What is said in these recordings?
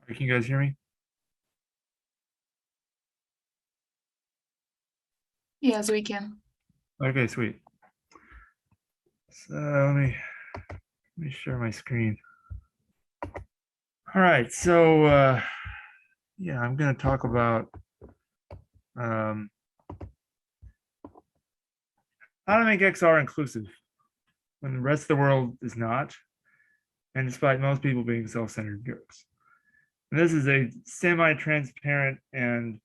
Can you guys hear me? Yes, we can. Okay, sweet. So let me share my screen. All right, so yeah, I'm going to talk about um, how to make XR inclusive when the rest of the world is not, and despite most people being self-centered jerks. And this is a semi-transparent and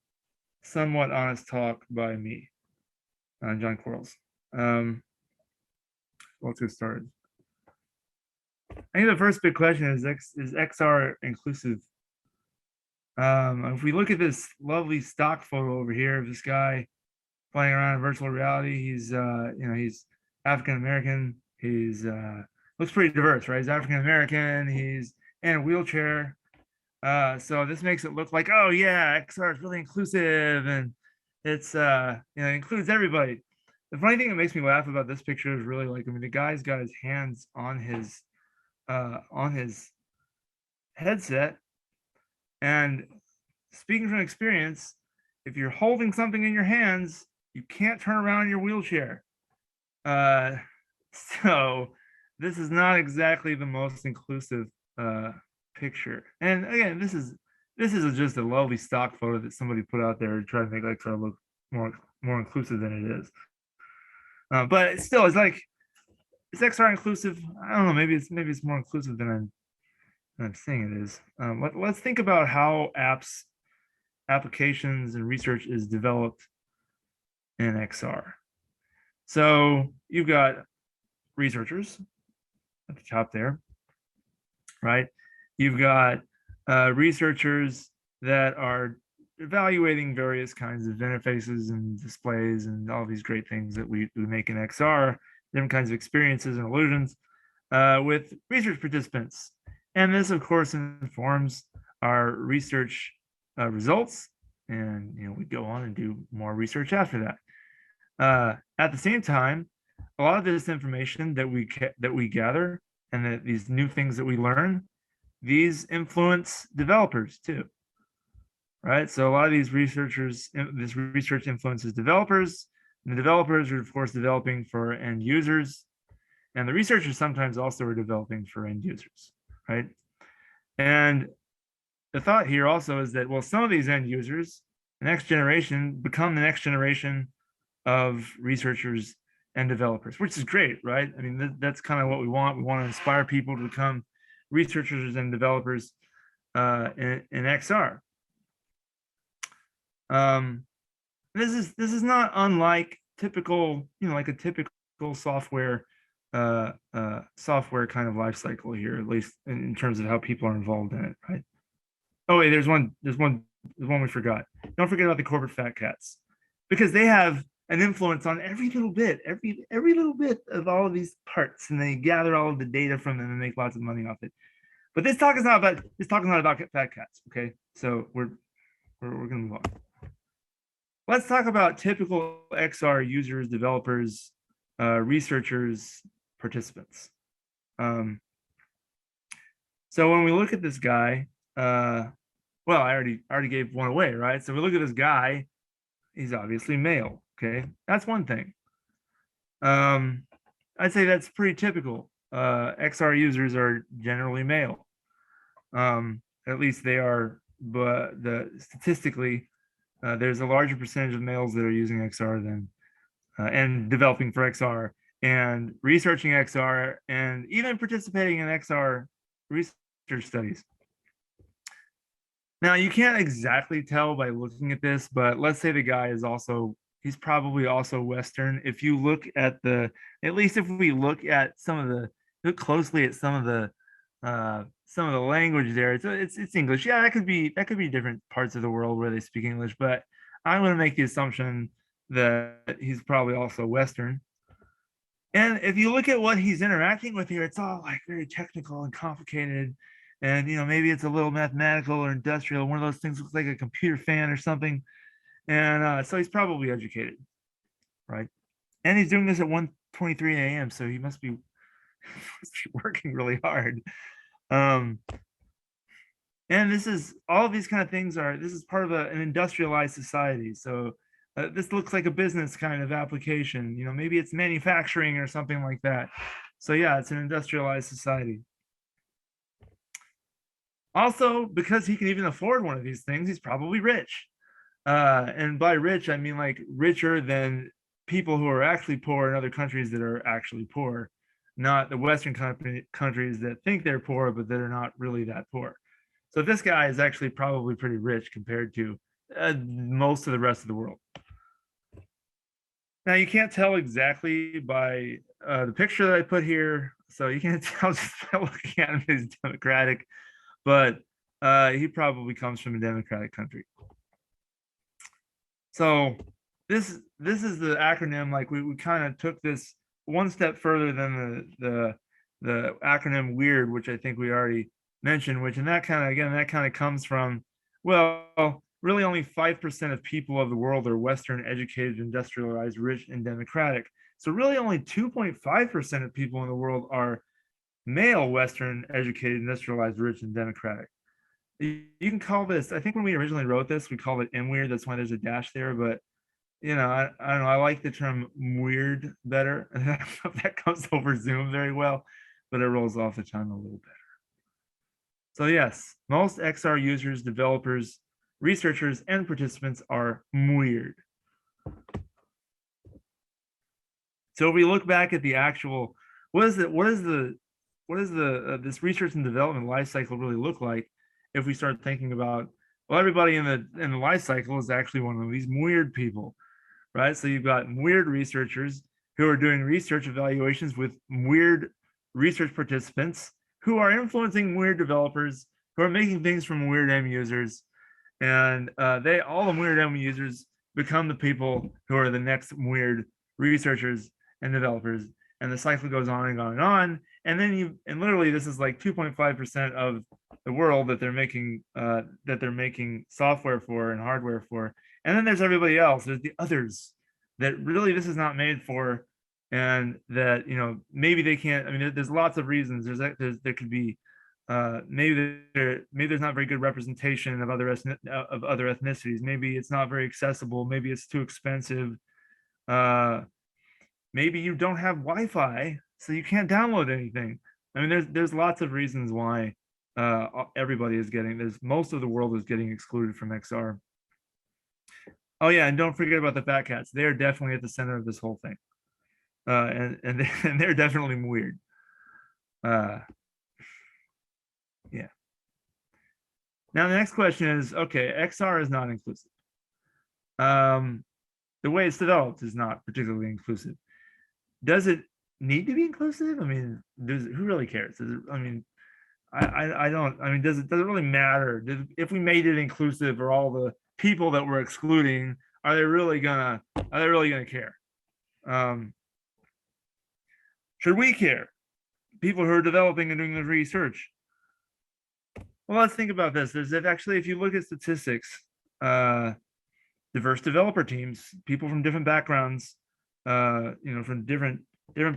somewhat honest talk by me, John Quarles. Let's get started. I think the first big question is XR inclusive? If we look at this lovely stock photo over here of this guy playing around in virtual reality, he's African American. He's looks pretty diverse, right? He's African American. He's in a wheelchair. So this makes it look like, oh yeah, XR is really inclusive and it's it includes everybody. The funny thing that makes me laugh about this picture is really like, I mean, the guy's got his hands on his headset, and speaking from experience, if you're holding something in your hands, you can't turn around in your wheelchair. Uh, so this is not exactly the most inclusive uh, picture. And again, this is just a lovely stock photo that somebody put out there to try to make XR look more inclusive than it is. But it's still, it's like, is XR inclusive? I don't know. Maybe it's more inclusive than I'm saying it is. Let's think about how applications and research is developed in XR. So you've got researchers at the top there, right? You've got researchers that are evaluating various kinds of interfaces and displays and all these great things that we make in XR, different kinds of experiences and illusions with research participants. And this, of course, informs our research results. And we go on and do more research after that. At the same time, a lot of this information that we gather and that these new things that we learn, these influence developers too, right? So a lot of these this research influences developers, and the developers are of course developing for end users, and the researchers sometimes also are developing for end users, right? And the thought here also is that, well, some of these end users, the next generation, become the next generation of researchers and developers, which is great, right? I mean, that's kind of what we want. We want to inspire people to become researchers and developers in XR. Um, this is not unlike typical, like a typical software kind of life cycle here, at least in terms of how people are involved in it, right? Oh wait, there's one we forgot. Don't forget about the corporate fat cats, because they have an influence on every little bit, every little bit of all of these parts, and they gather all of the data from them and make lots of money off it. But this talk is not about fat cats. Okay, so we're gonna move on. Let's talk about typical XR users, developers, researchers, participants. So when we look at this guy, well, I already gave one away, right? So we look at this guy, he's obviously male. Okay, that's one thing. Um, I'd say that's pretty typical. XR users are generally male. At least they are, but statistically, there's a larger percentage of males that are using XR than and developing for XR and researching XR and even participating in XR research studies. Now, you can't exactly tell by looking at this, but let's say the guy is also, he's probably also Western. If you look at least if we look at look closely at some of the language there, it's English. Yeah, that could be different parts of the world where they speak English, but I'm going to make the assumption that he's probably also Western. And if you look at what he's interacting with here, it's all like very technical and complicated. And maybe it's a little mathematical or industrial. One of those things looks like a computer fan or something. And so he's probably educated, right? And he's doing this at 1:23 a.m. So he must be, must be working really hard. Um, And this is all of these kind of things are, this is part of an industrialized society. So this looks like a business kind of application, maybe it's manufacturing or something like that. So yeah, it's an industrialized society. Also, because he can even afford one of these things, he's probably rich. And by rich, I mean like richer than people who are actually poor in other countries that are actually poor, not the Western countries that think they're poor, but that are not really that poor. So this guy is actually probably pretty rich compared to most of the rest of the world. Now you can't tell exactly by the picture that I put here, so you can't tell just by looking at him he's Democratic, but he probably comes from a Democratic country. So this is the acronym. Like we kind of took this one step further than the acronym WEIRD, which I think we already mentioned, which, and that kind of comes from, well, really only 5% of people of the world are Western educated, industrialized, rich, and democratic. So really only 2.5% of people in the world are male Western educated, industrialized, rich, and democratic. You can call this, I think when we originally wrote this, we called it MWeird. That's why there's a dash there, but I don't know. I like the term weird better. I don't know if that comes over Zoom very well, but it rolls off the tongue a little better. So yes, most XR users, developers, researchers, and participants are weird. So if we look back at the actual, what is this research and development life cycle really look like? If we start thinking about, well, everybody in the life cycle is actually one of these weird people, right? So you've got weird researchers who are doing research evaluations with weird research participants who are influencing weird developers who are making things from weird end users, and all the weird end users become the people who are the next weird researchers and developers, and the cycle goes on and on and on. And then literally this is like 2.5% of the world that they're making software for and hardware for. And then there's everybody else. There's the others that really this is not made for, and that maybe they can't. I mean, there's lots of reasons. There could be maybe there's not very good representation of other ethnicities. Maybe it's not very accessible. Maybe it's too expensive. Maybe you don't have Wi-Fi, so you can't download anything. I mean, there's lots of reasons why everybody is most of the world is getting excluded from XR. Oh yeah, and don't forget about the fat cats. They're definitely at the center of this whole thing, and they're definitely weird. Yeah. Now the next question is, okay, XR is not inclusive. The way it's developed is not particularly inclusive. Does it need to be inclusive? I mean, who really cares? I mean, I don't. I mean, does it really matter? If we made it inclusive, or all the people that we're excluding, are they really gonna care? Should we care? People who are developing and doing the research. Well, let's think about this. If you look at statistics, diverse developer teams, people from different backgrounds, from different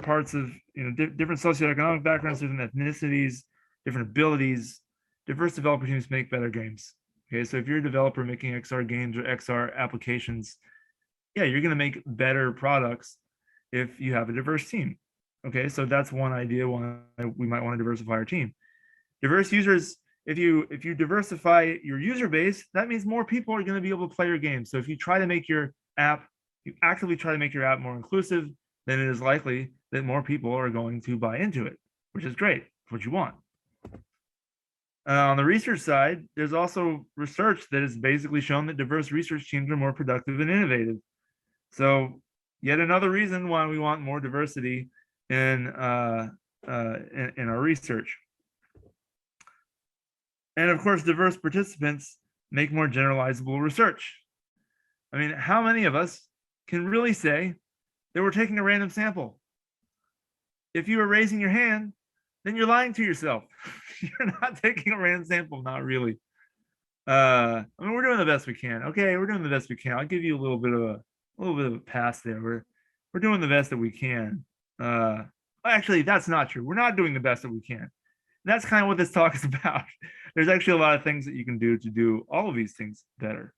parts of, different socioeconomic backgrounds, different ethnicities, different abilities, diverse developer teams make better games. Okay, so if you're a developer making XR games or XR applications, yeah, you're going to make better products if you have a diverse team. Okay, so that's one idea why we might want to diversify our team. Diverse users, if you diversify your user base, that means more people are going to be able to play your game. So if you try to make your app, you actively try to make your app more inclusive, then it is likely that more people are going to buy into it, which is great. It's what you want. On the research side, there's also research that has basically shown that diverse research teams are more productive and innovative. So yet another reason why we want more diversity in our research. And of course, diverse participants make more generalizable research. I mean, how many of us can really say that we're taking a random sample? If you are raising your hand, then you're lying to yourself. You're not taking a random sample, not really. I mean, we're doing the best we can. Okay, we're doing the best we can. I'll give you a little bit of a pass there. We're doing the best that we can. Actually, that's not true. We're not doing the best that we can. That's kind of what this talk is about. There's actually a lot of things that you can do to do all of these things better.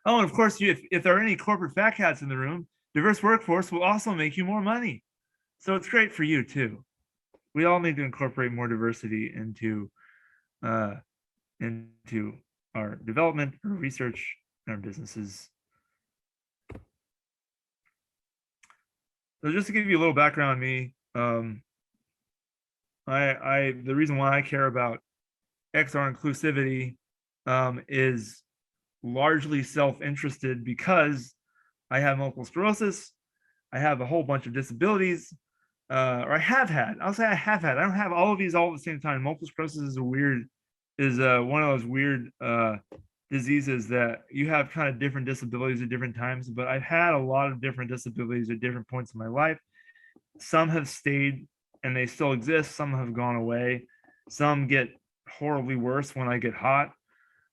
Oh, and of course, if there are any corporate fat cats in the room, diverse workforce will also make you more money. So it's great for you too. We all need to incorporate more diversity into our development, our research, and our businesses. So just to give you a little background on me, the reason why I care about XR inclusivity is largely self-interested because I have multiple sclerosis. I have a whole bunch of disabilities, or I have had. I'll say I have had. I don't have all of these all at the same time. Multiple sclerosis is one of those weird diseases that you have kind of different disabilities at different times. But I've had a lot of different disabilities at different points in my life. Some have stayed and they still exist. Some have gone away. Some get horribly worse when I get hot.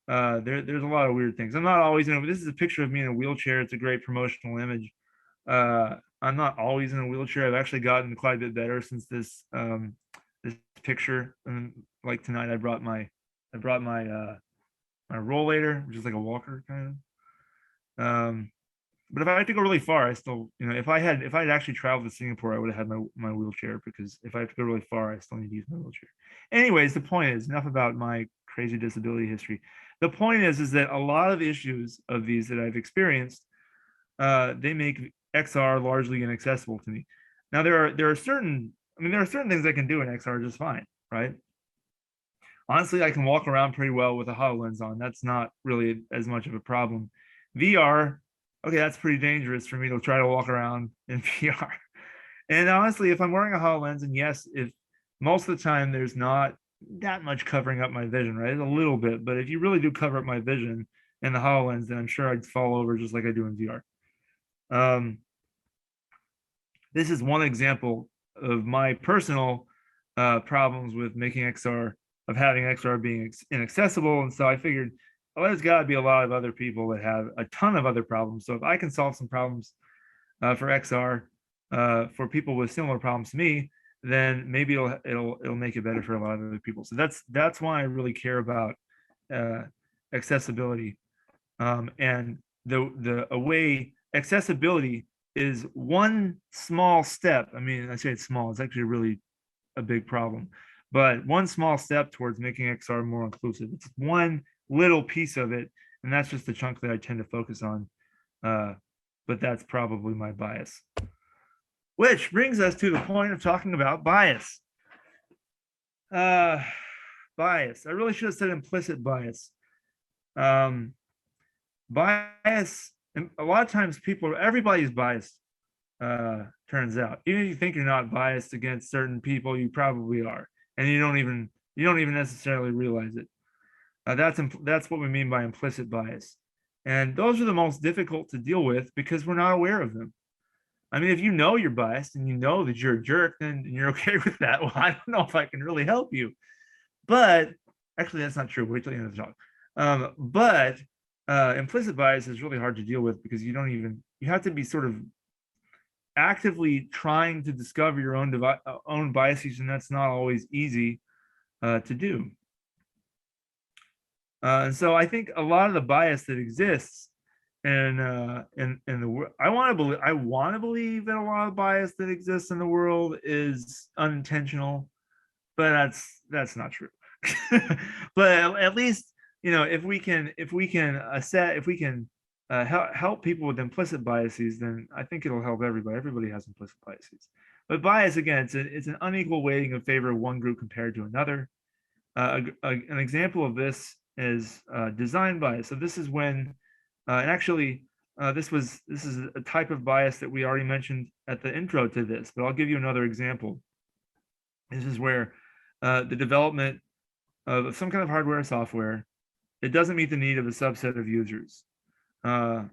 There's a lot of weird things. I'm not always this is a picture of me in a wheelchair. It's a great promotional image. I'm not always in a wheelchair. I've actually gotten quite a bit better since this picture. And like tonight, I brought my rollator, which is like a walker kind of. But if I had to go really far, I still, if I had actually traveled to Singapore, I would have had my wheelchair, because if I have to go really far, I still need to use my wheelchair. Anyways, the point is, enough about my crazy disability history. The point is that a lot of issues of these that I've experienced, they make XR largely inaccessible to me. Now there are certain things I can do in XR just fine, right? Honestly, I can walk around pretty well with a HoloLens on. That's not really as much of a problem. VR, okay, that's pretty dangerous for me to try to walk around in VR. And honestly, if I'm wearing a HoloLens, and yes, if most of the time there's not that much covering up my vision, right? A little bit, but if you really do cover up my vision in the HoloLens, then I'm sure I'd fall over just like I do in VR. This is one example of my personal problems with making XR, of having XR being inaccessible. And so I figured, well, there's got to be a lot of other people that have a ton of other problems. So if I can solve some problems for XR for people with similar problems to me, then maybe it'll make it better for a lot of other people. So that's why I really care about accessibility, and the way accessibility is one small step. I mean, I say it's small, it's actually really a big problem, but one small step towards making XR more inclusive. It's one little piece of it, and that's just the chunk that I tend to focus on. But that's probably my bias. Which brings us to the point of talking about bias. Bias. I really should have said implicit bias. Bias, and a lot of times everybody's biased, turns out. Even if you think you're not biased against certain people, you probably are, and you don't even necessarily realize it. That's what we mean by implicit bias, and those are the most difficult to deal with because we're not aware of them. I mean, if you know you're biased and you know that you're a jerk, then you're okay with that. Well, I don't know if I can really help you, but actually, that's not true. Wait till the end of the talk. But implicit bias is really hard to deal with because you have to be sort of actively trying to discover your own biases, and that's not always easy to do. And so I think a lot of the bias that exists in the world, I want to believe that a lot of bias that exists in the world is unintentional, but that's not true. But at least, if we can help people with implicit biases, then I think it'll help everybody. Everybody has implicit biases, but bias, again, it's an unequal weighting in favor of one group compared to another. An example of this is design bias. So this is when, and actually, this is a type of bias that we already mentioned at the intro to this, but I'll give you another example. This is where the development of some kind of hardware or software, it doesn't meet the need of a subset of users. And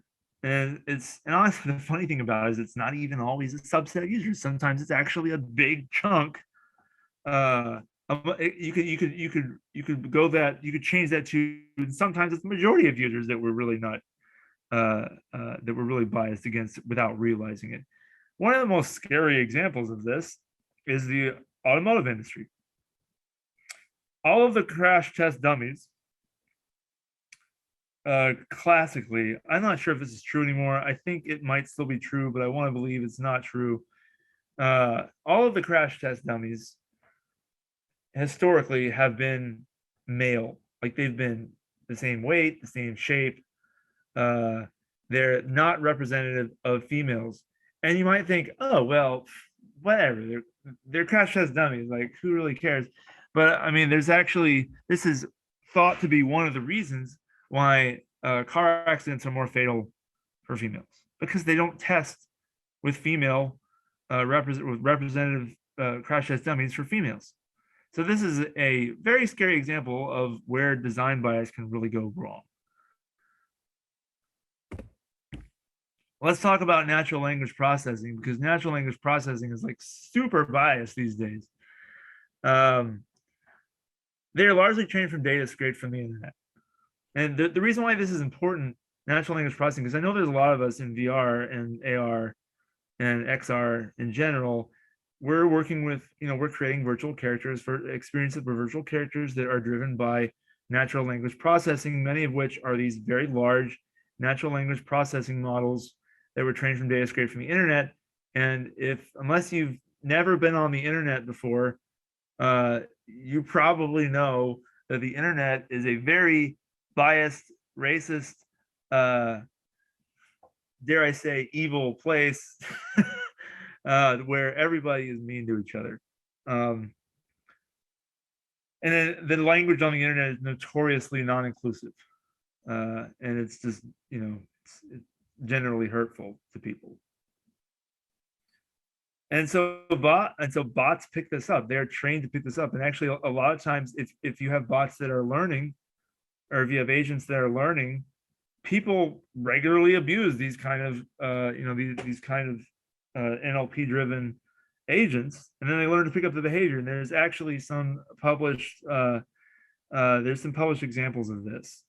honestly, the funny thing about it is it's not even always a subset of users. Sometimes it's actually a big chunk. You could go that, you could change that to, sometimes it's the majority of users that we're really not that we're really biased against without realizing it. One of the most scary examples of this is the automotive industry. all of the crash test dummies, classically, I'm not sure if this is true anymore. I think it might still be true, but I want to believe it's not true. All of the crash test dummies historically have been male, like they've been the same weight, the same shape. Uh, they're not representative of females. And you might think, oh well, whatever. They're crash test dummies. Like who really cares? But I mean, this is thought to be one of the reasons why car accidents are more fatal for females because they don't test with female representative crash test dummies for females. So this is a very scary example of where design bias can really go wrong. Let's talk about natural language processing because natural language processing is like super biased these days. They're largely trained from data scraped from the internet. And the reason why this is important, natural language processing, because I know there's a lot of us in VR and AR and XR in general, we're working with, we're creating virtual characters for experiences for virtual characters that are driven by natural language processing, many of which are these very large natural language processing models that were trained from data scraped from the internet. And unless you've never been on the internet before, you probably know that the internet is a very biased, racist, dare I say, evil place where everybody is mean to each other. And then the language on the internet is notoriously non-inclusive. And it's just, it's generally hurtful to people. And so bots pick this up. They're trained to pick this up. And actually, a lot of times, if you have bots that are learning, or if you have agents that are learning, people regularly abuse these kind of these kind of NLP driven agents, and then they learn to pick up the behavior. And there's actually some published examples of this.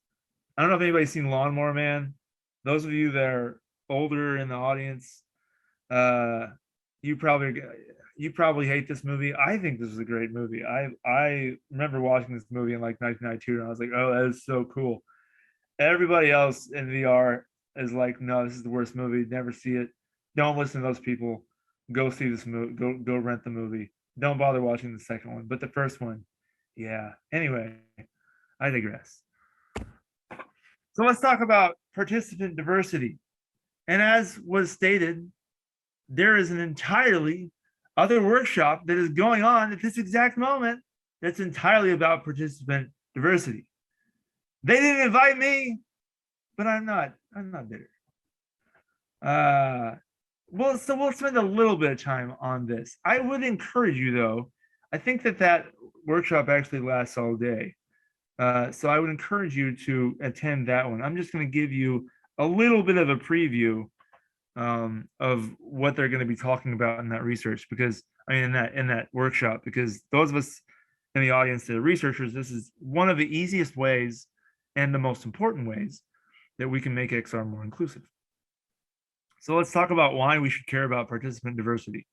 I don't know if anybody's seen Lawnmower Man. Those of you that are older in the audience, you probably hate this movie. I think this is a great movie. I remember watching this movie in like 1992, and I was like, oh, that is so cool. Everybody else in VR is like, no, this is the worst movie. Never see it. Don't listen to those people. Go see this movie. Go rent the movie. Don't bother watching the second one. But the first one, yeah. Anyway, I digress. So let's talk about participant diversity. And as was stated, there is an entirely other workshop that is going on at this exact moment that's entirely about participant diversity. They didn't invite me, but I'm not bitter. We'll spend a little bit of time on this. I would encourage you, though. I think that workshop actually lasts all day. So I would encourage you to attend that one. I'm just going to give you a little bit of a preview of what they're going to be talking about in that research, because in that workshop, because those of us in the audience that are researchers, this is one of the easiest ways and the most important ways that we can make XR more inclusive. So let's talk about why we should care about participant diversity.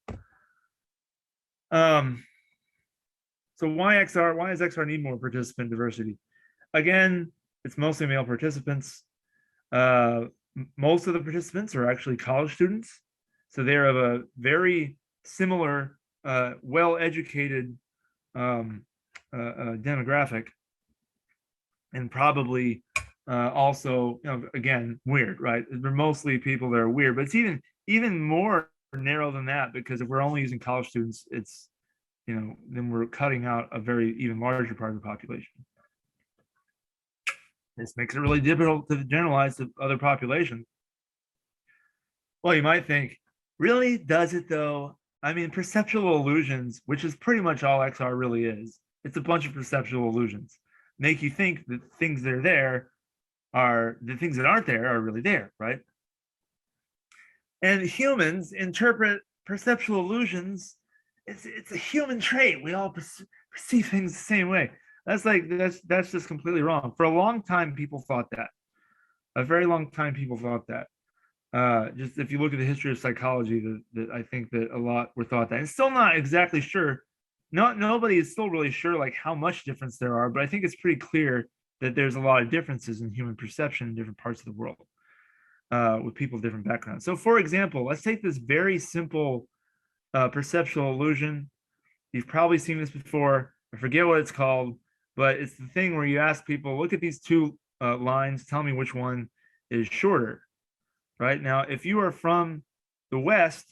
So why XR? Why does XR need more participant diversity? Again, it's mostly male participants. Most of the participants are actually college students, so they're of a very similar, well-educated demographic, and probably also, again, weird, right? They're mostly people that are weird, but it's even more narrow than that, because if we're only using college students, it's, then we're cutting out a very even larger part of the population. This makes it really difficult to generalize to other populations. Well, you might think, really, does it though? I mean, perceptual illusions, which is pretty much all XR really is. It's a bunch of perceptual illusions. Make you think that things that are there are, the things that aren't there are really there, right? And humans interpret perceptual illusions. It's a human trait. We all perceive things the same way. That's just completely wrong. For a long time, people thought that. A very long time, people thought that. Just if you look at the history of psychology, that I think that a lot were thought that. And still not exactly sure nobody is still really sure like how much difference there are, but I think it's pretty clear that there's a lot of differences in human perception in different parts of the world with people of different backgrounds. So for example, let's take this very simple perceptual illusion. You've probably seen this before. I forget what it's called, but it's the thing where you ask people, look at these two lines, tell me which one is shorter, right? Now, if you are from the West,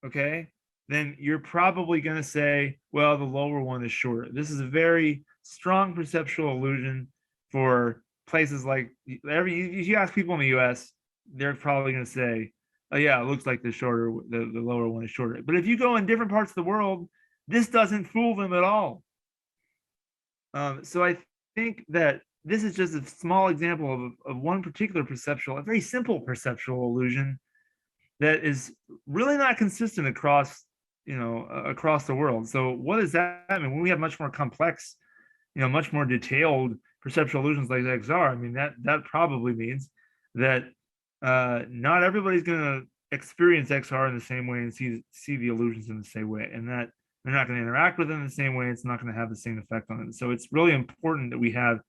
okay, then you're probably going to say, well, the lower one is shorter. This is a very strong perceptual illusion for places like if you ask people in the US, they're probably going to say, oh yeah, it looks like the lower one is shorter. But if you go in different parts of the world, this doesn't fool them at all. So I think that this is just a small example of one particular a very simple perceptual illusion that is really not consistent across, across the world. So what does that mean? When we have much more complex, much more detailed perceptual illusions like XR, I mean, that probably means that not everybody's going to experience XR in the same way and see the illusions in the same way, and that they're not going to interact with them in the same way. It's not going to have the same effect on it. So it's really important that we have,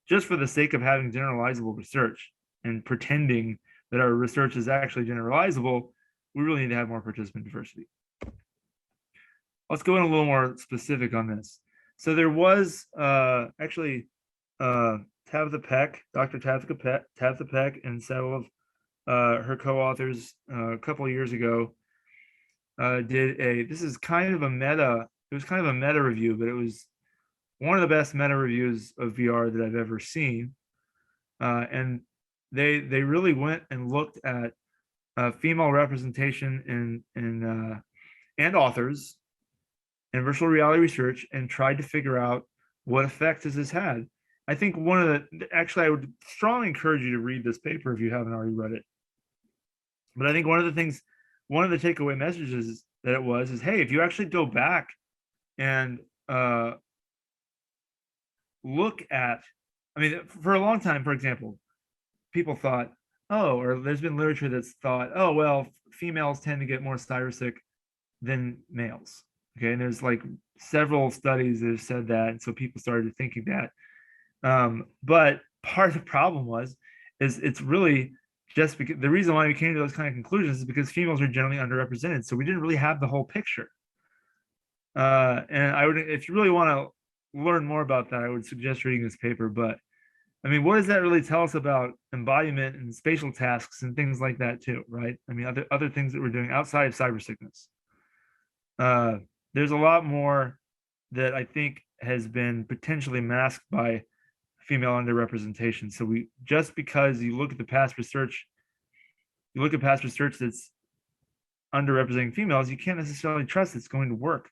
just for the sake of having generalizable research and pretending that our research is actually generalizable, we really need to have more participant diversity. Let's go in a little more specific on this. So there was actually Tabitha Peck, Dr. Tabitha Peck, and several of her co-authors a couple of years ago this is kind of a meta, it was kind of a meta review, but it was one of the best meta reviews of VR that I've ever seen. And they really went and looked at female representation and authors in virtual reality research and tried to figure out what effect this has had. I think actually I would strongly encourage you to read this paper if you haven't already read it. But I think one of the takeaway messages that it was is, hey, if you actually go back and look at, I mean, for a long time, for example, people thought, oh, or there's been literature that's thought, oh, well, females tend to get more cybersick than males. Okay, and there's like several studies that have said that, and so people started thinking that. But part of the problem is it's really just because the reason why we came to those kind of conclusions is because females are generally underrepresented, so we didn't really have the whole picture. And I would, if you really want to learn more about that, I would suggest reading this paper. But I mean, what does that really tell us about embodiment and spatial tasks and things like that too, right? I mean, other things that we're doing outside of cyber sickness. There's a lot more that I think has been potentially masked by female underrepresentation. So just because you look at past research that's underrepresenting females, you can't necessarily trust it's going to work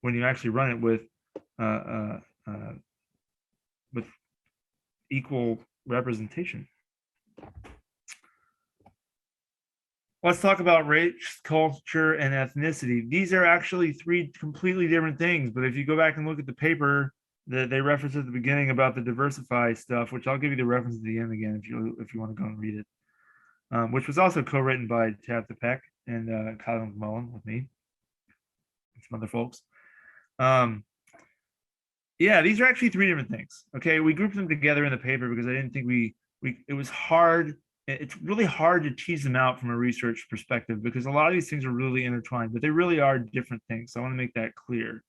when you actually run it with equal representation. Let's talk about race, culture, and ethnicity. These are actually three completely different things, but if you go back and look at the paper that they referenced at the beginning about the diversify stuff, which I'll give you the reference at the end again if you want to go and read it, which was also co-written by Tabitha Peck and Kyle McMullen with me and some other folks. Yeah, these are actually three different things. Okay, we grouped them together in the paper because I didn't think it was hard. It's really hard to tease them out from a research perspective because a lot of these things are really intertwined, but they really are different things. So I want to make that clear.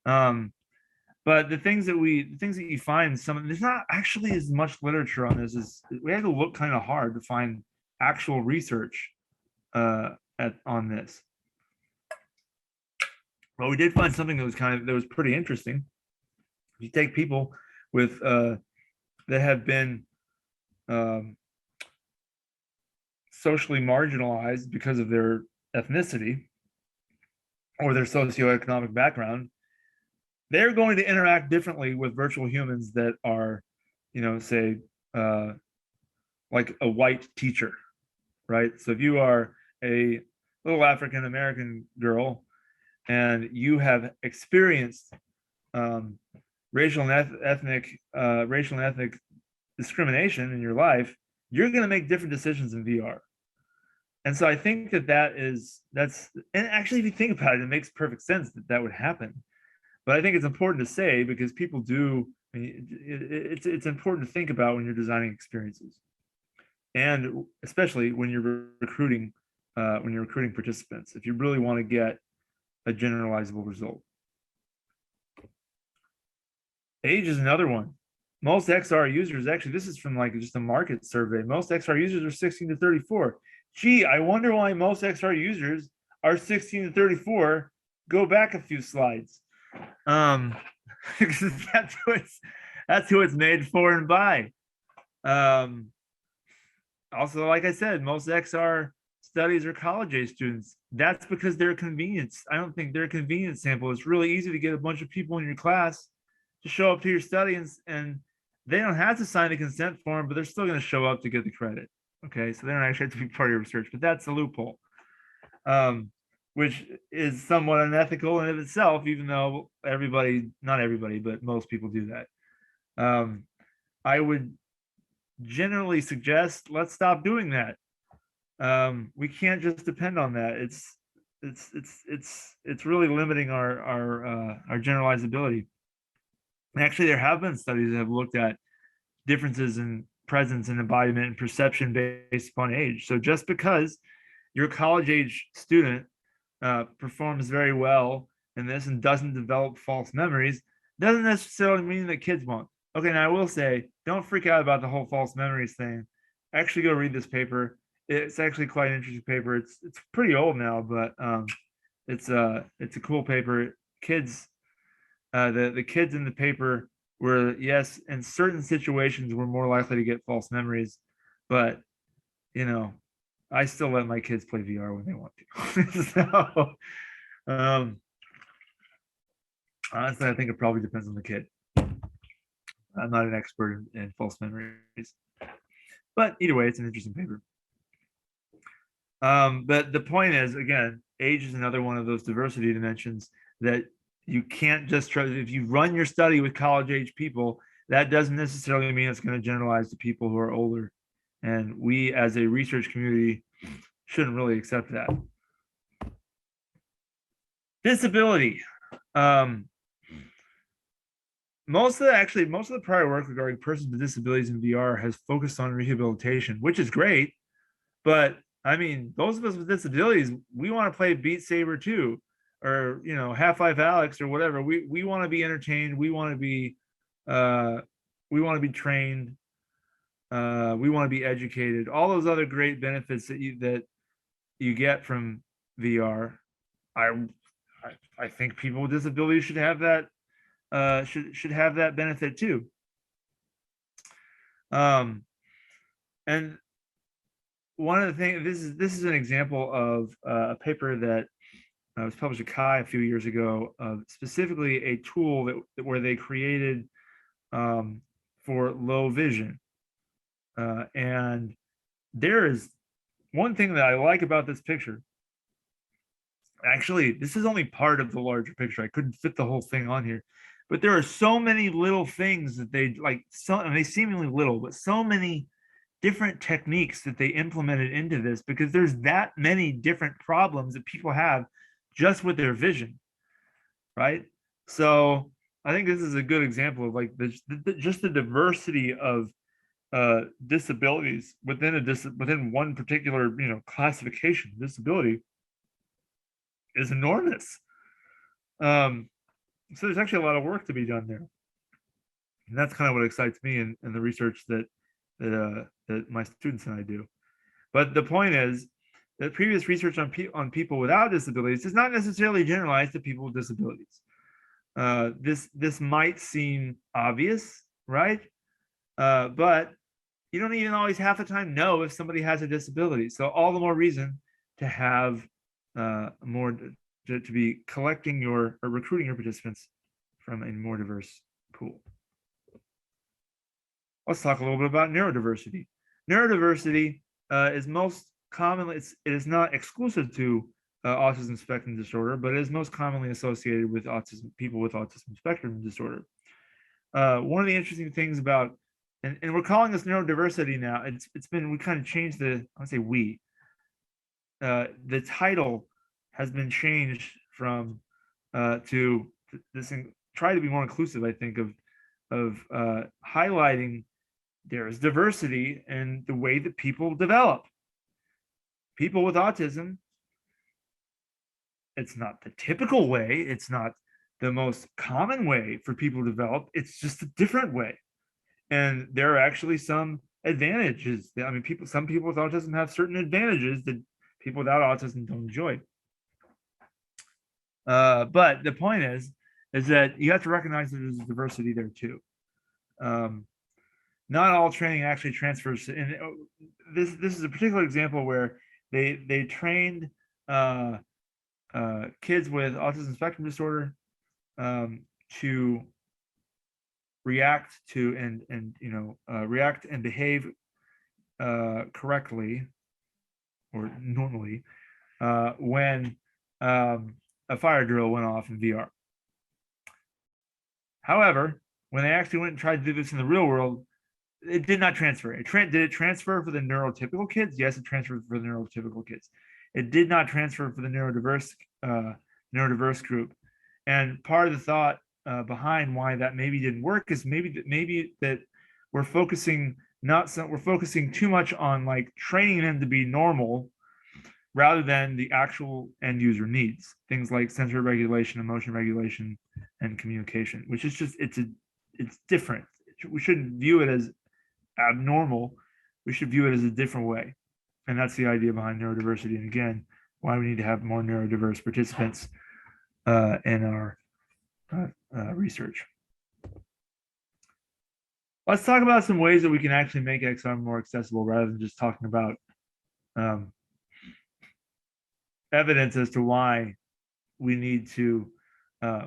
But the things that you find, there's not actually as much literature on this. We had to look kind of hard to find actual research on this. But we did find something that was pretty interesting. You take people with that have been socially marginalized because of their ethnicity or their socioeconomic background, they're going to interact differently with virtual humans that are, say, like a white teacher, right? So if you are a little African American girl and you have experienced racial and ethnic discrimination in your life, you're going to make different decisions in VR. And so I think that's, and actually, if you think about it, it makes perfect sense that that would happen. But I think it's important to say because people do, I mean, it's important to think about when you're designing experiences, and especially when you're recruiting participants, if you really want to get a generalizable result. Age is another one. Most XR users, actually, this is from like just a market survey. Most XR users are 16 to 34. Gee, I wonder why most XR users are 16 to 34. Go back a few slides. Because that's who it's made for and by. Also, like I said, most XR studies are college age students. That's because they're convenience. I don't think they're a convenience sample. It's really easy to get a bunch of people in your class to show up to your study, and they don't have to sign a consent form, but they're still going to show up to get the credit. Okay, so they don't actually have to be part of your research, but that's a loophole, which is somewhat unethical in of itself, even though not everybody, but most people do that. I would generally suggest let's stop doing that. We can't just depend on that. It's really limiting our generalizability. And actually, there have been studies that have looked at differences in presence and embodiment and perception based upon age. So just because your college age student performs very well in this and doesn't develop false memories doesn't necessarily mean that kids won't. Okay, now I will say, don't freak out about the whole false memories thing. Actually, go read this paper. It's actually quite an interesting paper. It's pretty old now, but it's a cool paper. The kids in the paper were, yes, in certain situations were more likely to get false memories, but you know, I still let my kids play VR when they want to. So honestly, I think it probably depends on the kid. I'm not an expert in false memories, but either way, it's an interesting paper. But the point is, again, age is another one of those diversity dimensions that you can't just try. If you run your study with college age people, that doesn't necessarily mean it's going to generalize to people who are older. And we as a research community shouldn't really accept that. Disability. Most of the prior work regarding persons with disabilities in VR has focused on rehabilitation, which is great. But I mean, those of us with disabilities, we want to play Beat Saber too, or Half-Life Alyx or whatever. We want to be entertained. We want to be trained. We want to be educated. All those other great benefits that you get from VR. I think people with disabilities should have that should have that benefit too. And one of the things, this is an example of a paper that was published at CHI a few years ago, specifically a tool where they created for low vision. And there is one thing that I like about this picture. Actually, this is only part of the larger picture. I couldn't fit the whole thing on here, but there are so many little things that they like. And they seemingly little, but so many different techniques that they implemented into this, because there's that many different problems that people have just with their vision, right? So I think this is a good example of like just the diversity of disabilities within one particular classification. Disability is enormous. So there's actually a lot of work to be done there, and that's kind of what excites me in the research that my students and I do. But the point is that previous research on people without disabilities does not necessarily generalize to people with disabilities. This might seem obvious, right? But you don't even always half the time know if somebody has a disability. So all the more reason to have more to be collecting or recruiting your participants from a more diverse pool. Let's talk a little bit about neurodiversity. Neurodiversity is most commonly, it is not exclusive to autism spectrum disorder, but it is most commonly associated with people with autism spectrum disorder. One of the interesting things about, and we're calling this neurodiversity now, we kind of changed I would say we. the title has been changed from to this, try to be more inclusive, I think, of highlighting there is diversity in the way that people develop. People with autism, it's not the typical way, it's not the most common way for people to develop, it's just a different way. And there are actually some advantages. I mean, some people with autism have certain advantages that people without autism don't enjoy. But the point is that you have to recognize that there's diversity there too. Not all training actually transfers. And this is a particular example where they trained kids with autism spectrum disorder to react to and react and behave correctly or normally when a fire drill went off in VR. However, when they actually went and tried to do this in the real world, it did not transfer. Did it transfer for the neurotypical kids? Yes, it transferred for the neurotypical kids. It did not transfer for the neurodiverse group. And part of the thought behind why that maybe didn't work is maybe that we're focusing too much on like training them to be normal rather than the actual end user needs, things like sensory regulation, emotion regulation, and communication, which is just it's different. We shouldn't view it as abnormal. We should view it as a different way. And that's the idea behind neurodiversity. And again, why we need to have more neurodiverse participants in our research. Let's talk about some ways that we can actually make XR more accessible rather than just talking about evidence as to why we need to,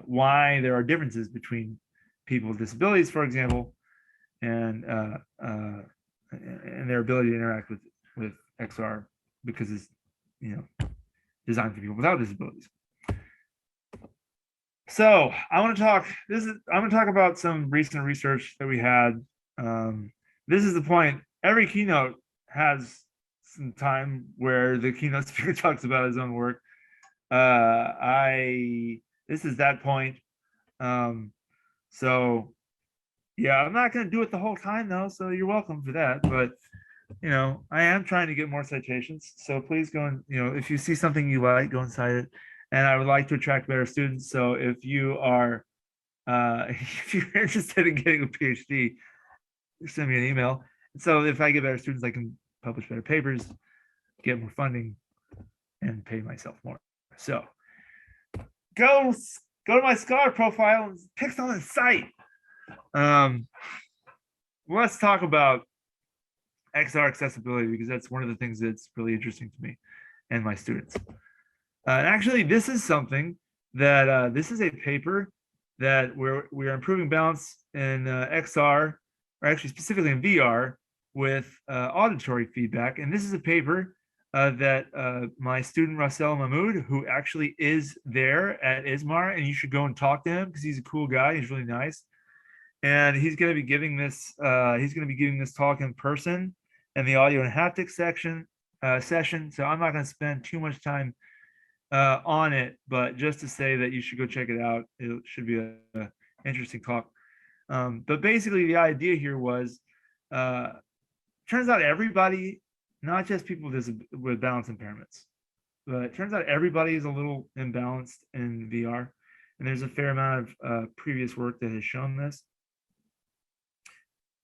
why there are differences between people with disabilities, for example, and their ability to interact with XR because it's designed for people without disabilities. So I want to talk. I'm going to talk about some recent research that we had. This is the point. Every keynote has some time where the keynote speaker talks about his own work. This is that point. So yeah, I'm not going to do it the whole time though. So you're welcome for that. But I am trying to get more citations. So please go and if you see something you like, go and cite it. And I would like to attract better students. So if you are, if you're interested in getting a PhD, send me an email. So if I get better students, I can publish better papers, get more funding, and pay myself more. So go to my scholar profile and pick someone to cite. Let's talk about XR accessibility because that's one of the things that's really interesting to me and my students. And actually, this is something that this is a paper that we're improving balance in XR, or actually specifically in VR, with auditory feedback. And this is a paper that my student Russell Mahmoud, who actually is there at ISMAR, and you should go and talk to him because he's a cool guy. He's really nice, and he's going to be giving this. He's going to be giving this talk in person in the audio and haptics session. So I'm not going to spend too much time on it, but just to say that you should go check it out. It should be a interesting talk. But basically the idea here was, turns out everybody, not just people with balance impairments, but it turns out everybody is a little imbalanced in VR. And there's a fair amount of previous work that has shown this.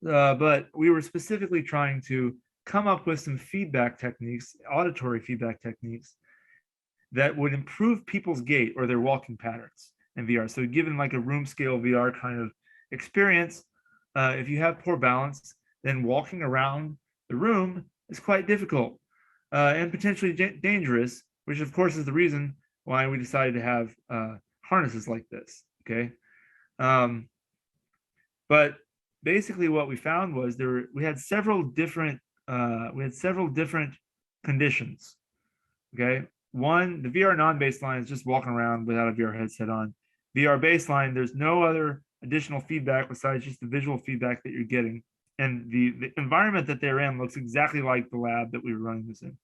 But we were specifically trying to come up with some feedback techniques, auditory feedback techniques, that would improve people's gait or their walking patterns in VR. So given like a room scale VR kind of experience, if you have poor balance, then walking around the room is quite difficult and potentially dangerous, which of course is the reason why we decided to have harnesses like this, okay? But basically what we found was we had several different conditions, okay? One, the VR non-baseline is just walking around without a VR headset on. VR baseline, there's no other additional feedback besides just the visual feedback that you're getting. And the environment that they're in looks exactly like the lab that we were running this in.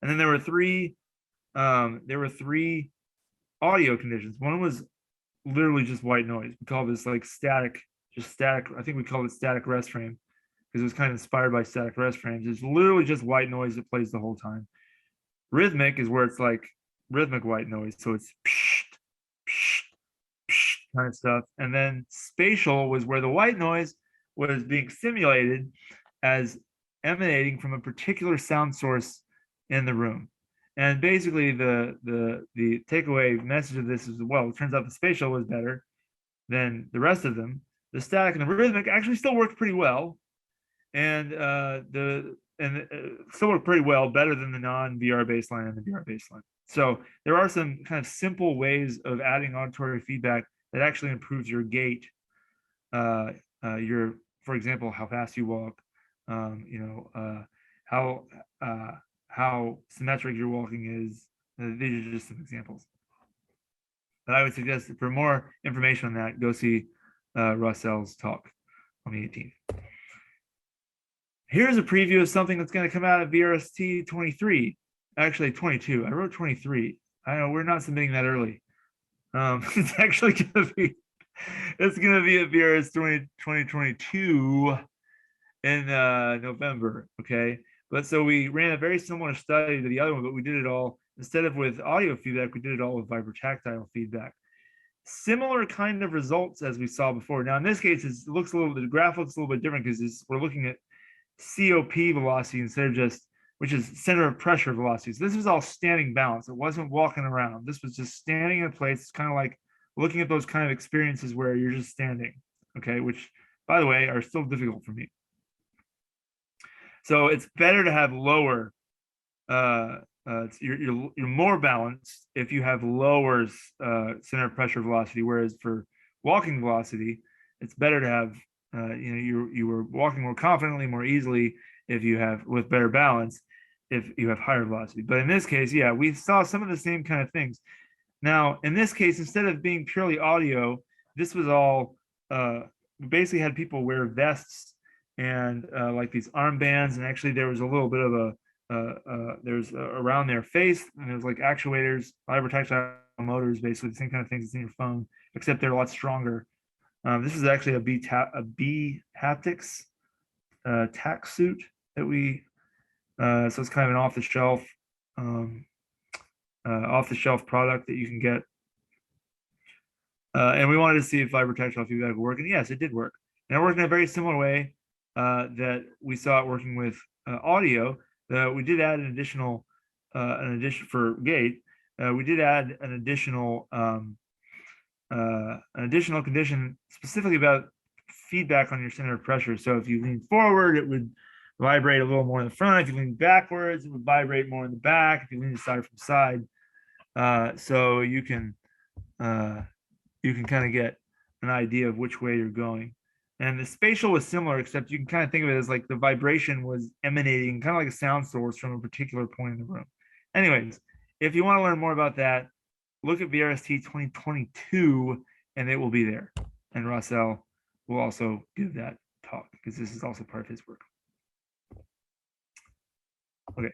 And then there were three audio conditions. One was literally just white noise. We call this like static, just static. I think we call it static rest frame because it was kind of inspired by static rest frames. It's literally just white noise that plays the whole time. Rhythmic is where it's like rhythmic white noise. So it's psh, psh, psh, kind of stuff. And then spatial was where the white noise was being simulated as emanating from a particular sound source in the room. And basically the takeaway message of this is, well, it turns out the spatial was better than the rest of them. The static and the rhythmic actually still worked pretty well. And still work pretty well, better than the non-VR baseline and the VR baseline. So there are some kind of simple ways of adding auditory feedback that actually improves your gait. For example, how fast you walk, how symmetric your walking is. These are just some examples. But I would suggest that for more information on that, go see Russell's talk on the 18th. Here's a preview of something that's going to come out of VRST 23, actually 22. I wrote 23. I know we're not submitting that early. It's actually going to be, it's going to be at VRS 2022 in November. Okay. But so we ran a very similar study to the other one, but we did it all, instead of with audio feedback, we did it all with vibrotactile feedback. Similar kind of results as we saw before. Now, in this case, the graph looks a little bit different because we're looking at COP velocity instead of just, which is center of pressure velocity. So this was all standing balance. It wasn't walking around. This was just standing in place. It's kind of like looking at those kind of experiences where you're just standing, okay, which, by the way, are still difficult for me. So it's better to have lower, you're more balanced if you have lower center of pressure velocity, whereas for walking velocity, it's better to have, you were walking more confidently, more easily if you have, with better balance, if you have higher velocity. But in this case, yeah, we saw some of the same kind of things. Now, in this case, instead of being purely audio, this was all, we basically had people wear vests and like these armbands, and actually there was a little bit of there's around their face, and there's like actuators, vibrotactile motors, basically the same kind of things that's in your phone, except they're a lot stronger. This is actually a B haptics tack suit that we, so it's kind of an off-the-shelf product that you can get. And we wanted to see if vibrotactile feedback would work, and yes, it did work. And it worked in a very similar way that we saw it working with audio. We did add an addition for gait. We did add an additional condition specifically about feedback on your center of pressure. So if you lean forward, it would vibrate a little more in the front. If you lean backwards, it would vibrate more in the back. If you lean side from side, so you can kind of get an idea of which way you're going. And the spatial was similar, except you can kind of think of it as like the vibration was emanating kind of like a sound source from a particular point in the room. Anyways, if you want to learn more about that, look at VRST 2022 and it will be there. And Russell will also give that talk because this is also part of his work. Okay.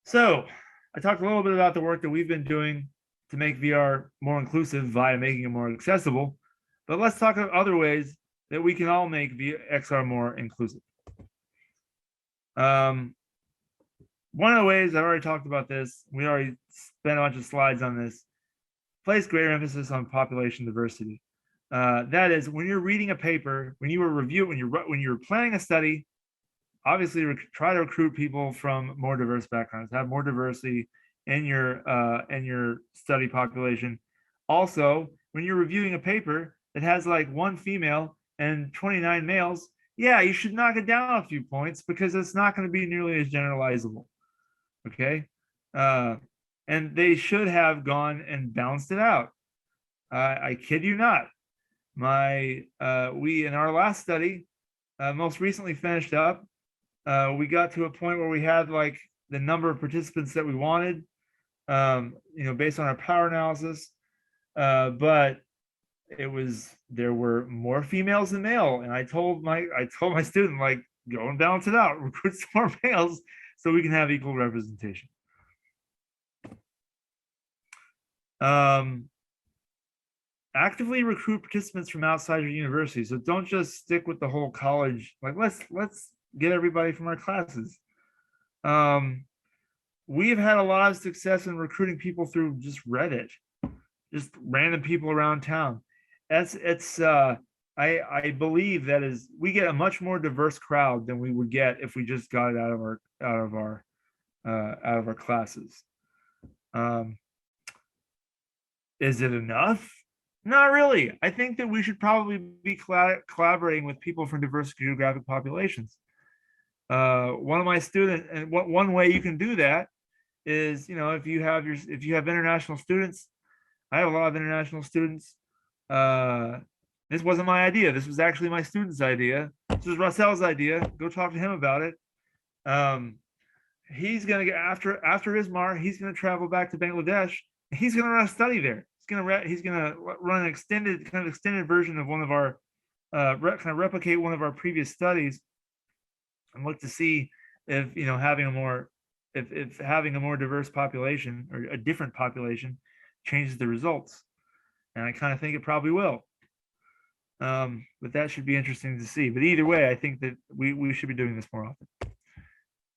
So I talked a little bit about the work that we've been doing to make VR more inclusive via making it more accessible. But let's talk about other ways that we can all make XR more inclusive. One of the ways, I've already talked about this, we already spent a bunch of slides on this, place greater emphasis on population diversity. That is, when you're reading a paper, when you're planning a study, obviously try to recruit people from more diverse backgrounds, have more diversity in your study population. Also, when you're reviewing a paper that has like 1 female and 29 males, yeah, you should knock it down a few points because it's not going to be nearly as generalizable. Okay. And they should have gone and balanced it out. I kid you not. We in our last study, most recently finished up, we got to a point where we had like the number of participants that we wanted, based on our power analysis. But there were more females than male, and I told my student, like, go and balance it out, recruit some more males so we can have equal representation. Actively recruit participants from outside your university. So don't just stick with the whole college. Like let's get everybody from our classes. We've had a lot of success in recruiting people through just Reddit, just random people around town. I believe that is we get a much more diverse crowd than we would get if we just got it out of our classes. Is it enough? Not really. I think that we should probably be collaborating with people from diverse geographic populations. One of my students, and one way you can do that is, if you have international students. I have a lot of international students. This wasn't my idea. This was actually my student's idea. This was Russell's idea. Go talk to him about it. He's gonna get after ISMAR. He's gonna travel back to Bangladesh. He's gonna run a study there. He's gonna run an extended version of one of our replicate one of our previous studies, and look to see if having a more diverse population or a different population changes the results. And I kind of think it probably will. But that should be interesting to see. But either way, I think that we should be doing this more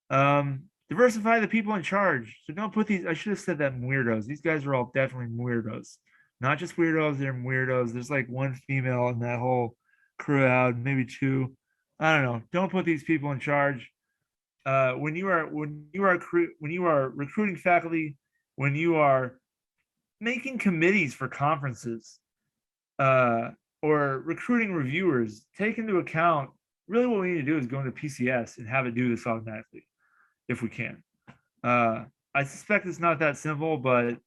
often. Diversify the people in charge. So don't put these, I should have said that weirdos. These guys are all definitely weirdos. Not just weirdos, they're weirdos. There's like one female in that whole crowd, maybe two. I don't know. Don't put these people in charge. When you are recruiting faculty, when you are making committees for conferences, or recruiting reviewers, take into account really what we need to do is go into PCS and have it do this automatically, if we can. I suspect it's not that simple, but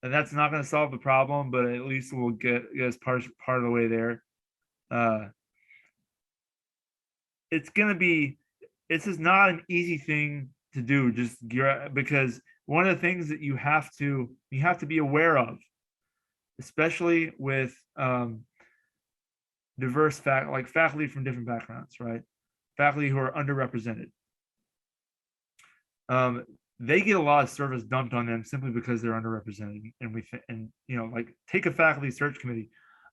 that's not going to solve the problem, but at least we'll get us part of the way there. This is not an easy thing to do, because one of the things that you have to be aware of, especially with diverse faculty from different backgrounds, right? Faculty who are underrepresented. They get a lot of service dumped on them simply because they're underrepresented. And take a faculty search committee.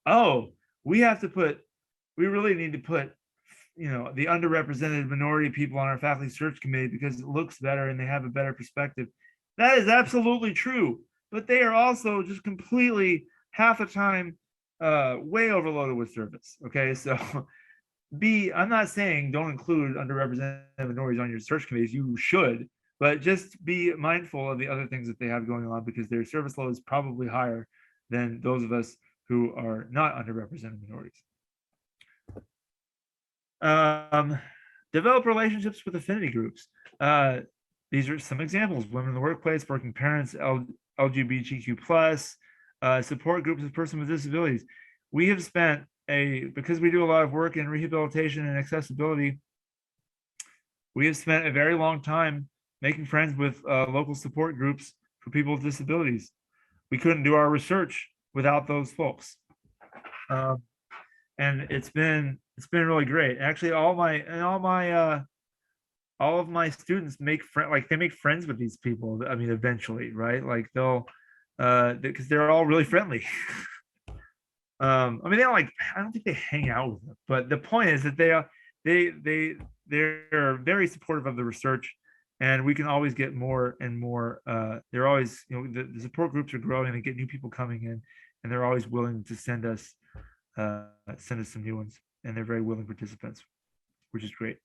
Oh, we really need to put the underrepresented minority people on our faculty search committee because it looks better and they have a better perspective. That is absolutely true, but they are also just completely half the time way overloaded with service. Okay, so I'm not saying don't include underrepresented minorities on your search committees. You should, but just be mindful of the other things that they have going on, because their service load is probably higher than those of us who are not underrepresented minorities. Develop relationships with affinity groups. These are some examples: women in the workplace, working parents, LGBTQ+, support groups of persons with disabilities. We have spent because we do a lot of work in rehabilitation and accessibility, we have spent a very long time making friends with local support groups for people with disabilities. We couldn't do our research without those folks. And it's been really great. Actually, all of my students make friends with these people. I mean, eventually, right? Like they'll, because they're all really friendly. I mean, I don't think they hang out with them, but the point is that they're very supportive of the research, and we can always get more and more. They're always, the support groups are growing. They get new people coming in, and they're always willing to send us some new ones, and they're very willing participants, which is great.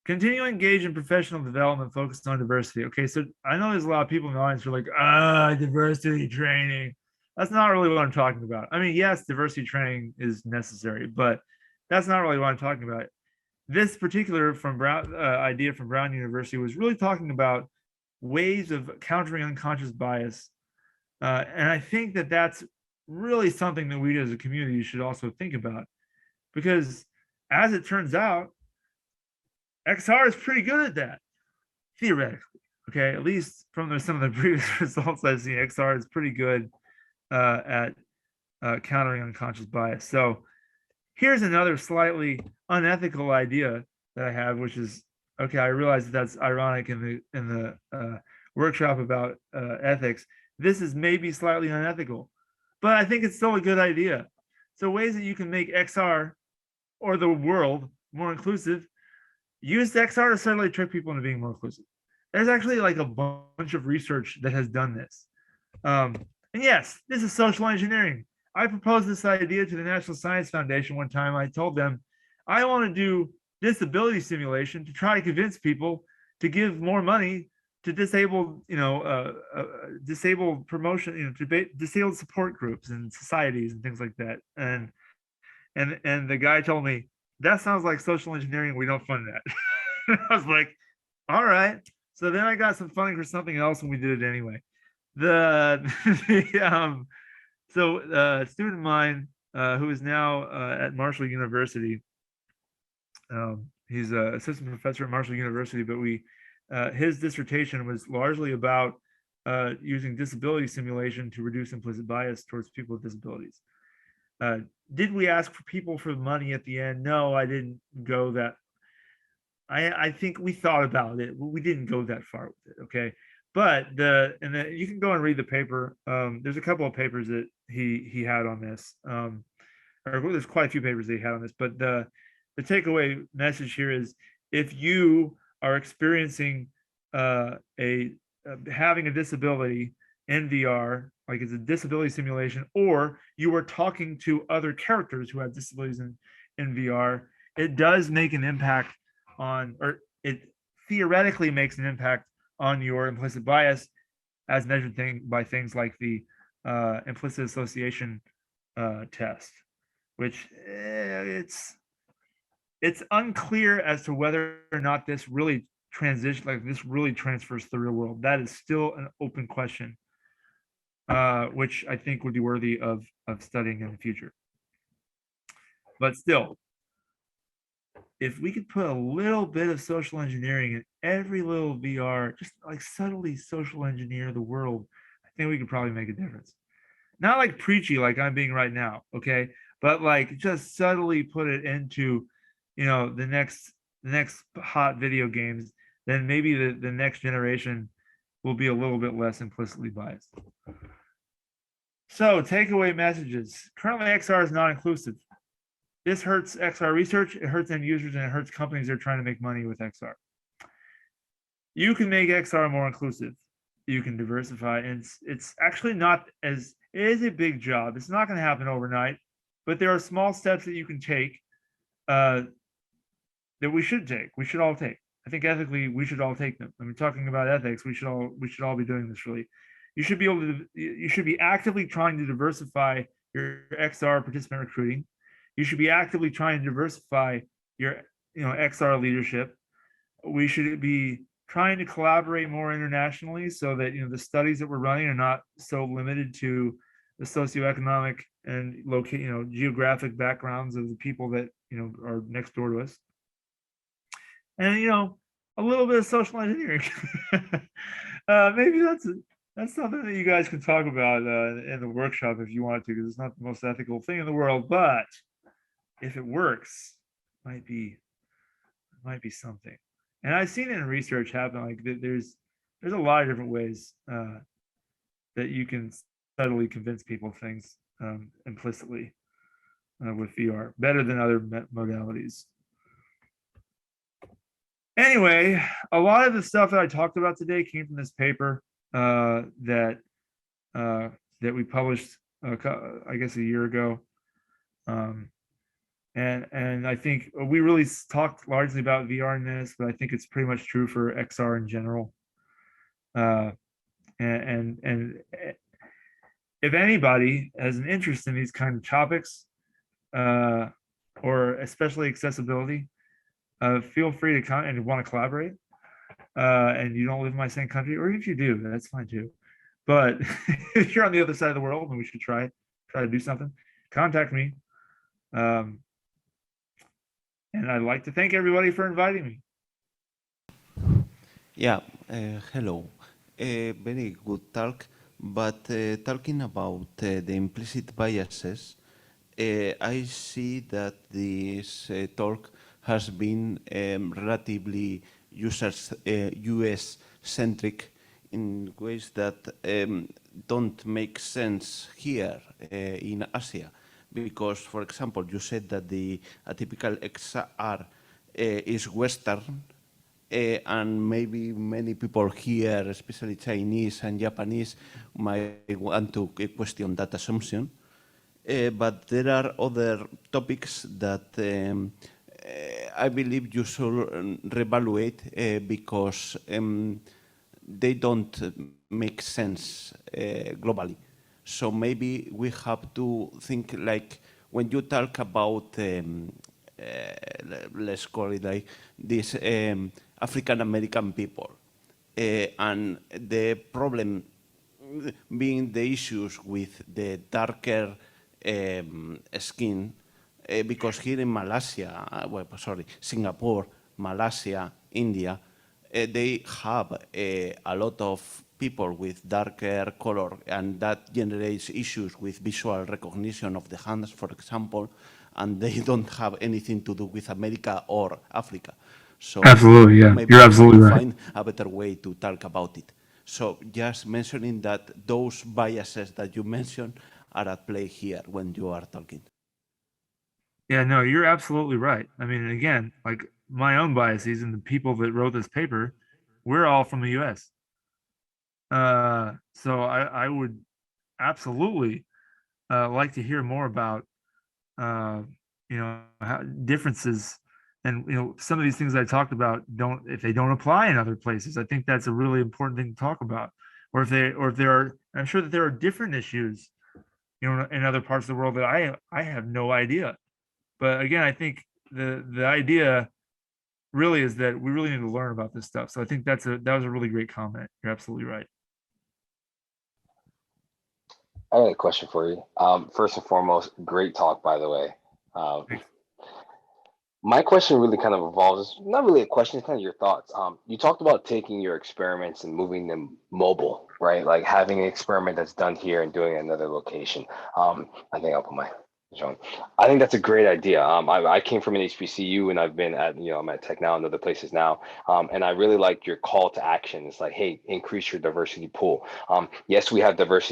Continue to engage in professional development focused on diversity. Okay, so I know there's a lot of people in the audience who are like, diversity training. That's not really what I'm talking about. I mean, yes, diversity training is necessary, but that's not really what I'm talking about. This particular idea from Brown University was really talking about ways of countering unconscious bias. And I think that that's really something that we as a community should also think about, because as it turns out, XR is pretty good at that, theoretically. Okay, at least from some of the previous results I've seen, XR is pretty good at countering unconscious bias. So here's another slightly unethical idea that I have, which is okay. I realize that that's ironic in the workshop about ethics. This is maybe slightly unethical, but I think it's still a good idea. So ways that you can make XR or the world more inclusive. Use XR to suddenly trick people into being more inclusive. There's actually like a bunch of research that has done this. And yes, this is social engineering. I proposed this idea to the National Science Foundation one time. I told them I want to do disability simulation to try to convince people to give more money to disabled, disabled promotion, to disabled support groups and societies and things like that. And the guy told me that sounds like social engineering. We don't fund that. I was like, all right. So then I got some funding for something else, and we did it anyway. The, so a student of mine who is now at Marshall University. He's an assistant professor at Marshall University, but his dissertation was largely about using disability simulation to reduce implicit bias towards people with disabilities. Did we ask for people for money at the end? No, I didn't go that. I think we thought about it. We didn't go that far with it. Okay. But you can go and read the paper. There's a couple of papers that he had on this. Or there's quite a few papers that he had on this. But the takeaway message here is if you are experiencing having a disability in VR, like it's a disability simulation, or you are talking to other characters who have disabilities in VR, it does make an impact on, or it theoretically makes an impact on your implicit bias as measured by things like the implicit association test, which it's unclear as to whether or not this really transfers to the real world. That is still an open question, which I think would be worthy of studying in the future. But still, if we could put a little bit of social engineering in every little VR, just like subtly social engineer the world, I think we could probably make a difference. Not like preachy like I'm being right now, okay? But like just subtly put it into, the next hot video games, then maybe the next generation will be a little bit less implicitly biased. So takeaway messages. Currently, XR is not inclusive. This hurts XR research, it hurts end users, and it hurts companies that are trying to make money with XR. You can make XR more inclusive. You can diversify, and it's actually not as, it is a big job. It's not going to happen overnight, but there are small steps that you can take that we should take. We should all take. I think ethically, we should all take them. I mean, talking about ethics, we should all be doing this. Really, you should be actively trying to diversify your XR participant recruiting. You should be actively trying to diversify your, XR leadership. We should be trying to collaborate more internationally so that, the studies that we're running are not so limited to the socioeconomic and geographic backgrounds of the people that, are next door to us. And, a little bit of social engineering. Maybe that's something that you guys can talk about in the workshop if you want to, because it's not the most ethical thing in the world, but if it works, it might be something. And I've seen it in research happen. Like there's a lot of different ways that you can subtly convince people things implicitly with VR, better than other modalities. Anyway, a lot of the stuff that I talked about today came from this paper that we published, I guess, a year ago. And I think we really talked largely about VR in this, but I think it's pretty much true for XR in general. And if anybody has an interest in these kind of topics, or especially accessibility, feel free to come and want to collaborate. And you don't live in my same country, or if you do, that's fine too. But if you're on the other side of the world and we should try to do something, contact me. And I'd like to thank everybody for inviting me. Yeah, hello. Very good talk. But talking about the implicit biases, I see that this talk has been relatively US-centric in ways that don't make sense here in Asia. Because, for example, you said that a typical XR is Western, and maybe many people here, especially Chinese and Japanese, might want to question that assumption. But there are other topics that I believe you should reevaluate because they don't make sense globally. So maybe we have to think like when you talk about let's call it like this African American people and the problem being the issues with the darker skin, because here in Malaysia, Singapore, Malaysia, India, they have a lot of people with darker color, and that generates issues with visual recognition of the hands, for example, and they don't have anything to do with America or Africa. So Absolutely, yeah. maybe You're we have absolutely to right. find a better way to talk about it. So just mentioning that those biases that you mentioned are at play here when you are talking. Yeah, no, you're absolutely right. I mean, again, like my own biases and the people that wrote this paper, we're all from the US. So I would absolutely like to hear more about how differences, and some of these things I talked about don't, if they don't apply in other places. I think that's a really important thing to talk about. Or if there are, I'm sure that there are different issues, in other parts of the world that I have no idea. But again, I think the idea really is that we really need to learn about this stuff. So I think that was a really great comment. You're absolutely right. I got a question for you. First and foremost, great talk, by the way. Um, Thanks. my question really kind of involves, not really a question, it's kind of your thoughts. You talked about taking your experiments and moving them mobile, right? Like having an experiment that's done here and doing it in another location. I think I'll put my John. I think that's a great idea. I came from an HBCU and I've been at, I'm at Tech now and other places now. And I really like your call to action. It's like, hey, increase your diversity pool. Yes, we have diverse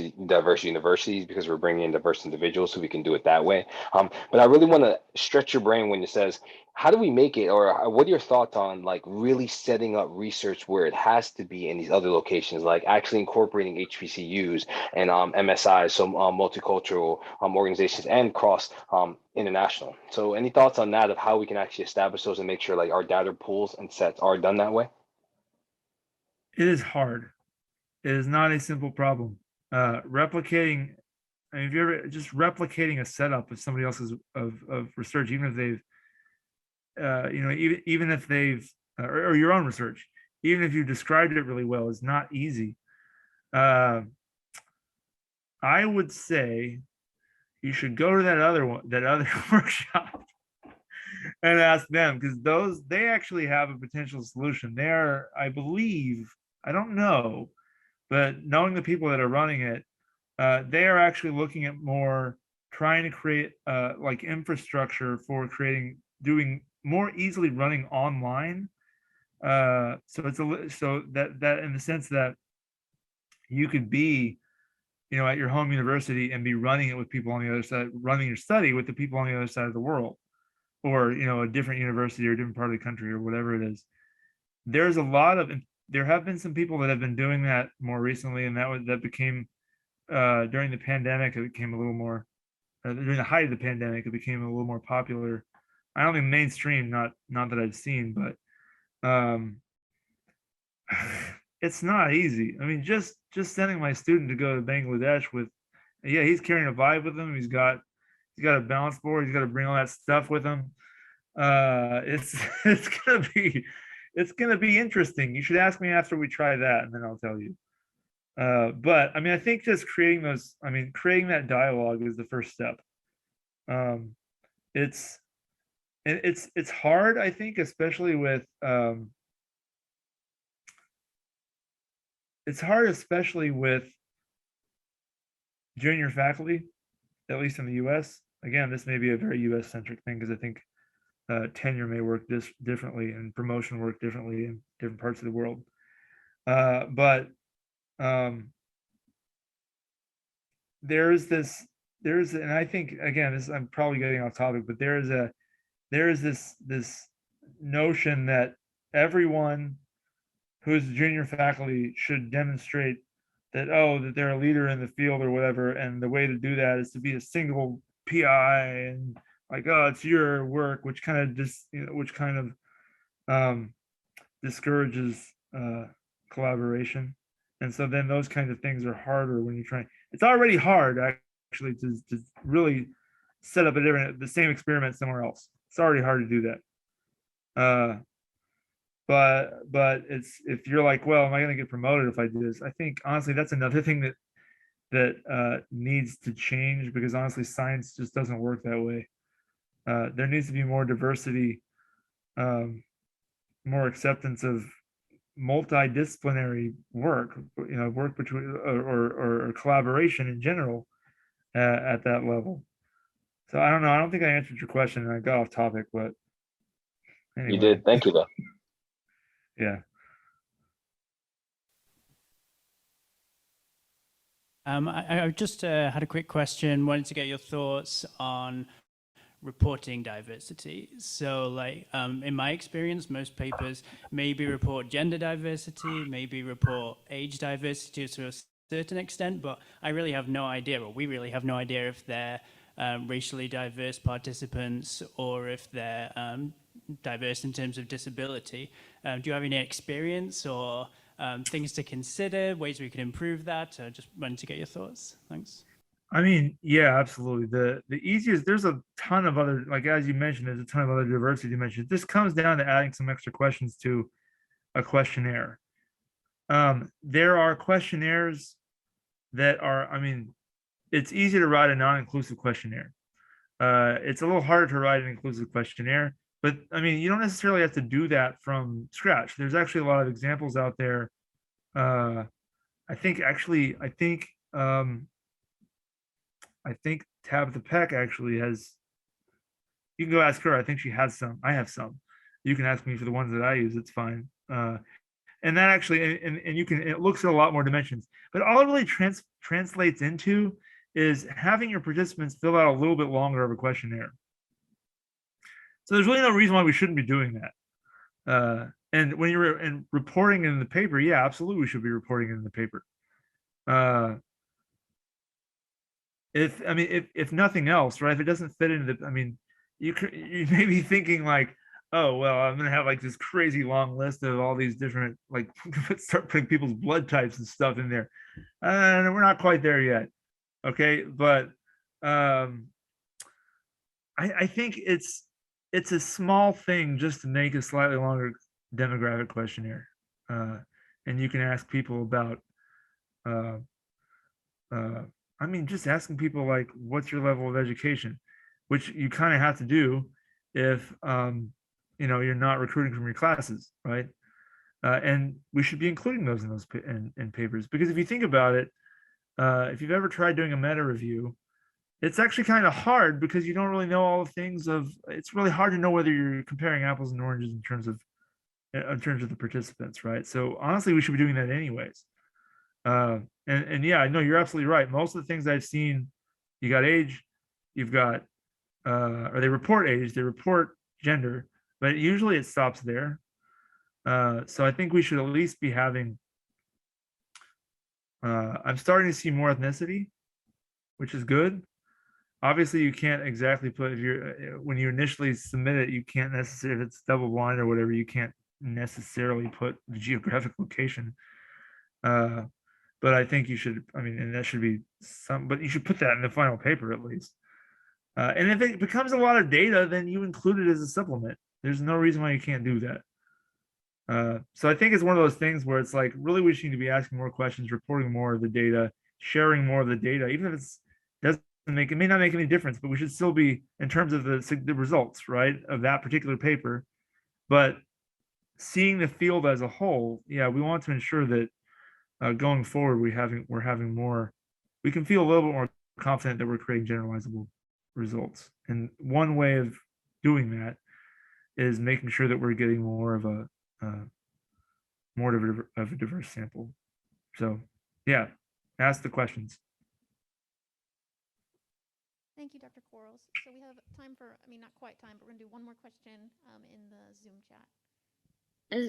universities because we're bringing in diverse individuals, so we can do it that way. But I really want to stretch your brain when it says, how do we make it, or what are your thoughts on like really setting up research where it has to be in these other locations, like actually incorporating HBCUs and MSIs, so multicultural organizations, and cross international. So any thoughts on that, of how we can actually establish those and make sure like our data pools and sets are done that way? It is hard. It is not a simple problem. Replicating, I mean, if you're ever just replicating a setup of somebody else's of research, even if they've even if they've or your own research, even if you described it really well, is not easy. I would say you should go to that other workshop and ask them, because they actually have a potential solution. They're, I believe, I don't know, but knowing the people that are running it, they are actually looking at more trying to create like infrastructure for doing more easily running online. So so that in the sense that you could be, at your home university and be running it with people on the other side, running your study with the people on the other side of the world, or a different university or a different part of the country or whatever it is. There have been some people that have been doing that more recently, and that became during the pandemic. It became a little more during the height of the pandemic. It became a little more popular. I don't think mainstream, not that I've seen, but it's not easy. I mean, just sending my student to go to Bangladesh with, yeah, he's carrying a Vive with him. He's got a balance board. He's got to bring all that stuff with him. It's it's gonna be interesting. You should ask me after we try that, and then I'll tell you. But I mean, I think just creating that dialogue is the first step. It's it's hard, I think, especially with it's hard, especially with junior faculty, at least in the US. Again, this may be a very US centric thing, because I think tenure may work differently and promotion work differently in different parts of the world. And I think, again, I'm probably getting off topic, but there is this notion that everyone who's junior faculty should demonstrate that, that they're a leader in the field or whatever, and the way to do that is to be a single PI and like, it's your work, which kind of discourages collaboration. And so then those kinds of things are harder when you're trying. It's already hard actually to really set up the same experiment somewhere else. It's already hard to do that. But it's, if you're like, well, am I going to get promoted if I do this? I think honestly that's another thing that needs to change, because honestly science just doesn't work that way. There needs to be more diversity, more acceptance of multidisciplinary work, work between or collaboration in general at that level. So I don't know. I don't think I answered your question, and I got off topic, but anyway. You did. Thank you, though. Yeah. I just had a quick question. Wanted to get your thoughts on reporting diversity. So like in my experience, most papers maybe report gender diversity, maybe report age diversity to a certain extent, but I really have no idea, or we really have no idea if they're racially diverse participants or if they're diverse in terms of disability. Do you have any experience or things to consider, ways we can improve that? Just wanted to get your thoughts. Thanks. I mean, yeah, absolutely. The easiest, there's a ton of other, like as you mentioned, there's a ton of other diversity dimensions. This comes down to adding some extra questions to a questionnaire. There are questionnaires that are, I mean, it's easy to write a non-inclusive questionnaire. It's a little harder to write an inclusive questionnaire, but I mean, you don't necessarily have to do that from scratch. There's actually a lot of examples out there. I think Tabitha Peck actually has, you can go ask her. I think she has some. I have some. You can ask me for the ones that I use. It's fine. And that actually, and you can, it looks at a lot more dimensions, but all it really translates into is having your participants fill out a little bit longer of a questionnaire. So there's really no reason why we shouldn't be doing that. And when you're reporting in the paper, yeah, absolutely, we should be reporting in the paper. If nothing else, right? If it doesn't fit into the, I mean, you may be thinking like, oh, well, I'm gonna have like this crazy long list of all these different, like, start putting people's blood types and stuff in there. And we're not quite there yet. Okay, but I think it's a small thing just to make a slightly longer demographic questionnaire, and you can ask people about. I mean, just asking people like, what's your level of education, which you kind of have to do if you're not recruiting from your classes, right? And we should be including those in papers, because if you think about it, if you've ever tried doing a meta review, it's actually kind of hard because you don't really know all the things it's really hard to know whether you're comparing apples and oranges in terms of the participants, right? So honestly, we should be doing that anyways. And yeah, I know you're absolutely right. Most of the things I've seen, you got age, you've got, or they report age, they report gender, but usually it stops there. So I think we should at least be having, I'm starting to see more ethnicity, which is good. Obviously, you can't exactly put, when you initially submit it, you can't necessarily, if it's double blind or whatever, you can't necessarily put the geographic location. But I think you should, I mean, and that should be but you should put that in the final paper at least. And if it becomes a lot of data, then you include it as a supplement. There's no reason why you can't do that. So I think it's one of those things where it's like, really, we need to be asking more questions, reporting more of the data, sharing more of the data, even if it may not make any difference, but we should still be, in terms of the results, right, of that particular paper. But seeing the field as a whole, yeah, we want to ensure that going forward, we're having more, we can feel a little bit more confident that we're creating generalizable results. And one way of doing that is making sure that we're getting more of a diverse sample. So yeah, ask the questions. Thank you, Dr. Quarles. So we have time for, I mean, not quite time, but we're gonna do one more question in the Zoom chat.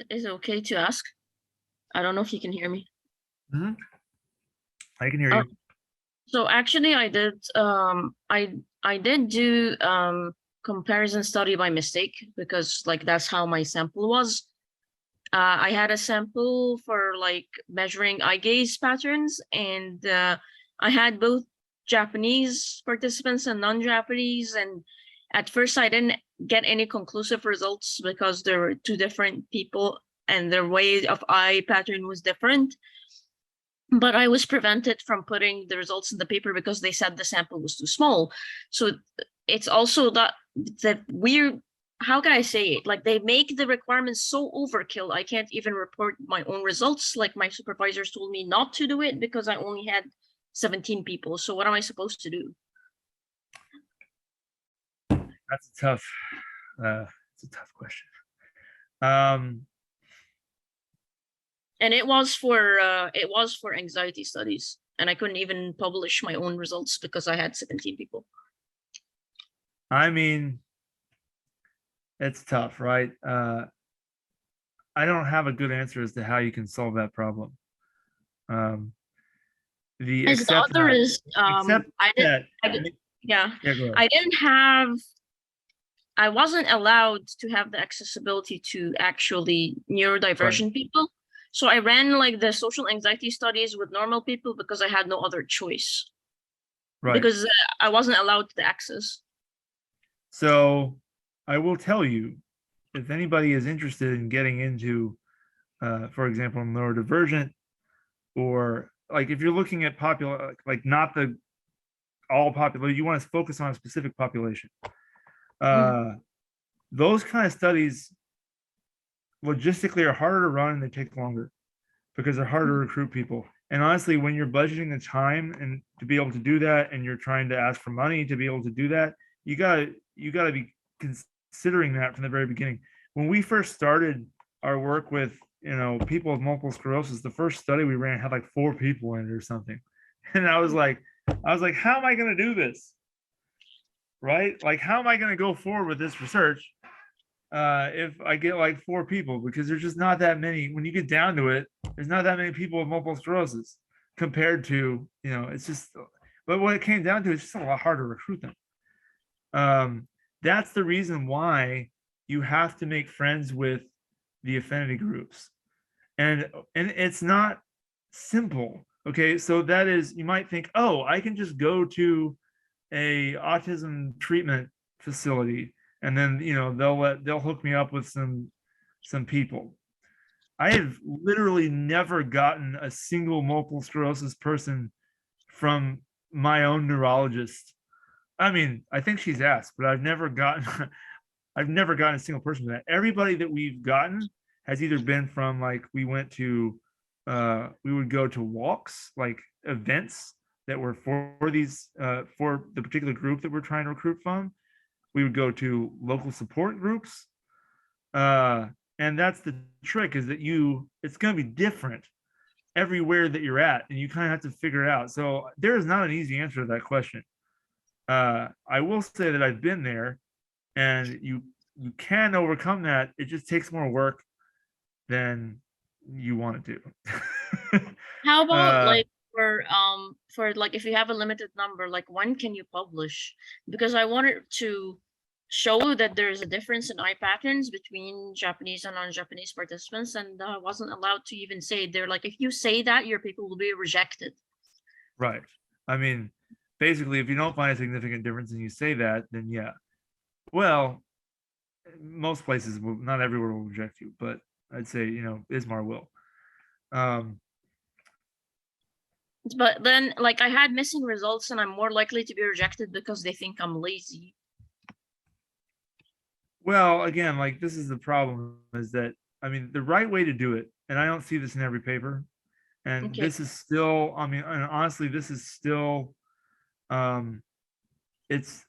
Is it okay to ask? I don't know if you can hear me. I can hear Oh, you. So actually I did do comparison study by mistake, because like that's how my sample was. I had a sample for like measuring eye gaze patterns, and I had both Japanese participants and non-Japanese, and at first I didn't get any conclusive results because there were two different people and their way of eye pattern was different. But I was prevented from putting the results in the paper because they said the sample was too small. So it's also that weird, how can I say it? Like they make the requirements so overkill, I can't even report my own results. Like my supervisors told me not to do it because I only had 17 people. So what am I supposed to do? That's a tough, it's a tough question. And it was for anxiety studies, and I couldn't even publish my own results because I had 17 people. I mean, it's tough, right? I don't have a good answer as to how you can solve that problem. As the other is, yeah, go ahead. I wasn't allowed to have the accessibility to actually neurodivergent people. So I ran like the social anxiety studies with normal people because I had no other choice. Right. Because I wasn't allowed the access. So I will tell you, if anybody is interested in getting into, for example, neurodivergent, or like if you're looking at like not the all population, you want to focus on a specific population. Those kind of studies logistically are harder to run and they take longer because they're harder to recruit people. And honestly, when you're budgeting the time and to be able to do that, and you're trying to ask for money to be able to do that, you gotta be considering that from the very beginning. When we first started our work with, people with multiple sclerosis, the first study we ran had like 4 people in it or something. And I was like, how am I going to do this? Right? Like, how am I going to go forward with this research if I get like 4 people? Because there's just not that many. When you get down to it, there's not that many people with multiple sclerosis compared to, it's just, but what it came down to is just a lot harder to recruit them. That's the reason why you have to make friends with the affinity groups. And it's not simple. Okay, so that is, you might think, oh, I can just go to a autism treatment facility and then they'll hook me up with some people. I have literally never gotten a single multiple sclerosis person from my own neurologist. I mean, I think she's asked, but I've never gotten a single person from that. Everybody that we've gotten has either been from, like, we would go to walks, like events that were for these for the particular group that we're trying to recruit from. We would go to local support groups, and that's the trick, is that it's going to be different everywhere that you're at, and you kind of have to figure it out. So there is not an easy answer to that question. I will say that I've been there, and you can overcome that. It just takes more work than you want to do. How about like for like if you have a limited number, like when can you publish? Because I wanted to show that there's a difference in eye patterns between Japanese and non-Japanese participants, and I wasn't allowed to even say. They're like, if you say that, your people will be rejected. Right. I mean, basically, if you don't find a significant difference and you say that, then yeah. Well, most places will, not everywhere will reject you, but I'd say, ISMAR will. But then, like, I had missing results, and I'm more likely to be rejected because they think I'm lazy. Well, again, like, this is the problem, is that, I mean, the right way to do it, and I don't see this in every paper, and this is still, I mean, and honestly, this is still, it's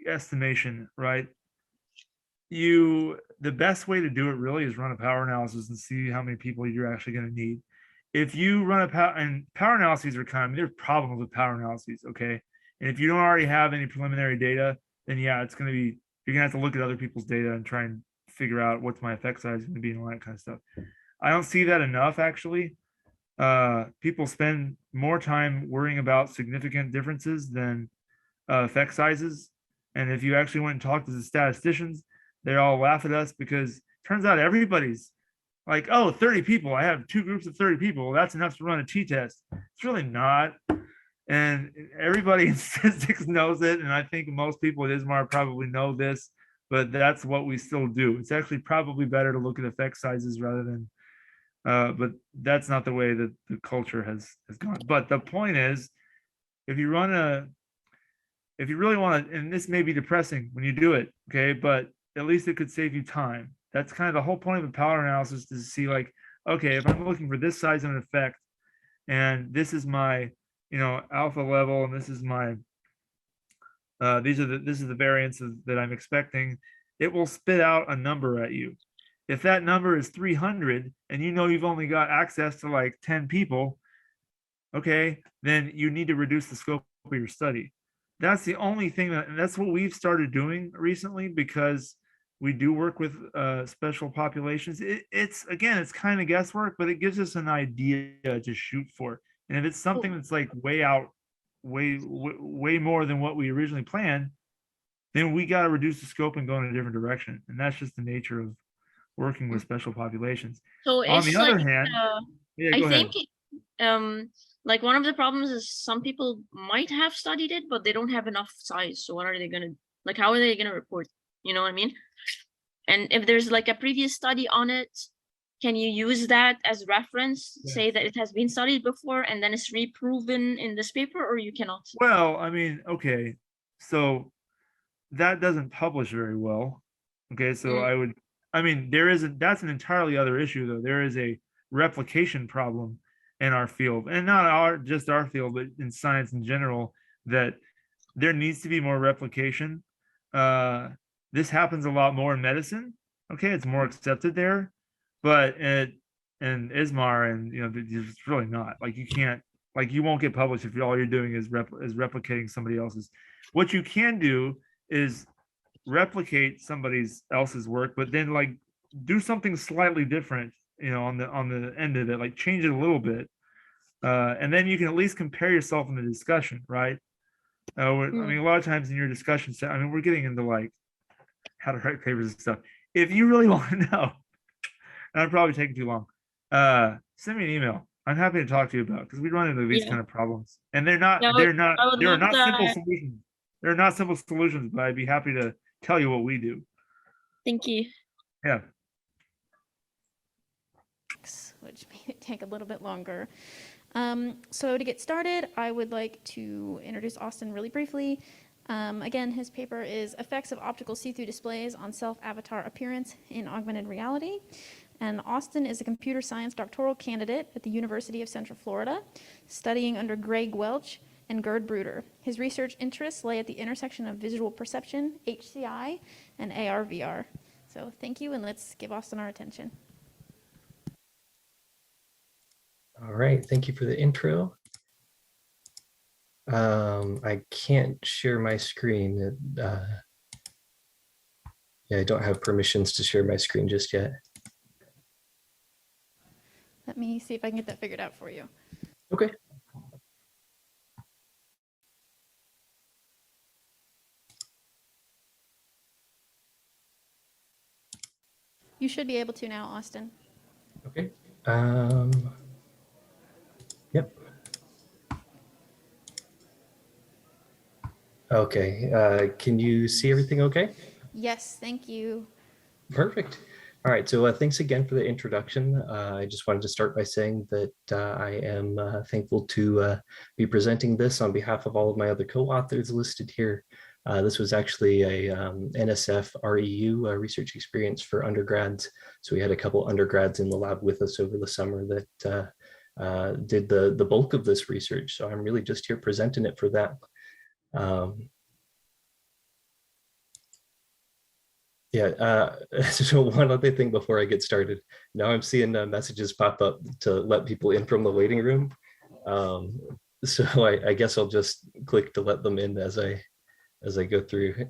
estimation, right? the best way to do it really is run a power analysis and see how many people you're actually going to need. If you run a power analyses are kind of, there's problems with power analyses, okay? And if you don't already have any preliminary data, then yeah, it's going to be, you're going to have to look at other people's data and try and figure out what's my effect size going to be and all that kind of stuff. I don't see that enough, actually. People spend more time worrying about significant differences than effect sizes. And if you actually went and talked to the statisticians, they all laugh at us because turns out everybody's like, oh, 30 people. I have 2 groups of 30 people. That's enough to run a t-test. It's really not. And everybody in statistics knows it. And I think most people at ISMAR probably know this, but that's what we still do. It's actually probably better to look at effect sizes rather than, but that's not the way that the culture has gone. But the point is, if you really want to, and this may be depressing when you do it, okay, but at least it could save you time. That's kind of the whole point of a power analysis, to see like, okay, if I'm looking for this size of an effect, and this is my, alpha level, and this is my, this is the variance that I'm expecting, it will spit out a number at you. If that number is 300 and you've only got access to like 10 people, okay, then you need to reduce the scope of your study. That's the only thing and that's what we've started doing recently, because we do work with special populations. It's kind of guesswork, but it gives us an idea to shoot for. And if it's something that's like way more than what we originally planned, then we got to reduce the scope and go in a different direction. And that's just the nature of working with special populations. So On it's the like, other hand, yeah, I go ahead. think like one of the problems is some people might have studied it, but they don't have enough size. So what are they gonna, like, how are they gonna report? You know what I mean? And if there's like a previous study on it, can you use that as reference, say that it has been studied before and then it's reproven in this paper, or you cannot? Well, I mean, okay, so that doesn't publish very well. Okay, so that's an entirely other issue though. There is a replication problem in our field, and not just our field, but in science in general, that there needs to be more replication. This happens a lot more in medicine. Okay, it's more accepted there, but in ISMAR and it's really not. Like you can't, like you won't get published if all you're doing is replicating somebody else's. What you can do is replicate somebody else's work, but then like do something slightly different, on the end of it, like change it a little bit, and then you can at least compare yourself in the discussion, right? I mean, a lot of times in your discussion, we're getting into like how to write papers and stuff. If you really want to know, and I'm probably taking too long, send me an email. I'm happy to talk to you about, because we run into these kind of problems, and they're not simple solutions. They're not simple solutions, but I'd be happy to tell you what we do. Thank you. Yeah. Which made it take a little bit longer. So to get started, I would like to introduce Austin really briefly. Again, his paper is Effects of Optical See-Through Displays on Self-Avatar Appearance in Augmented Reality. And Austin is a computer science doctoral candidate at the University of Central Florida, studying under Greg Welch and Gerd Bruder. His research interests lay at the intersection of visual perception, HCI, and AR/VR. So thank you, and let's give Austin our attention. All right, thank you for the intro. I can't share my screen. Yeah, I don't have permissions to share my screen just yet. Let me see if I can get that figured out for you. Okay. You should be able to now, Austin. Okay. Yep. Okay. Can you see everything okay? Yes, thank you. Perfect. All right. So thanks again for the introduction. I just wanted to start by saying that I am thankful to be presenting this on behalf of all of my other co-authors listed here. This was actually a NSF REU research experience for undergrads. So we had a couple undergrads in the lab with us over the summer that did the bulk of this research. So I'm really just here presenting it for that. Yeah, so one other thing before I get started. Now I'm seeing messages pop up to let people in from the waiting room. So I guess I'll just click to let them in as I go through.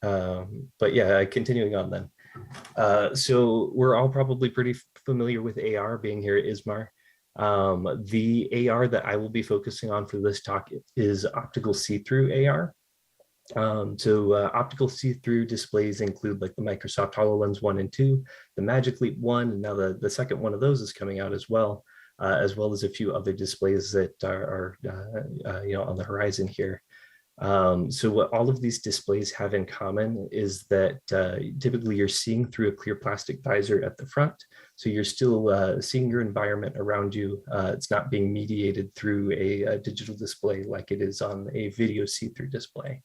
But yeah, continuing on then. So we're all probably pretty familiar with AR being here at ISMAR. The AR that I will be focusing on for this talk is optical see-through AR. Optical see-through displays include like the Microsoft HoloLens 1 and 2, the Magic Leap 1, and now the second one of those is coming out as well as a few other displays that are on the horizon here. So what all of these displays have in common is that typically you're seeing through a clear plastic visor at the front. So you're still seeing your environment around you. It's not being mediated through a digital display like it is on a video see-through display.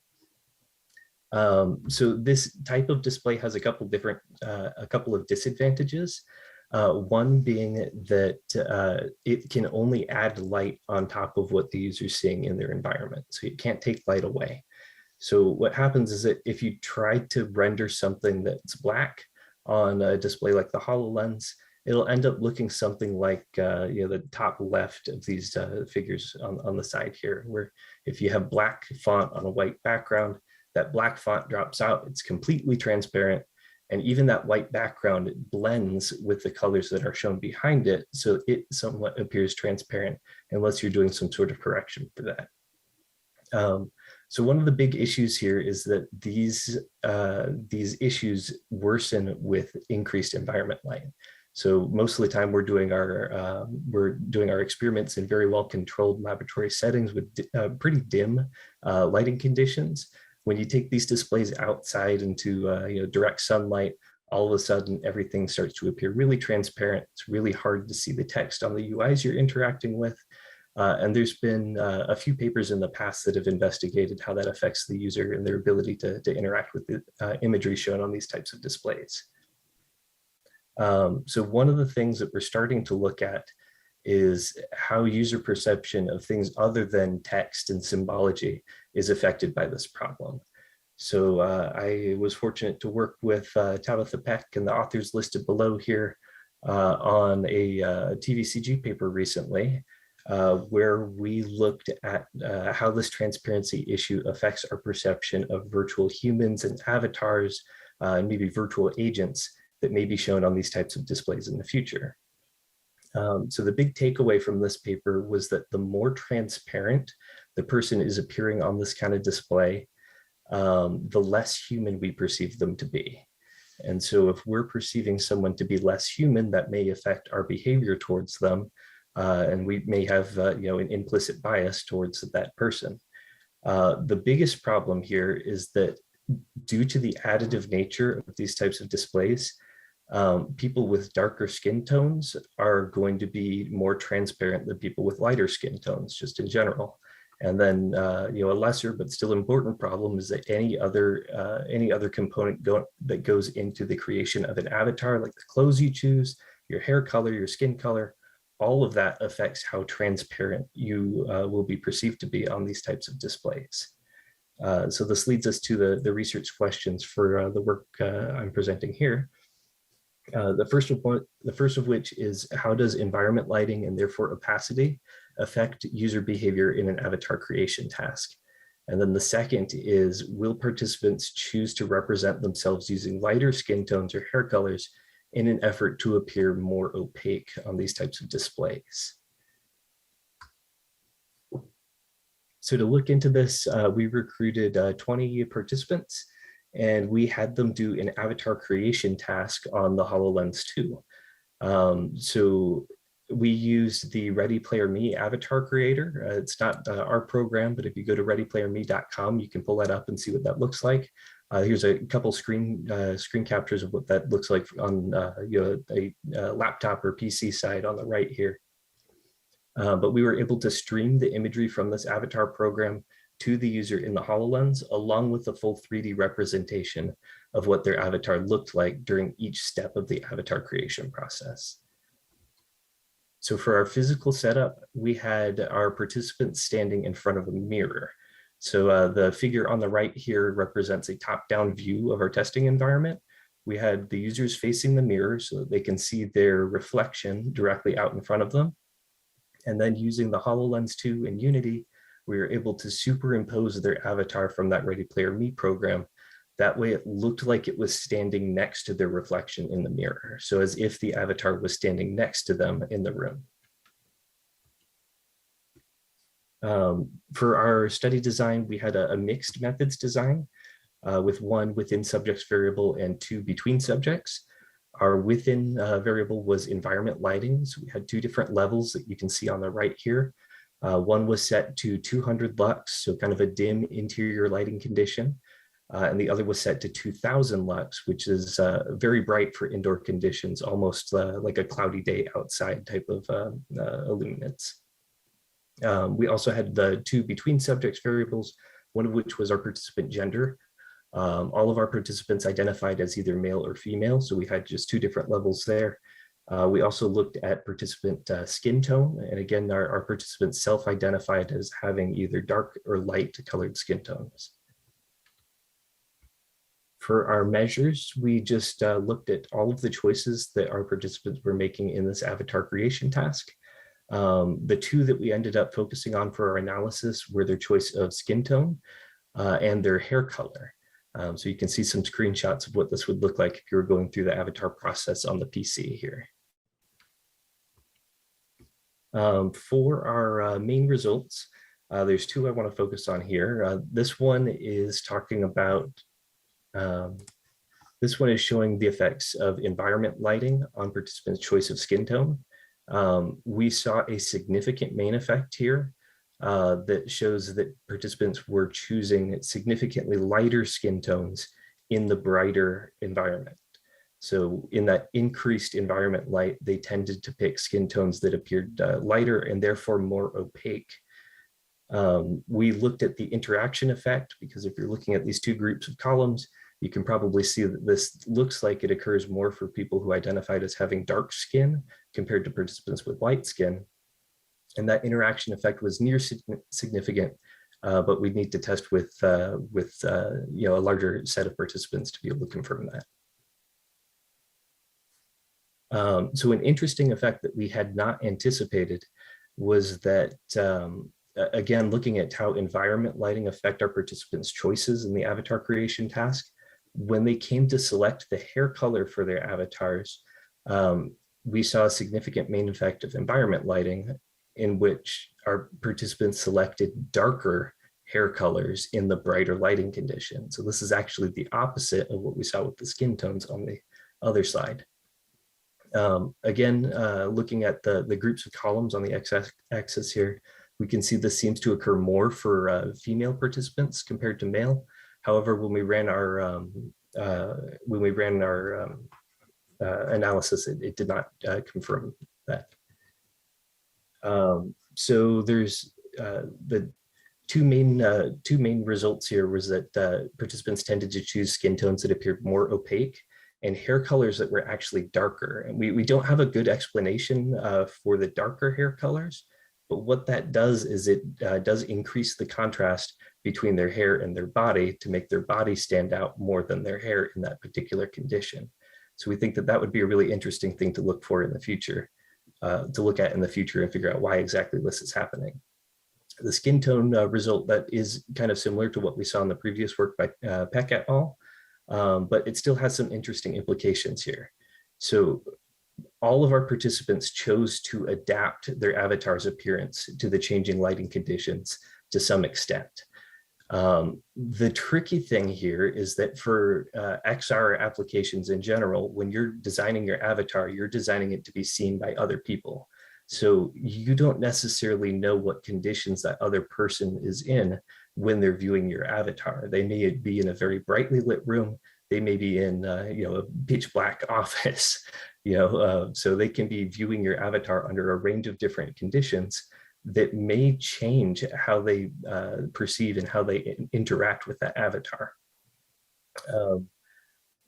So this type of display has a couple of disadvantages. One being that it can only add light on top of what the user's seeing in their environment. So you can't take light away. So what happens is that if you try to render something that's black on a display like the HoloLens, it'll end up looking something like the top left of these figures on the side here, where if you have black font on a white background, that black font drops out, it's completely transparent. And even that white background blends with the colors that are shown behind it. So it somewhat appears transparent unless you're doing some sort of correction for that. So one of the big issues here is that these issues worsen with increased environment light. So most of the time we're doing our experiments in very well controlled laboratory settings with pretty dim lighting conditions. When you take these displays outside into direct sunlight, all of a sudden everything starts to appear really transparent. It's really hard to see the text on the UIs you're interacting with. And there's been a few papers in the past that have investigated how that affects the user and their ability to interact with the imagery shown on these types of displays. So one of the things that we're starting to look at is how user perception of things other than text and symbology is affected by this problem. So I was fortunate to work with Tabitha Peck and the authors listed below here on a TVCG paper recently, where we looked at how this transparency issue affects our perception of virtual humans and avatars, and maybe virtual agents that may be shown on these types of displays in the future. So the big takeaway from this paper was that the more transparent the person is appearing on this kind of display, the less human we perceive them to be. And so if we're perceiving someone to be less human, that may affect our behavior towards them, and we may have an implicit bias towards that person. The biggest problem here is that due to the additive nature of these types of displays, people with darker skin tones are going to be more transparent than people with lighter skin tones, just in general. And then, a lesser but still important problem is that any other component that goes into the creation of an avatar, like the clothes you choose, your hair color, your skin color, all of that affects how transparent you will be perceived to be on these types of displays. So this leads us to the research questions for the work I'm presenting here. The first of which is, how does environment lighting and therefore opacity affect user behavior in an avatar creation task? And then the second is, will participants choose to represent themselves using lighter skin tones or hair colors in an effort to appear more opaque on these types of displays? So to look into this, we recruited 20 participants, and we had them do an avatar creation task on the HoloLens 2. So we used the Ready Player Me avatar creator. It's not our program, but if you go to readyplayerme.com, you can pull that up and see what that looks like. Here's a couple screen captures of what that looks like on a laptop or PC side on the right here. But we were able to stream the imagery from this avatar program to the user in the HoloLens, along with the full 3D representation of what their avatar looked like during each step of the avatar creation process. So for our physical setup, we had our participants standing in front of a mirror. So the figure on the right here represents a top-down view of our testing environment. We had the users facing the mirror so that they can see their reflection directly out in front of them. And then using the HoloLens 2 in Unity, we were able to superimpose their avatar from that Ready Player Me program. That way it looked like it was standing next to their reflection in the mirror. So as if the avatar was standing next to them in the room. For our study design, we had a mixed methods design with one within subjects variable and two between subjects. Our within variable was environment lighting. So we had two different levels that you can see on the right here. One was set to 200 lux, so kind of a dim interior lighting condition. And the other was set to 2000 lux, which is very bright for indoor conditions, almost like a cloudy day outside type of illuminance. We also had the two between subjects variables, one of which was our participant gender. All of our participants identified as either male or female, so we had just two different levels there. We also looked at participant skin tone, and again, our participants self-identified as having either dark or light colored skin tones. For our measures, we just looked at all of the choices that our participants were making in this avatar creation task. The two that we ended up focusing on for our analysis were their choice of skin tone and their hair color. So you can see some screenshots of what this would look like if you were going through the avatar process on the PC here. For our main results, there's two I want to focus on here. This one is talking about, this one is showing the effects of environment lighting on participants' choice of skin tone. We saw a significant main effect here that shows that participants were choosing significantly lighter skin tones in the brighter environment. So in that increased environment light, they tended to pick skin tones that appeared lighter and therefore more opaque. We looked at the interaction effect because if you're looking at these two groups of columns, you can probably see that this looks like it occurs more for people who identified as having dark skin compared to participants with light skin. And that interaction effect was near significant, but we need to test with a larger set of participants to be able to confirm that. So an interesting effect that we had not anticipated was that, again, looking at how environment lighting affect our participants' choices in the avatar creation task, when they came to select the hair color for their avatars, we saw a significant main effect of environment lighting in which our participants selected darker hair colors in the brighter lighting condition. So this is actually the opposite of what we saw with the skin tones on the other side. Again, looking at the groups of columns on the x-axis here, we can see this seems to occur more for female participants compared to male. However, when we ran our analysis, it did not confirm that. So there's the two main results here was that participants tended to choose skin tones that appeared more opaque and hair colors that were actually darker. And we don't have a good explanation for the darker hair colors, but what that does is it does increase the contrast between their hair and their body to make their body stand out more than their hair in that particular condition. So we think that that would be a really interesting thing to look for in the future, to look at in the future and figure out why exactly this is happening. The skin tone result that is kind of similar to what we saw in the previous work by Peck et al., but it still has some interesting implications here. So all of our participants chose to adapt their avatar's appearance to the changing lighting conditions to some extent. The tricky thing here is that for XR applications in general, when you're designing your avatar, you're designing it to be seen by other people. So you don't necessarily know what conditions that other person is in when they're viewing your avatar. They may be in a very brightly lit room. They may be in a pitch black office, so they can be viewing your avatar under a range of different conditions that may change how they perceive and how they interact with that avatar.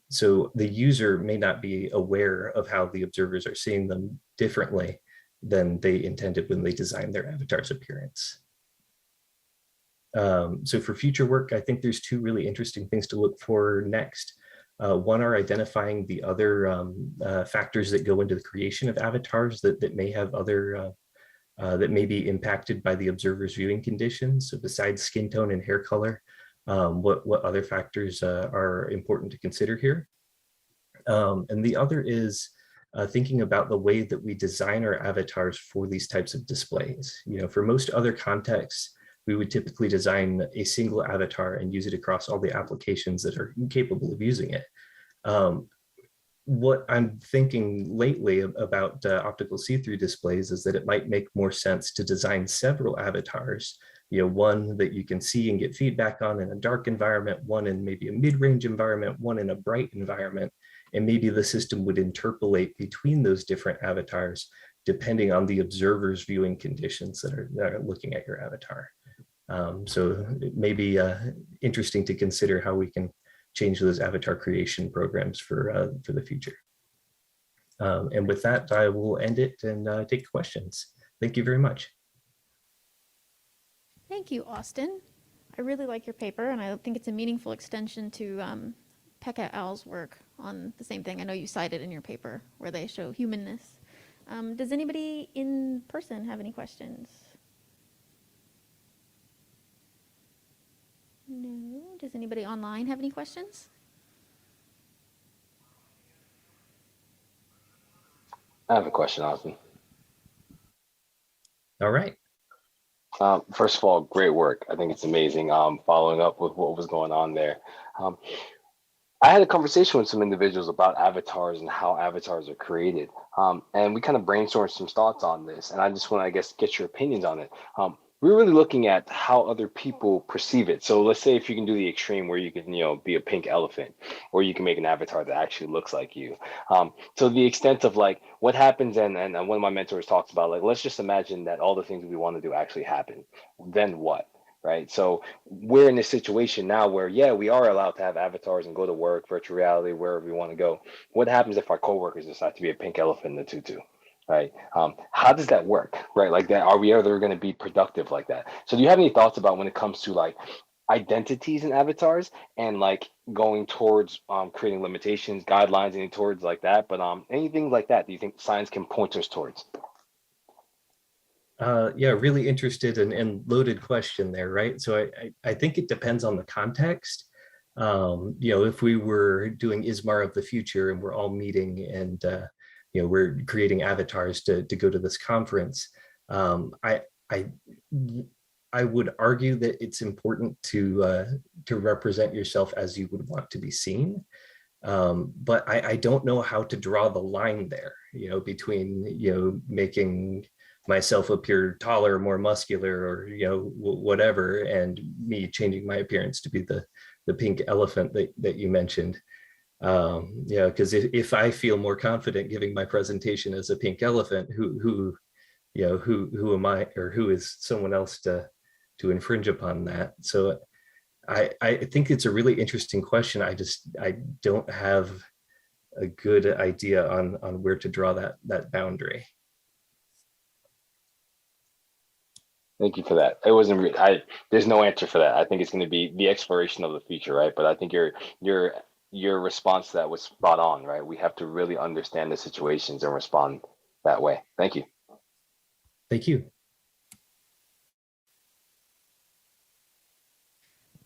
So the user may not be aware of how the observers are seeing them differently than they intended when they designed their avatar's appearance. So for future work, I think there's two really interesting things to look for next. One are identifying the other factors that go into the creation of avatars that may have other, that may be impacted by the observer's viewing conditions. So besides skin tone and hair color, what other factors are important to consider here? And the other is thinking about the way that we design our avatars for these types of displays. You know, for most other contexts, we would typically design a single avatar and use it across all the applications that are capable of using it. What I'm thinking lately about optical see-through displays is that it might make more sense to design several avatars, you know, one that you can see and get feedback on in a dark environment, one in maybe a mid-range environment, one in a bright environment, and maybe the system would interpolate between those different avatars depending on the observer's viewing conditions that are looking at your avatar. So it may be interesting to consider how we can change those avatar creation programs for the future. And with that, I will end it and take questions. Thank you very much. Thank you, Austin. I really like your paper, and I think it's a meaningful extension to Pekka Al's work on the same thing. I know you cited in your paper where they show humanness. Does anybody in person have any questions? No. Does anybody online have any questions? I have a question, Austin. All right. First of all, great work. I think it's amazing. Following up with what was going on there. I had a conversation with some individuals about avatars and how avatars are created. And we kind of brainstormed some thoughts on this. And I just want to, I guess, get your opinions on it. We're really looking at how other people perceive it. So let's say if you can do the extreme where you can, you know, be a pink elephant, or you can make an avatar that actually looks like you. So the extent of like what happens, and one of my mentors talks about, like, let's just imagine that all the things we want to do actually happen. Then what? Right. So we're in this situation now where, yeah, we are allowed to have avatars and go to work, virtual reality, wherever we want to go. What happens if our coworkers decide to be a pink elephant in the tutu? Right. How does that work? Right. Like that. Are we ever going to be productive like that? So do you have any thoughts about when it comes to like identities and avatars and like going towards creating limitations, guidelines, any towards like that? But anything like that, do you think science can point us towards? Yeah, really interested and loaded question there, right? So I think it depends on the context. You know, if we were doing ISMAR of the future and we're all meeting and you know, we're creating avatars to go to this conference, I would argue that it's important to represent yourself as you would want to be seen. But I don't know how to draw the line there, you know, between, you know, making myself appear taller, more muscular, or, you know, whatever, and me changing my appearance to be the pink elephant that you mentioned. Yeah, because if I feel more confident giving my presentation as a pink elephant, who you know, who am I, or who is someone else to infringe upon that? So I think it's a really interesting question. I don't have a good idea on where to draw that boundary. Thank you for that. It wasn't. There's no answer for that. I think it's going to be the exploration of the future, right? But I think your response to that was spot on, right? We have to really understand the situations and respond that way. Thank you. Thank you.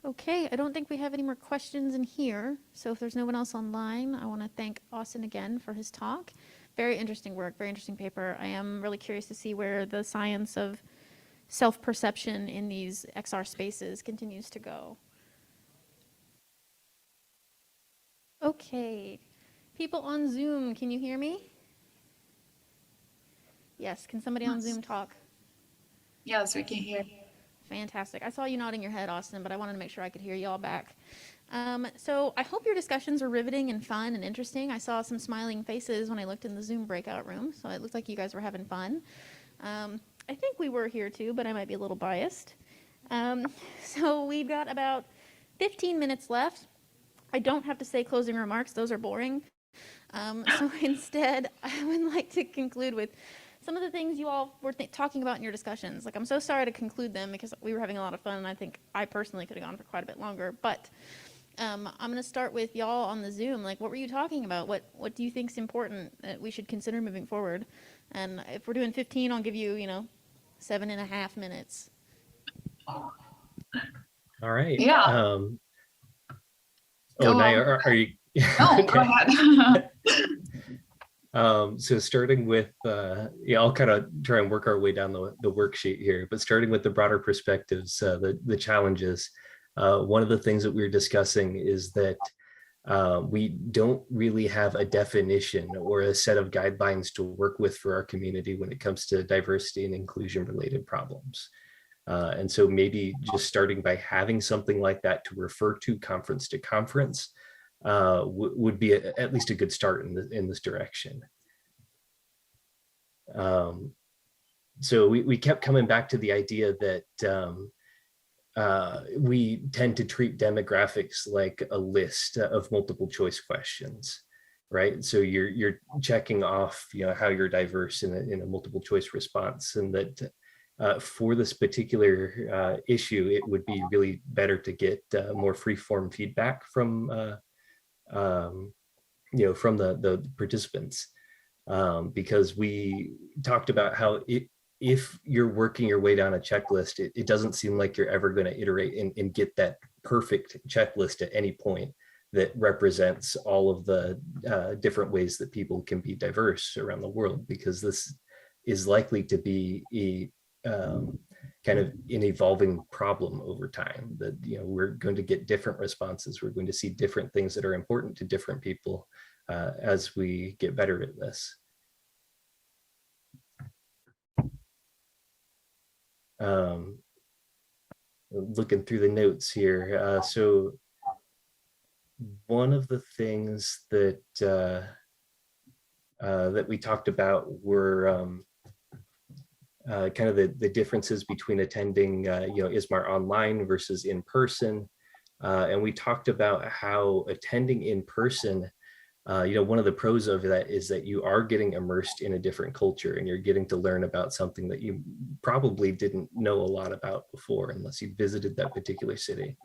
Okay, I don't think we have any more questions in here. So if there's no one else online, I want to thank Austin again for his talk. Very interesting work, very interesting paper. I am really curious to see where the science of self-perception in these XR spaces continues to go. Okay, people on Zoom, can you hear me? Yes, can somebody on Zoom talk? Yes, we can hear. Fantastic. I saw you nodding your head, Austin, but I wanted to make sure I could hear you all back. So I hope your discussions were riveting and fun and interesting. I saw some smiling faces when I looked in the Zoom breakout room, so it looked like you guys were having fun. I think we were here too, but I might be a little biased. So we've got about 15 minutes left. I don't have to say closing remarks. Those are boring. So instead, I would like to conclude with some of the things you all were talking about in your discussions. Like, I'm so sorry to conclude them because we were having a lot of fun, and I think I personally could have gone for quite a bit longer. But I'm going to start with y'all on the Zoom. Like, what were you talking about? What do you think is important that we should consider moving forward? And if we're doing 15, I'll give you, 7.5 minutes. All right. Yeah. Oh, Go Naya, are you? No, go ahead. So starting with, I'll kind of try and work our way down the worksheet here, but starting with the broader perspectives, the challenges. One of the things that we were discussing is that we don't really have a definition or a set of guidelines to work with for our community when it comes to diversity and inclusion related problems. And so maybe just starting by having something like that to refer to conference would be at least a good start in this direction. So we kept coming back to the idea that we tend to treat demographics like a list of multiple choice questions, right? So you're checking off, how you're diverse in a multiple choice response, and that for this particular issue, it would be really better to get more free-form feedback from from the participants, because we talked about how if you're working your way down a checklist, it doesn't seem like you're ever going to iterate and get that perfect checklist at any point that represents all of the different ways that people can be diverse around the world, because this is likely to be a kind of an evolving problem over time, that we're going to get different responses. We're going to see different things that are important to different people as we get better at this. Looking through the notes here, so one of the things that that we talked about were kind of the differences between attending ISMAR online versus in person, and we talked about how attending in person, one of the pros of that is that you are getting immersed in a different culture, and you're getting to learn about something that you probably didn't know a lot about before unless you visited that particular city.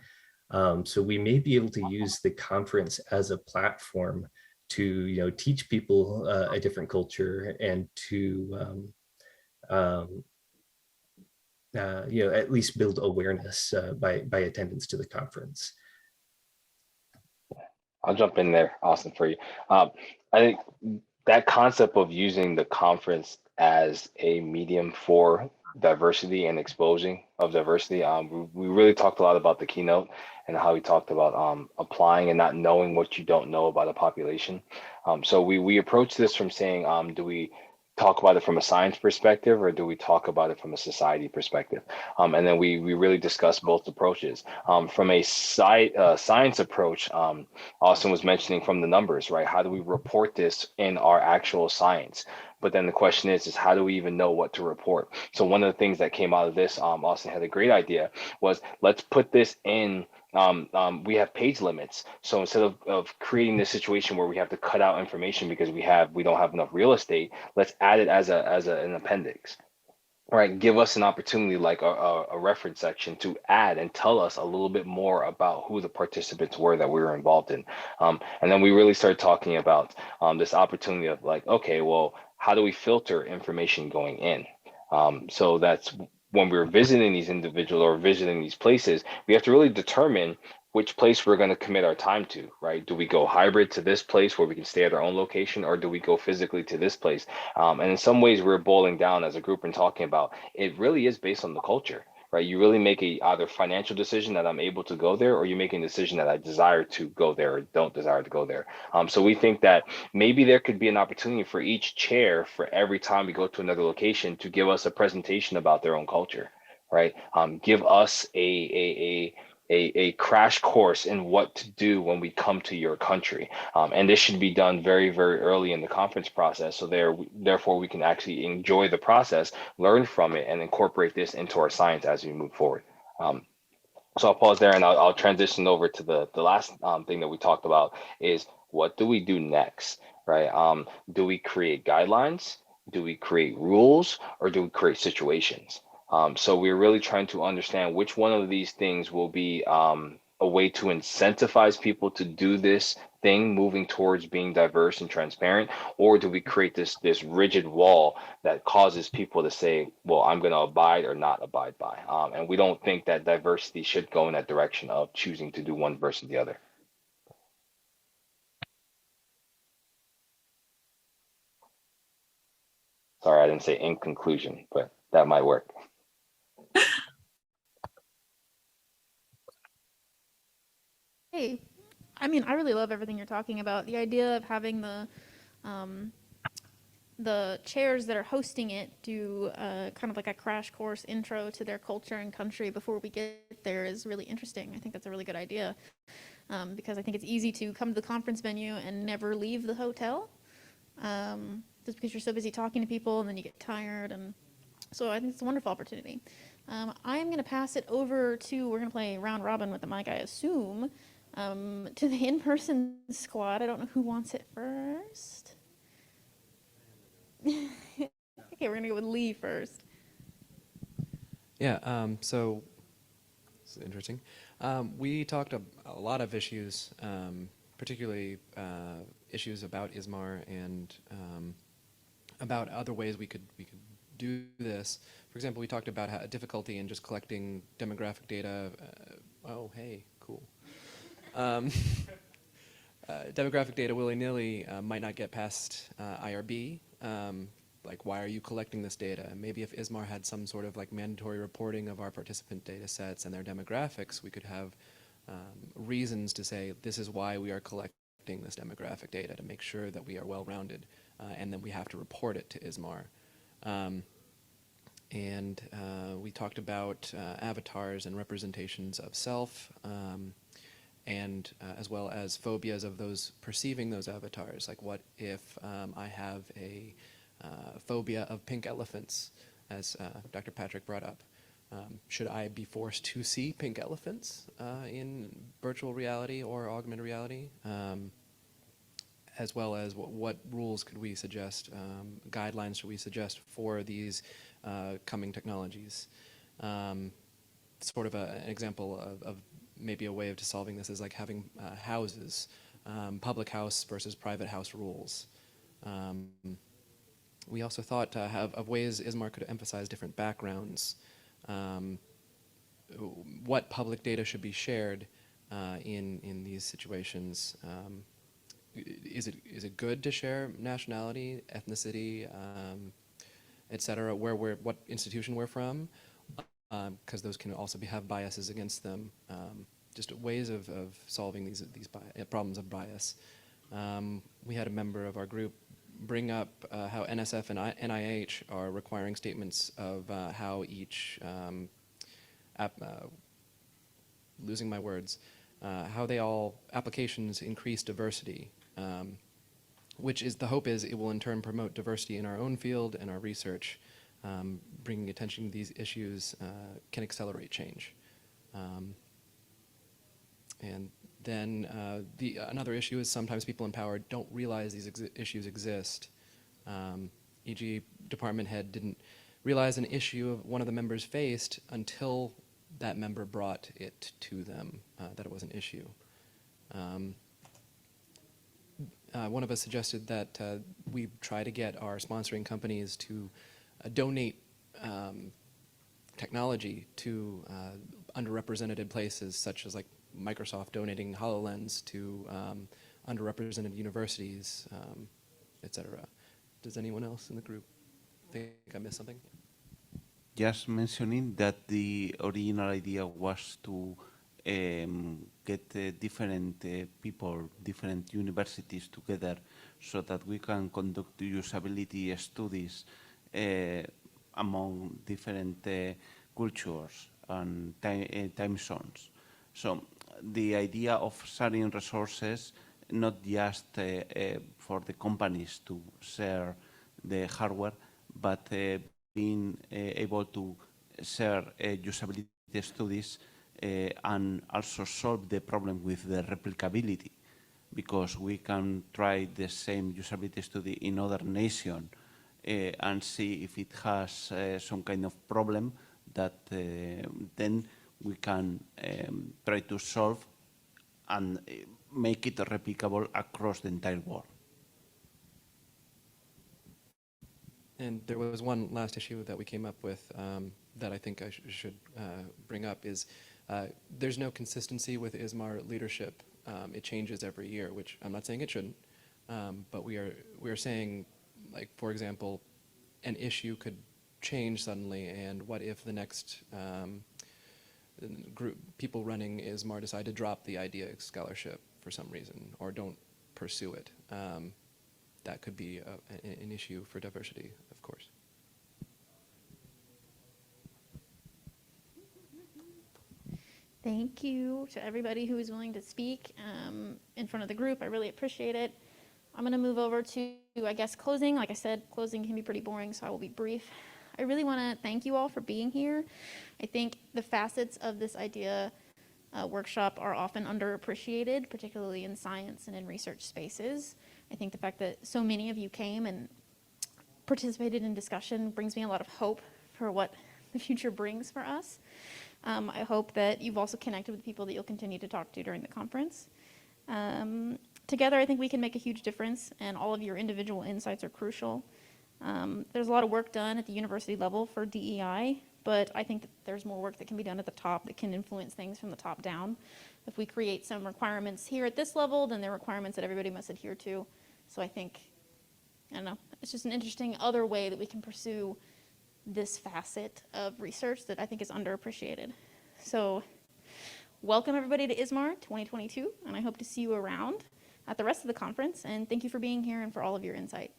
So we may be able to use the conference as a platform to teach people a different culture, and to at least build awareness by attendance to the conference. I'll jump in there, Austin, for you. I think that concept of using the conference as a medium for diversity and exposing of diversity, we really talked a lot about the keynote and how we talked about applying and not knowing what you don't know about a population. So we approach this from saying, do we talk about it from a science perspective, or do we talk about it from a society perspective? And then we really discuss both approaches. From a science approach, Austin was mentioning from the numbers, right? How do we report this in our actual science? But then the question is how do we even know what to report? So one of the things that came out of this, Austin had a great idea, was let's put this in, we have page limits. So instead of creating this situation where we have to cut out information because we don't have enough real estate, let's add it as an appendix. Right, give us an opportunity, like a reference section, to add and tell us a little bit more about who the participants were that we were involved in. And then we really started talking about this opportunity of like, okay, well, how do we filter information going in? So that's when we're visiting these individuals or visiting these places, we have to really determine which place we're going to commit our time to, right? Do we go hybrid to this place where we can stay at our own location, or do we go physically to this place? And in some ways we're boiling down as a group and talking about, it really is based on the culture, right? You really make a either financial decision that I'm able to go there, or you make a decision that I desire to go there or don't desire to go there. So we think that maybe there could be an opportunity for each chair for every time we go to another location to give us a presentation about their own culture, right? Give us a crash course in what to do when we come to your country. And this should be done very, very early in the conference process. So therefore we can actually enjoy the process, learn from it, and incorporate this into our science as we move forward. So I'll pause there, and I'll transition over to the last thing that we talked about is, what do we do next, right? Do we create guidelines? Do we create rules or do we create situations? So we're really trying to understand which one of these things will be a way to incentivize people to do this thing, moving towards being diverse and transparent, or do we create this rigid wall that causes people to say, well, I'm going to abide or not abide by? And we don't think that diversity should go in that direction of choosing to do one versus the other. Sorry, I didn't say in conclusion, but that might work. Hey, I mean, I really love everything you're talking about. The idea of having the chairs that are hosting it do kind of like a crash course intro to their culture and country before we get there is really interesting. I think that's a really good idea because I think it's easy to come to the conference venue and never leave the hotel just because you're so busy talking to people and then you get tired. And so I think it's a wonderful opportunity. I am going to pass it over to, we're going to play round robin with the mic, I assume, to the in-person squad. I don't know who wants it first. Okay, we're gonna go with Lee first. Yeah, so it's interesting. We talked a lot of issues, particularly issues about ISMAR and about other ways we could do this. For example, we talked about how difficulty in just collecting demographic data. Oh, hey, cool. Demographic data willy-nilly might not get past IRB. Like, why are you collecting this data? Maybe if ISMAR had some sort of like mandatory reporting of our participant data sets and their demographics, we could have reasons to say this is why we are collecting this demographic data, to make sure that we are well-rounded, and then we have to report it to ISMAR. And we talked about avatars and representations of self, and as well as phobias of those perceiving those avatars. Like, what if I have a phobia of pink elephants, as Dr. Patrick brought up? Should I be forced to see pink elephants in virtual reality or augmented reality? As well as what rules could we suggest, guidelines should we suggest for these coming technologies? Sort of an example of maybe a way of solving this is like having houses, public house versus private house rules. We also thought of ways ISMAR could emphasize different backgrounds, what public data should be shared in these situations. Is it good to share nationality, ethnicity, et cetera, what institution we're from? Because those can also have biases against them. Just ways of solving these problems of bias. We had a member of our group bring up how NSF and NIH are requiring statements of how each, losing my words, how they all, applications increase diversity, which is, the hope is it will in turn promote diversity in our own field and our research. Bringing attention to these issues can accelerate change. And then another issue is sometimes people in power don't realize these issues exist. E.g., department head didn't realize an issue of one of the members faced until that member brought it to them, that it was an issue. One of us suggested that we try to get our sponsoring companies to donate technology to underrepresented places, such as like Microsoft donating HoloLens to underrepresented universities, et cetera. Does anyone else in the group think I missed something? Just mentioning that the original idea was to get different people, different universities together so that we can conduct usability studies among different cultures and time zones. So the idea of sharing resources, not just for the companies to share the hardware, but being able to share usability studies and also solve the problem with the replicability, because we can try the same usability study in other nations and see if it has some kind of problem that then we can try to solve and make it replicable across the entire world. And there was one last issue that we came up with that I think I should bring up is there's no consistency with ISMAR leadership. It changes every year, which I'm not saying it shouldn't, but we are saying, like, for example, an issue could change suddenly, and what if the next group people running ISMAR decide to drop the idea scholarship for some reason or don't pursue it? That could be an issue for diversity, of course. Thank you to everybody who is willing to speak in front of the group. I really appreciate it. I'm going to move over to, I guess, closing. Like I said, closing can be pretty boring, so I will be brief. I really want to thank you all for being here. I think the facets of this idea workshop are often underappreciated, particularly in science and in research spaces. I think the fact that so many of you came and participated in discussion brings me a lot of hope for what the future brings for us. I hope that you've also connected with people that you'll continue to talk to during the conference. Together, I think we can make a huge difference, and all of your individual insights are crucial. There's a lot of work done at the university level for DEI, but I think that there's more work that can be done at the top that can influence things from the top down. If we create some requirements here at this level, then they're requirements that everybody must adhere to. So I think, I don't know, it's just an interesting other way that we can pursue this facet of research that I think is underappreciated. So welcome everybody to ISMAR 2022, and I hope to see you around at the rest of the conference, and thank you for being here and for all of your insight.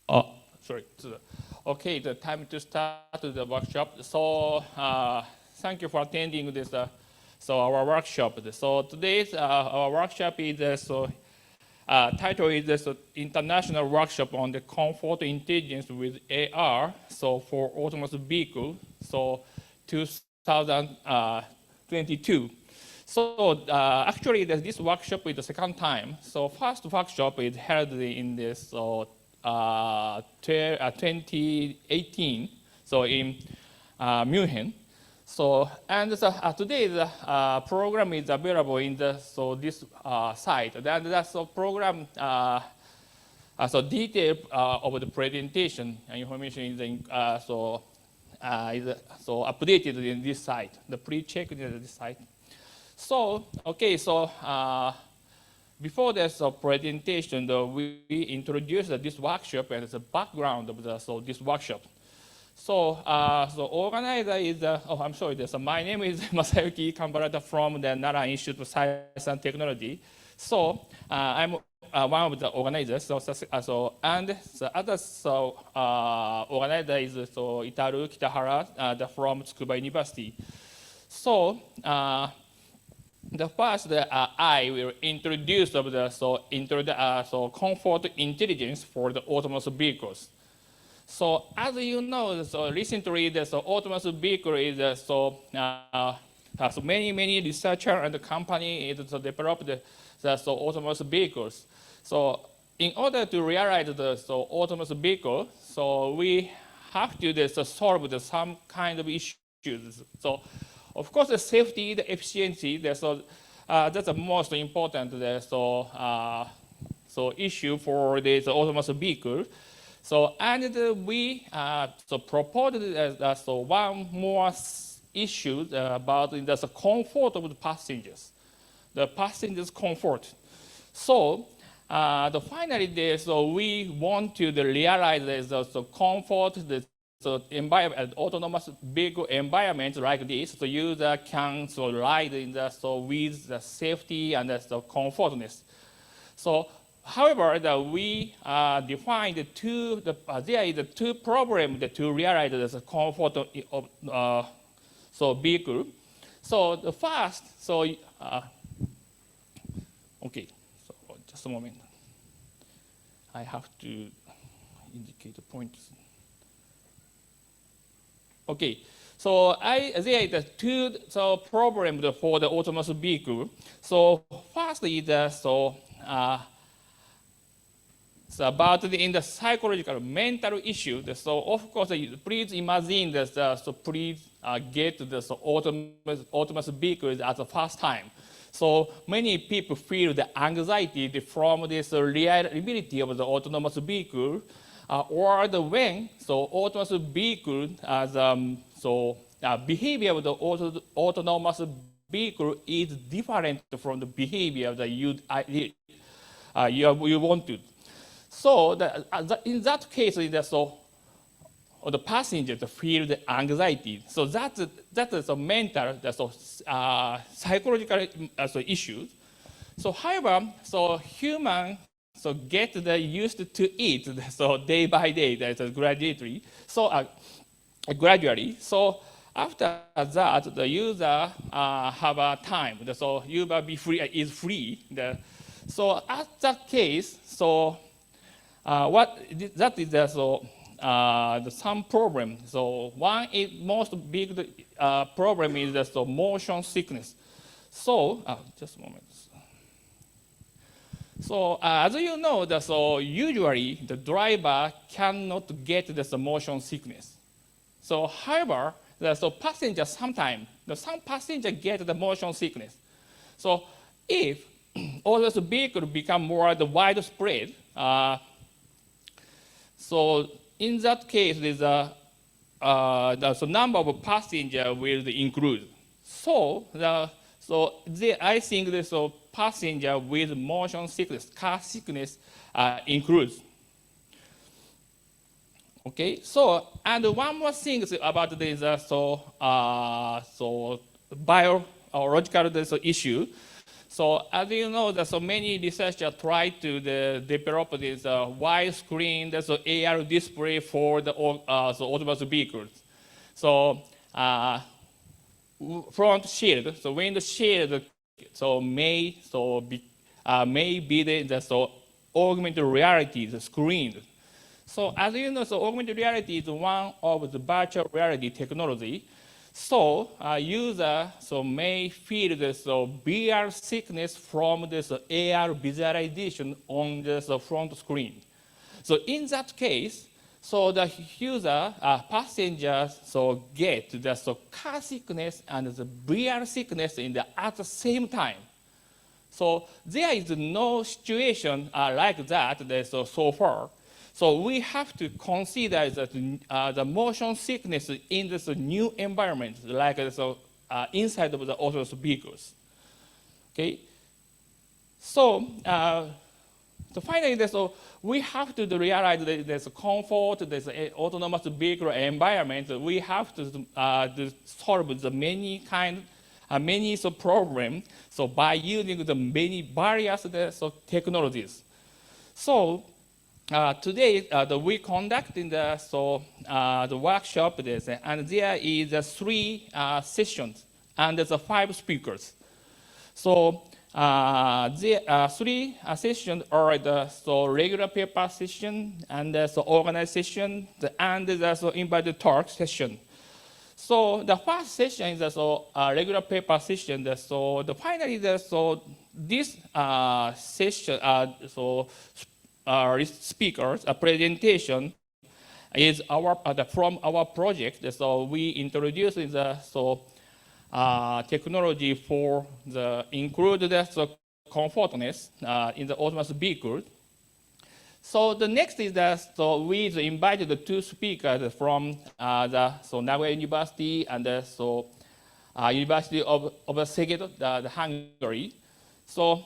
Oh, sorry. Okay, the time to start the workshop. So thank you for attending this. So our workshop. So today's our workshop is title is this International Workshop on the Comfort Intelligence with AR. So for autonomous vehicle. So 2022. So actually, this workshop is the second time. So first workshop is held in this 2018. So in Munich. So and today the program is available in the this site. Then that's the program. So detail of the presentation and information is updated in this site. The pre-check in this site. So okay, so before this presentation, we introduced this workshop and the background of this workshop. So, organizer is, I'm sorry, my name is Masayuki Kambarata from the Nara Institute of Science and Technology. So, I'm one of the organizers. And the other organizer is Itaru Kitahara from Tsukuba University. So, the first, I will introduce of the comfort intelligence for the autonomous vehicles. So as you know, so recently the autonomous vehicle is has many researchers and the company is developed the autonomous vehicles. So in order to realize the autonomous vehicle, so we have to solve some kind of issues. So of course the safety, the efficiency, that's the most important issue for this autonomous vehicle. So and we proposed one more issue about the comfort of the passengers, the passengers' comfort. So finally, we want to realize the comfort, the environment, autonomous vehicle environment like this. The user can ride in with the safety and the comfortness. So. However, we defined there is two problems to realize the comfort of vehicle. So the first, okay, so just a moment. I have to indicate the points. Okay, so there is two problems for the autonomous vehicle. So firstly, so about in the psychological mental issue. So of course, please imagine that. So please get the autonomous vehicles at the first time. So many people feel the anxiety from this reliability of the autonomous vehicle, or the when autonomous vehicle as behavior of the autonomous vehicle is different from the behavior that you want to. So in that case, the passengers feel the anxiety. So that is a mental, psychological issue. So however, human get used to it. So day by day, that's gradually. Gradually. So after that, the user have a time. So user is free. So at that case, that is some problem. So one is most big problem is the motion sickness. So just a moment. So as you know, usually the driver cannot get the motion sickness. So however, passenger sometimes some passenger get the motion sickness. So if all this vehicle become more widespread, so in that case, the number of passengers will increase. So I think this passenger with motion sickness, car sickness, increase. Okay, so and one more thing about this biological issue. So as you know, many researchers try to develop this widescreen AR display for the autonomous vehicles. So front shield, window shield, may be the augmented reality, the screen. So as you know, augmented reality is one of the virtual reality technology. So user may feel this VR sickness from this AR visualization on this front screen. So in that case, the user passengers get the car sickness and the VR sickness at the same time. So there is no situation like that so far. So we have to consider that the motion sickness in this new environment, like inside of the autonomous vehicles. Okay. So finally, we have to realize that there's comfort, there's autonomous vehicle environment. We have to solve the many problems. So by using the many various technologies. So today, we conducting the workshop, and there is 3 sessions and there's 5 speakers. So the 3 sessions are the regular paper session and the organized session and the invited talk session. So the first session is the regular paper session. Finally, this session, speakers, a presentation is from our project. So we introduced the technology for the included comfortness in the autonomous vehicle. So the next is that we invited the 2 speakers from Nagoya University and the University of Szeged, Hungary. So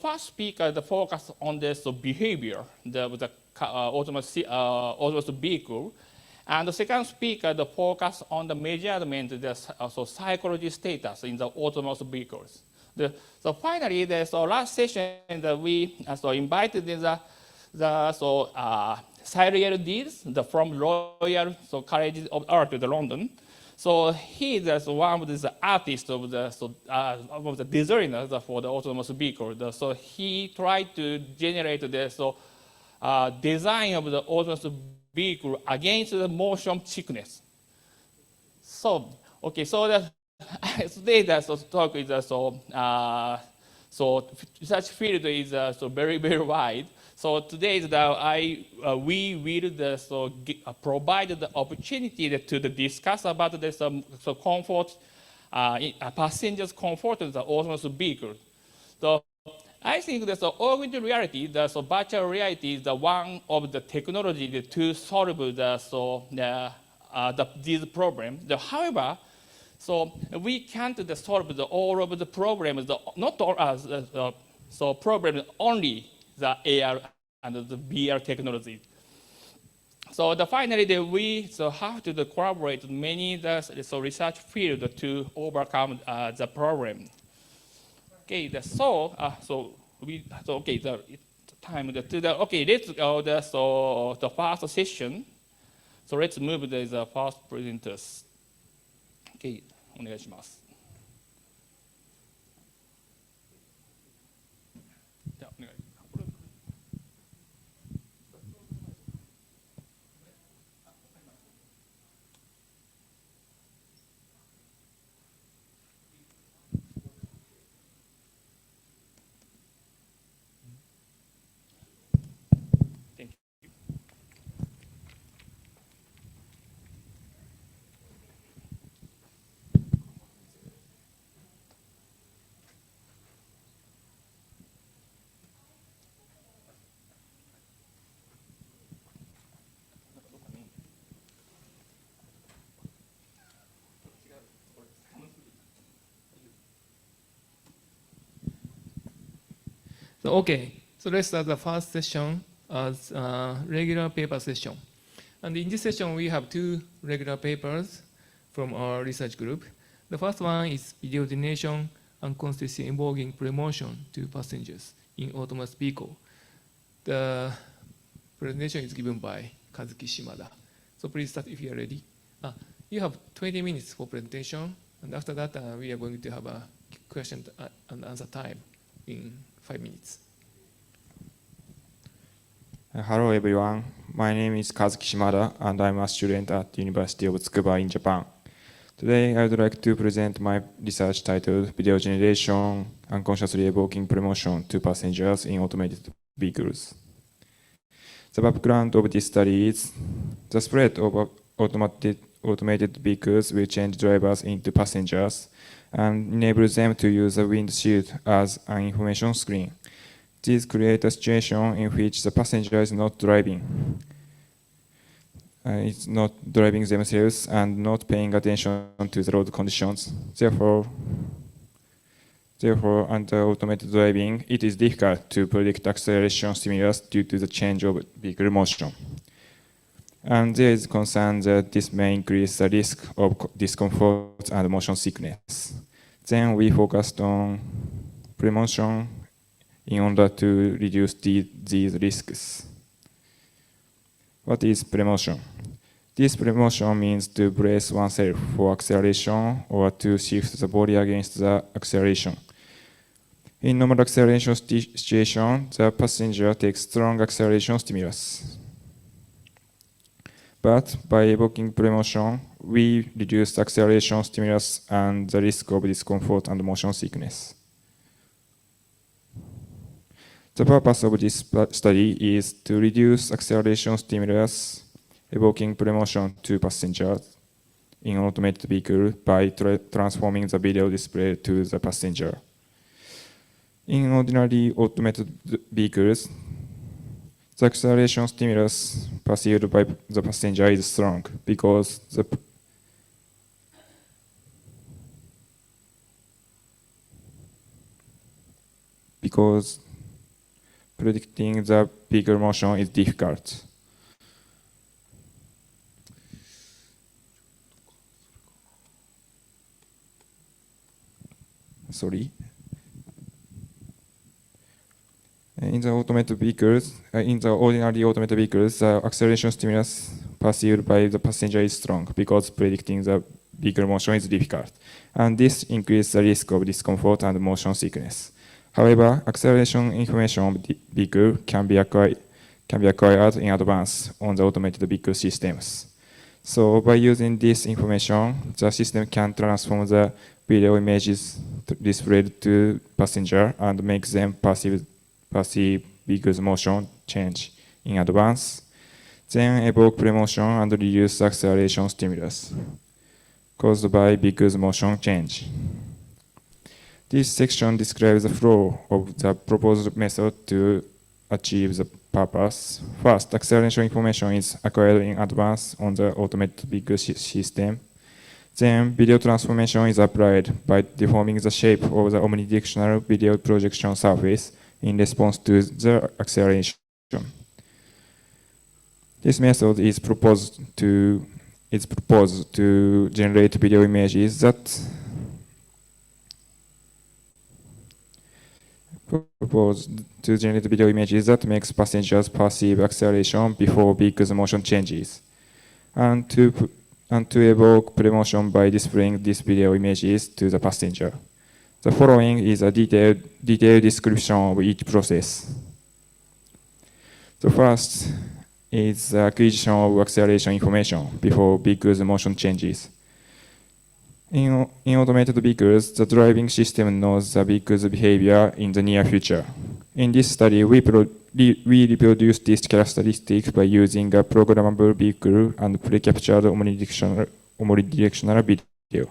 first speaker focus on this behavior of the autonomous vehicle, and the second speaker focus on the measurement of the psychology status in the autonomous vehicles. So finally, the last session that we invited the Cyril Deeds from Royal College of Art in London. So he is one of the artists of the designers for the autonomous vehicle. So he tried to generate the design of the autonomous vehicle against the motion sickness. So, okay, so today the talk is so research field is so very wide. So today we will provide the opportunity to discuss about the so comfort, passengers' comfort of the autonomous vehicle. So I think that the augmented reality, the virtual reality is the one of the technology to solve these problems. However, so we can't solve all of the problems, not all problems only the AR and the VR technology. So finally, we have to collaborate with many research fields to overcome the problem. Okay, it's time to okay. Let's go the first session. So let's move to the first presenters. Okay, お願いします。じゃあお願い。So, okay, so let's start the first session as a regular paper session. And in this session, we have two regular papers from our research group. The first one is video generation and consistency involving promotion to passengers in autonomous vehicle. The presentation is given by Kazuki Shimada. So please start if you are ready. You have 20 minutes for presentation, and after that, we are going to have a question and answer time in 5 minutes. Hello everyone, my name is Kazuki Shimada and I'm a student at the University of Tsukuba in Japan. Today I would like to present my research titled Video Generation Unconsciously Evoking Promotion to Passengers in Automated Vehicles. The background of this study is the spread of automated vehicles will change drivers into passengers and enable them to use a windshield as an information screen. This creates a situation in which the passenger is not driving. It's not driving themselves and not paying attention to the road conditions. Therefore, under automated driving, it is difficult to predict acceleration stimulus due to the change of vehicle motion. And there is concern that this may increase the risk of discomfort and motion sickness. Then we focused on premotion in order to reduce these risks. What is premotion? This premotion means to brace oneself for acceleration or to shift the body against the acceleration. In normal acceleration situation, the passenger takes strong acceleration stimulus. But by evoking premotion, we reduce the acceleration stimulus and the risk of discomfort and motion sickness. The purpose of this study is to reduce acceleration stimulus evoking premotion to passengers in an automated vehicle by transforming the video display to the passenger. In ordinary automated vehicles, the acceleration stimulus perceived by the passenger is strong because predicting the vehicle motion is difficult. Sorry. In the automated vehicles, in the ordinary automated vehicles, the acceleration stimulus perceived by the passenger is strong because predicting the vehicle motion is difficult, and this increases the risk of discomfort and motion sickness. However, acceleration information of the vehicle can be acquired in advance on the automated vehicle systems. So by using this information, the system can transform the video images displayed to passenger and make them perceive vehicle motion change in advance, then evoke premotion and reduce acceleration stimulus caused by vehicle motion change. This section describes the flow of the proposed method to achieve the purpose. First, acceleration information is acquired in advance on the automated vehicle system. Then, video transformation is applied by deforming the shape of the omnidirectional video projection surface in response to the acceleration. This method is proposed to generate video images that makes passengers perceive acceleration before vehicle's motion changes, and to evoke premotion by displaying these video images to the passenger. The following is a detailed description of each process. The first is the acquisition of acceleration information before vehicle's motion changes. In automated vehicles, the driving system knows the vehicle's behavior in the near future. In this study, we reproduce this characteristic by using a programmable vehicle and pre-captured omnidirectional video.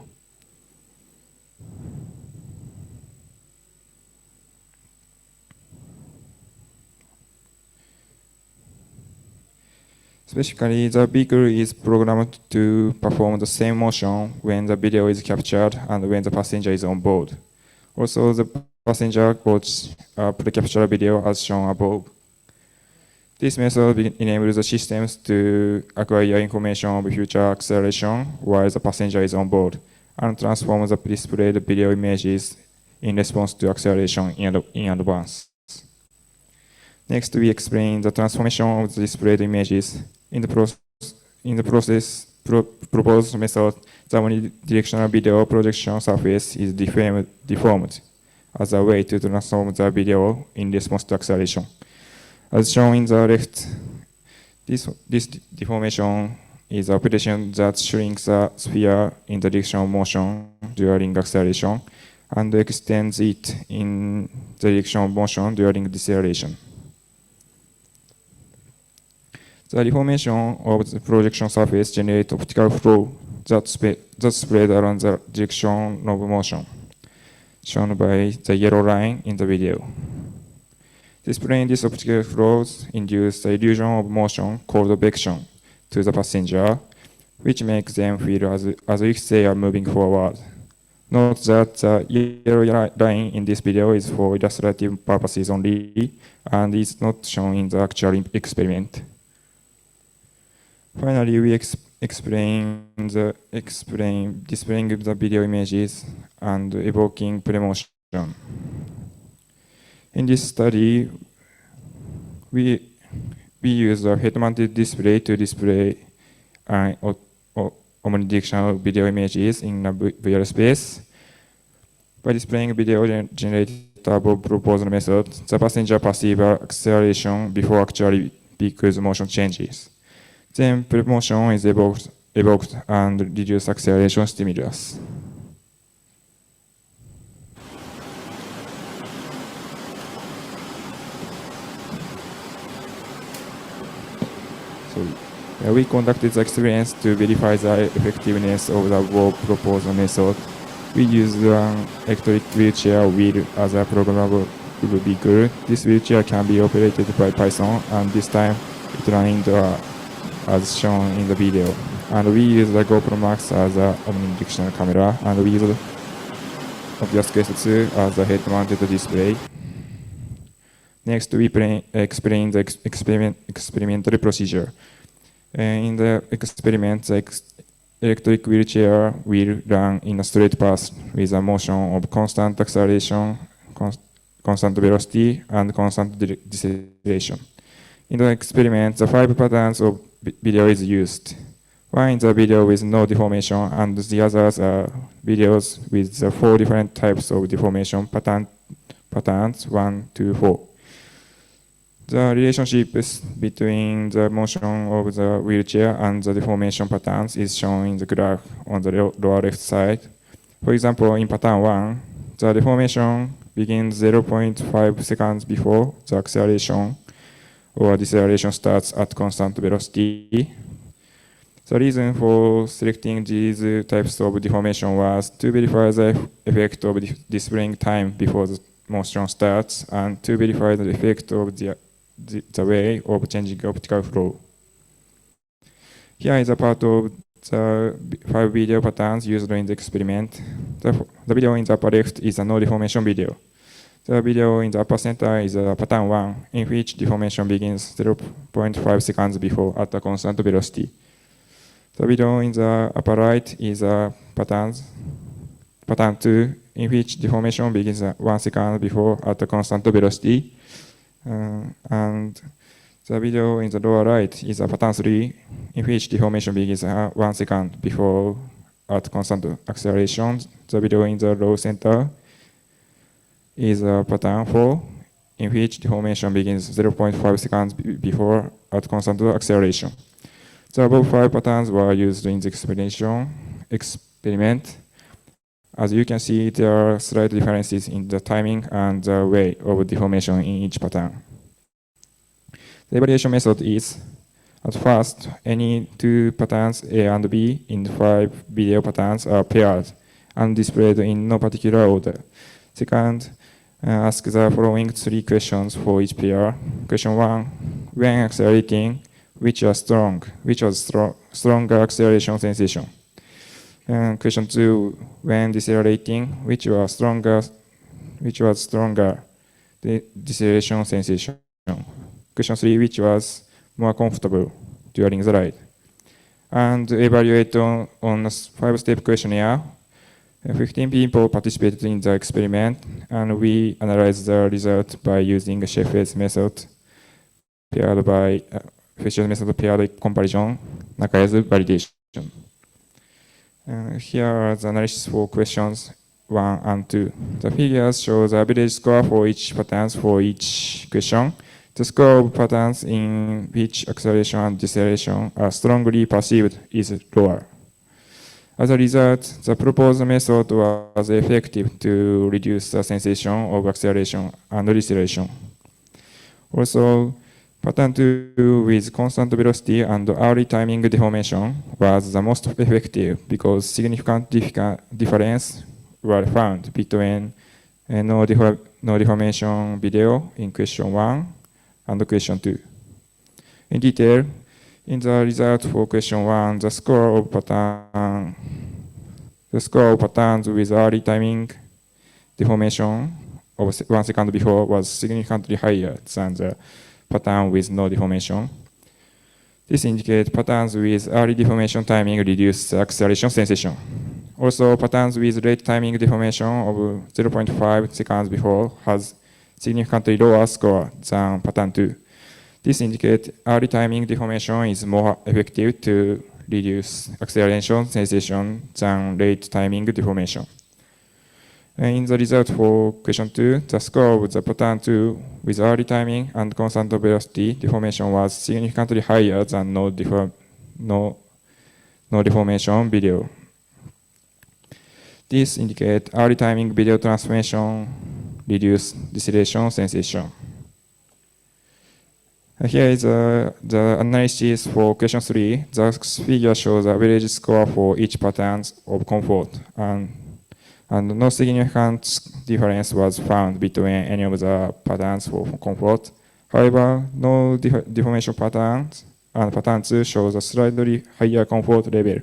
Specifically, the vehicle is programmed to perform the same motion when the video is captured and when the passenger is on board. Also, the passenger watches a pre-captured video as shown above. This method enables the systems to acquire information of future acceleration while the passenger is on board and transform the displayed video images in response to acceleration in advance. Next, we explain the transformation of the displayed images. In the proposed method, the omnidirectional video projection surface is deformed as a way to transform the video in response to acceleration. As shown in the left, this deformation is an operation that shrinks a sphere in the direction of motion during acceleration and extends it in the direction of motion during deceleration. The deformation of the projection surface generates optical flow that spread around the direction of motion, shown by the yellow line in the video. Displaying these optical flows induces the illusion of motion called vection to the passenger, which makes them feel as if they are moving forward. Note that the yellow line in this video is for illustrative purposes only and is not shown in the actual experiment. Finally, we explain displaying the video images and evoking premotion. In this study, we use a head-mounted display to display omnidirectional video images in a VR space. By displaying video generated above proposed method, the passenger perceives acceleration before actually vehicle's motion changes. Then premotion is evoked and reduces acceleration stimulus. We conducted the experience to verify the effectiveness of the above proposed method. We used an electric wheelchair wheel as a programmable vehicle. This wheelchair can be operated by Python, and this time it ran indoor as shown in the video. And we used the GoPro Max as an omnidirectional camera, and we used Obvious Quest 2 as a head-mounted display. Next, we explain the experimental procedure. In the experiment, the electric wheelchair will run in a straight path with a motion of constant acceleration, constant velocity, and constant deceleration. In the experiment, the 5 patterns of video is used. One is a video with no deformation, and the others are videos with the 4 different types of deformation patterns, 1, 2, 4. The relationships between the motion of the wheelchair and the deformation patterns is shown in the graph on the lower left side. For example, in pattern 1, the deformation begins 0.5 seconds before the acceleration or deceleration starts at constant velocity. The reason for selecting these types of deformation was to verify the effect of displaying time before the motion starts and to verify the effect of the way of changing optical flow. Here is a part of the 5 video patterns used in the experiment. The video in the upper left is a no deformation video. The video in the upper center is a pattern 1, in which deformation begins 0.5 seconds before at a constant velocity. The video in the upper right is a pattern 2, in which deformation begins 1 second before at a constant velocity. And the video in the lower right is a pattern 3, in which deformation begins 1 second before at constant acceleration. The video in the low center is a pattern 4, in which deformation begins 0.5 seconds before at constant acceleration. The above 5 patterns were used in the experiment. As you can see, there are slight differences in the timing and the way of deformation in each pattern. The evaluation method is, at first, any 2 patterns A and B in 5 video patterns are paired and displayed in no particular order. Second, ask the following 3 questions for each pair. Question 1, when accelerating, which was stronger acceleration sensation? Question 2, when decelerating, which was stronger deceleration sensation? Question 3, which was more comfortable during the ride? And evaluate on a 5-step questionnaire. 15 people participated in the experiment, and we analyzed the result by using a Sheffield's method paired by Fisher's method paired comparison, Nakaya's validation. Here are the analysis for questions 1 and 2. The figures show the average score for each patterns for each question. The score of patterns in which acceleration and deceleration are strongly perceived is lower. As a result, the proposed method was effective to reduce the sensation of acceleration and deceleration. Also, pattern 2 with constant velocity and early timing deformation was the most effective because significant difference were found between no deformation video in question 1 and question 2. In detail, in the result for question 1, the score of patterns with early timing deformation of 1 second before was significantly higher than the pattern with no deformation. This indicates patterns with early deformation timing reduce the acceleration sensation. Also, patterns with late timing deformation of 0.5 seconds before has significantly lower score than pattern 2. This indicates early timing deformation is more effective to reduce acceleration sensation than late timing deformation. In the result for question 2, the score of the pattern 2 with early timing and constant velocity deformation was significantly higher than no deformation video. This indicates early timing video transformation reduce deceleration sensation. Here is the analysis for question 3. The figure shows the average score for each pattern of comfort, and no significant difference was found between any of the patterns for comfort. However, no deformation patterns and pattern 2 shows a slightly higher comfort level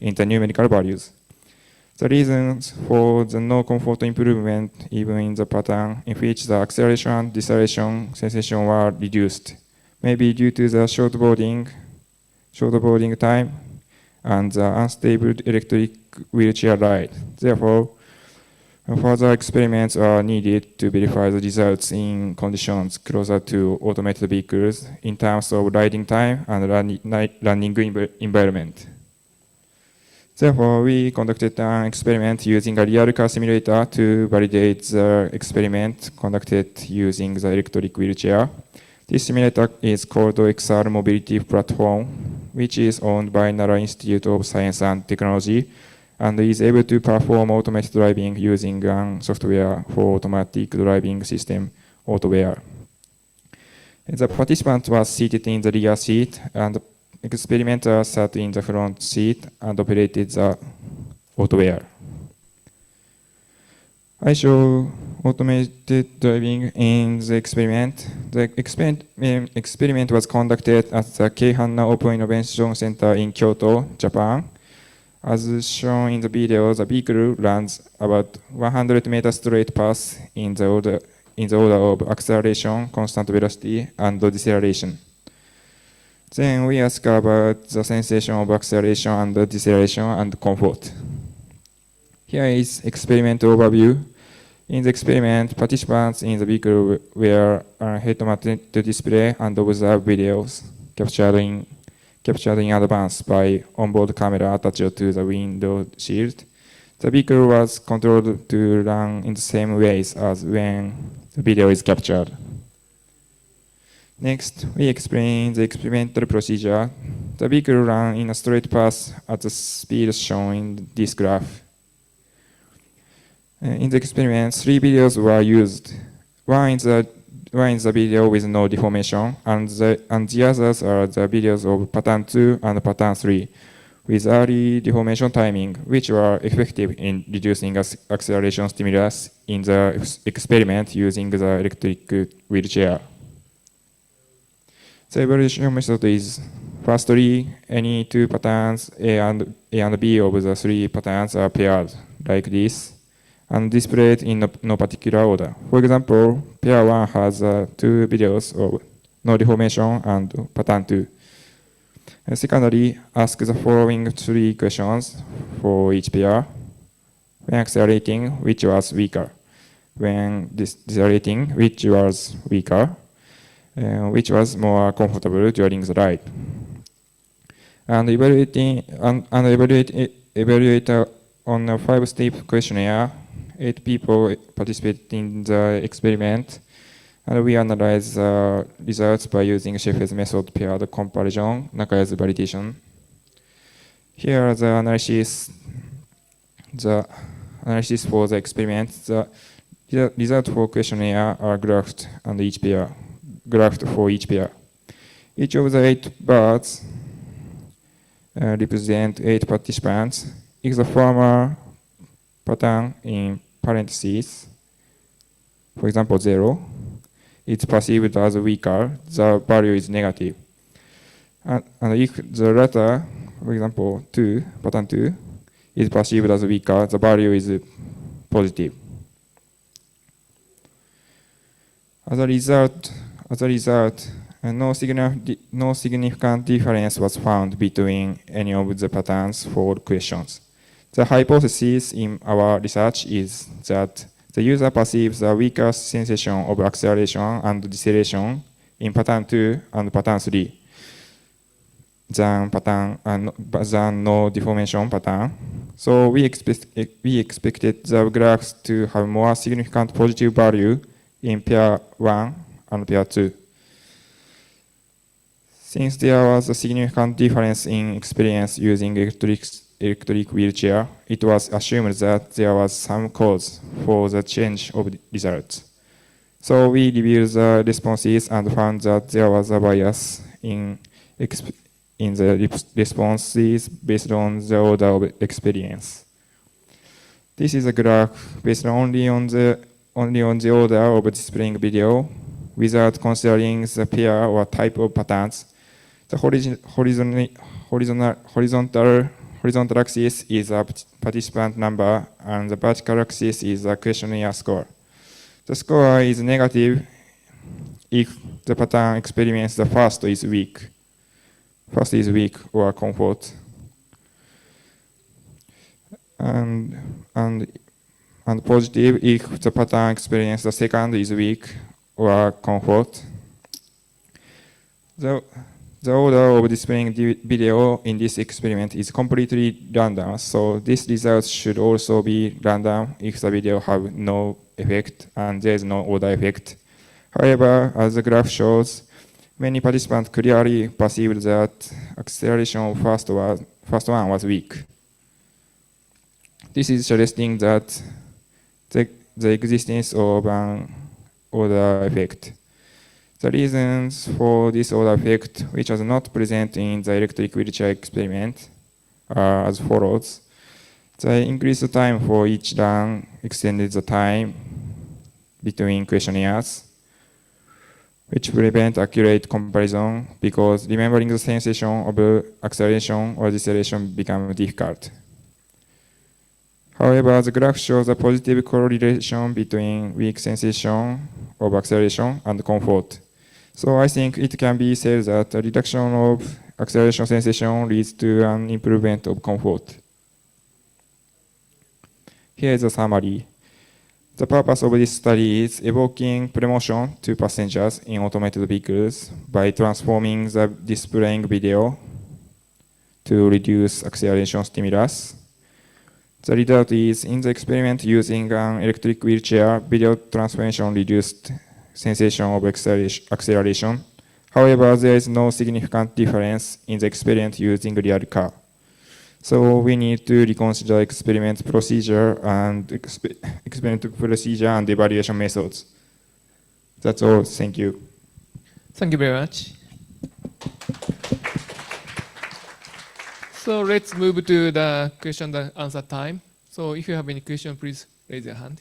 in the numerical values. The reasons for the no comfort improvement even in the pattern in which the acceleration and deceleration sensation were reduced may be due to the short boarding time and the unstable electric wheelchair ride. Therefore, further experiments are needed to verify the results in conditions closer to automated vehicles in terms of riding time and running environment. Therefore, we conducted an experiment using a real car simulator to validate the experiment conducted using the electric wheelchair. This simulator is called XR Mobility Platform, which is owned by Nara Institute of Science and Technology, and is able to perform automated driving using software for automatic driving system, AutoWare. The participant was seated in the rear seat, and the experimenter sat in the front seat and operated the AutoWare. I show automated driving in the experiment. The experiment was conducted at the Keihanna Open Innovation Center in Kyoto, Japan. As shown in the video, the vehicle runs about 100 meter straight path in the order of acceleration, constant velocity, and deceleration. Then we ask about the sensation of acceleration and deceleration and comfort. Here is experiment overview. In the experiment, participants in the vehicle wear a head-mounted display and observe videos captured in advance by onboard camera attached to the window shield. The vehicle was controlled to run in the same ways as when the video is captured. Next, we explain the experimental procedure. The vehicle ran in a straight path at the speed shown in this graph. In the experiment, 3 videos were used. One is the video with no deformation, and the others are the videos of pattern 2 and pattern 3 with early deformation timing, which were effective in reducing acceleration stimulus in the experiment using the electric wheelchair. The evaluation method is, firstly, any 2 patterns, A and B of the 3 patterns are paired like this, and displayed in no particular order. For example, pair 1 has 2 videos of no deformation and pattern 2. Secondly, ask the following 3 questions for each pair. When accelerating, which was weaker? When decelerating, which was weaker? Which was more comfortable during the ride? And evaluate on a 5-step questionnaire. 8 people participated in the experiment, and we analyze the results by using Sheffield's method paired comparison, Nakaya's validation. Here are the analysis for the experiment. The results for questionnaire are graphed for each pair. Each of the 8 bars represent 8 participants. If the former pattern in parentheses, for example 0, it's perceived as weaker, the value is negative. And if the latter, for example 2, pattern 2, is perceived as weaker, the value is positive. As a result, no significant difference was found between any of the patterns for questions. The hypothesis in our research is that the user perceives a weaker sensation of acceleration and deceleration in pattern 2 and pattern 3 than no deformation pattern. So we expected the graphs to have more significant positive value in pair 1 and pair 2. Since there was a significant difference in experience using electric wheelchair, it was assumed that there was some cause for the change of results. So we reviewed the responses and found that there was a bias in the responses based on the order of experience. This is a graph based only on the order of displaying video, without considering the pair or type of patterns. The horizontal axis is a participant number, and the vertical axis is a questionnaire score. The score is negative if the pattern experienced the first is weak or comfort, and positive if the pattern experienced the second is weak or comfort. The order of displaying video in this experiment is completely random, so this result should also be random if the video have no effect and there is no order effect. However, as the graph shows, Many participants clearly perceived that acceleration of first one was weak. This is suggesting that the existence of an order effect. The reasons for this order effect, which was not present in the electric wheelchair experiment, are as follows. The increased time for each run extended the time between questionnaires, which prevent accurate comparison because remembering the sensation of acceleration or deceleration becomes difficult. However, the graph shows a positive correlation between weak sensation of acceleration and comfort. So I think it can be said that a reduction of acceleration sensation leads to an improvement of comfort. Here is a summary. The purpose of this study is evoking premotion to passengers in automated vehicles by transforming the displaying video to reduce acceleration stimulus. The result is, in the experiment using an electric wheelchair, video transformation reduced sensation of acceleration. However, there is no significant difference in the experiment using real car. So we need to reconsider experiment procedure and evaluation methods. That's all. Thank you. Thank you very much. So let's move to the question and answer time. So if you have any question, please raise your hand.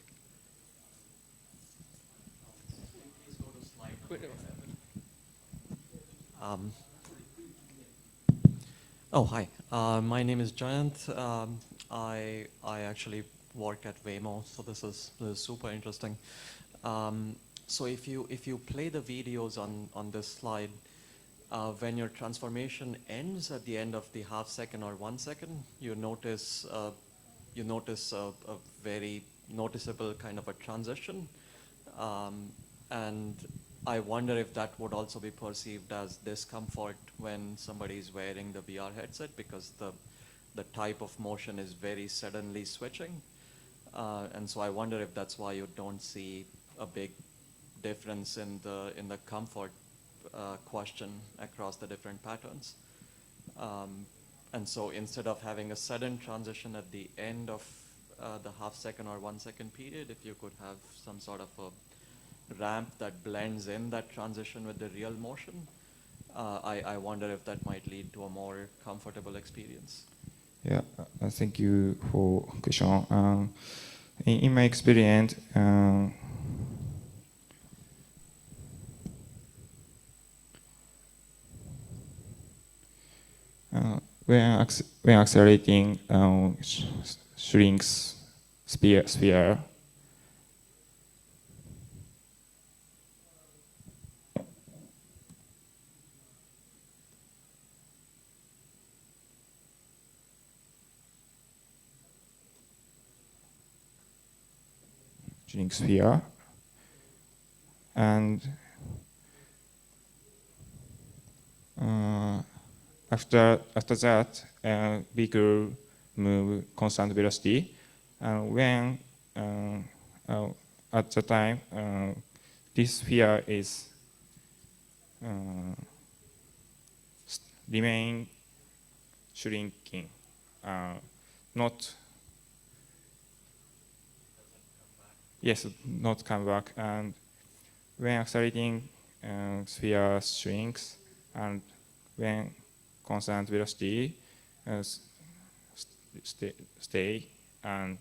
Hi. My name is Jayant. I actually work at Waymo, so this is super interesting. So if you play the videos on this slide, when your transformation ends at the end of the half second or 1 second, you notice a very noticeable kind of a transition, and I wonder if that would also be perceived as discomfort when somebody is wearing the VR headset, because the type of motion is very suddenly switching, and so I wonder if that's why you don't see a big difference in the comfort question across the different patterns. And so instead of having a sudden transition at the end of the half second or 1 second period, if you could have some sort of a ramp that blends in that transition with the real motion, I wonder if that might lead to a more comfortable experience. Yeah, thank you for question. In my experience, when accelerating shrinks sphere. Sphere, and after that, vehicle move constant velocity, and when at the time this sphere is remain shrinking, not. Yes, not come back. And when accelerating, sphere shrinks, and when constant velocity stay, and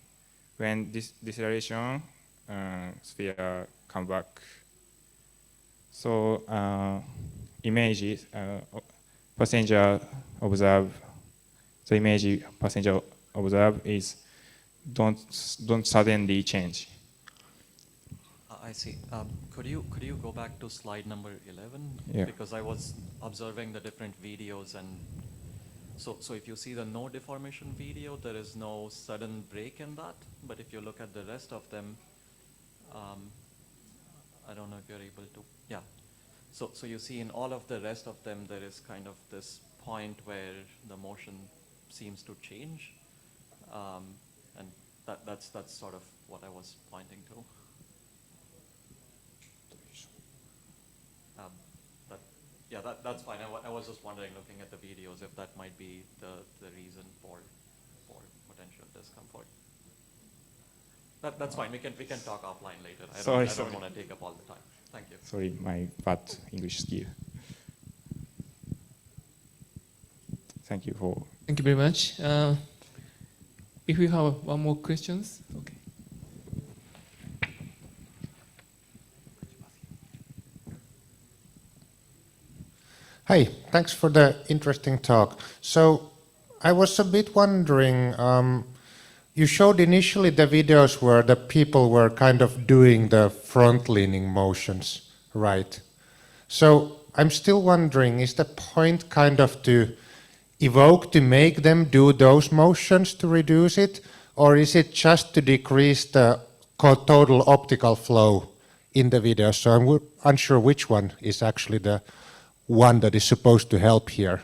when deceleration, sphere come back. So images passenger observe. The image passenger observe is don't suddenly change. I see. Could you go back to slide number 11? Yeah. Because I was observing the different videos, and so if you see the no deformation video, there is no sudden break in that. But if you look at the rest of them, I don't know if you're able to. Yeah. So you see in all of the rest of them, there is kind of this point where the motion seems to change, and that's sort of what I was pointing to. Yeah, that's fine. I was just wondering, looking at the videos, if that might be the reason for potential discomfort. That's fine. We can talk offline later. I don't want to take up all the time. Thank you. Sorry, my bad English skill. Thank you for. Thank you very much. If you have one more questions, okay. Hi, thanks for the interesting talk. So I was a bit wondering, you showed initially the videos where the people were kind of doing the front-leaning motions, right? So I'm still wondering, is the point kind of to evoke to make them do those motions to reduce it, or is it just to decrease the total optical flow in the video? So I'm unsure which one is actually the one that is supposed to help here.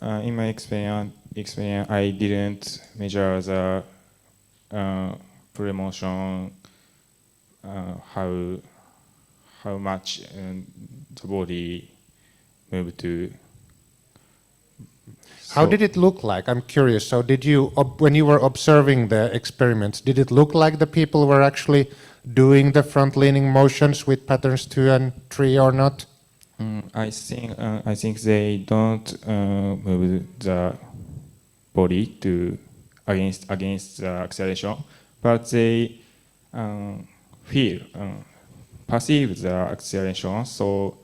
In my experience, I didn't measure the full motion, how much the body moved to. How did it look like? I'm curious. So did you, when you were observing the experiments, did it look like the people were actually doing the front-leaning motions with patterns 2 and 3 or not? I think they don't move the body to against the acceleration, but they perceive the acceleration. So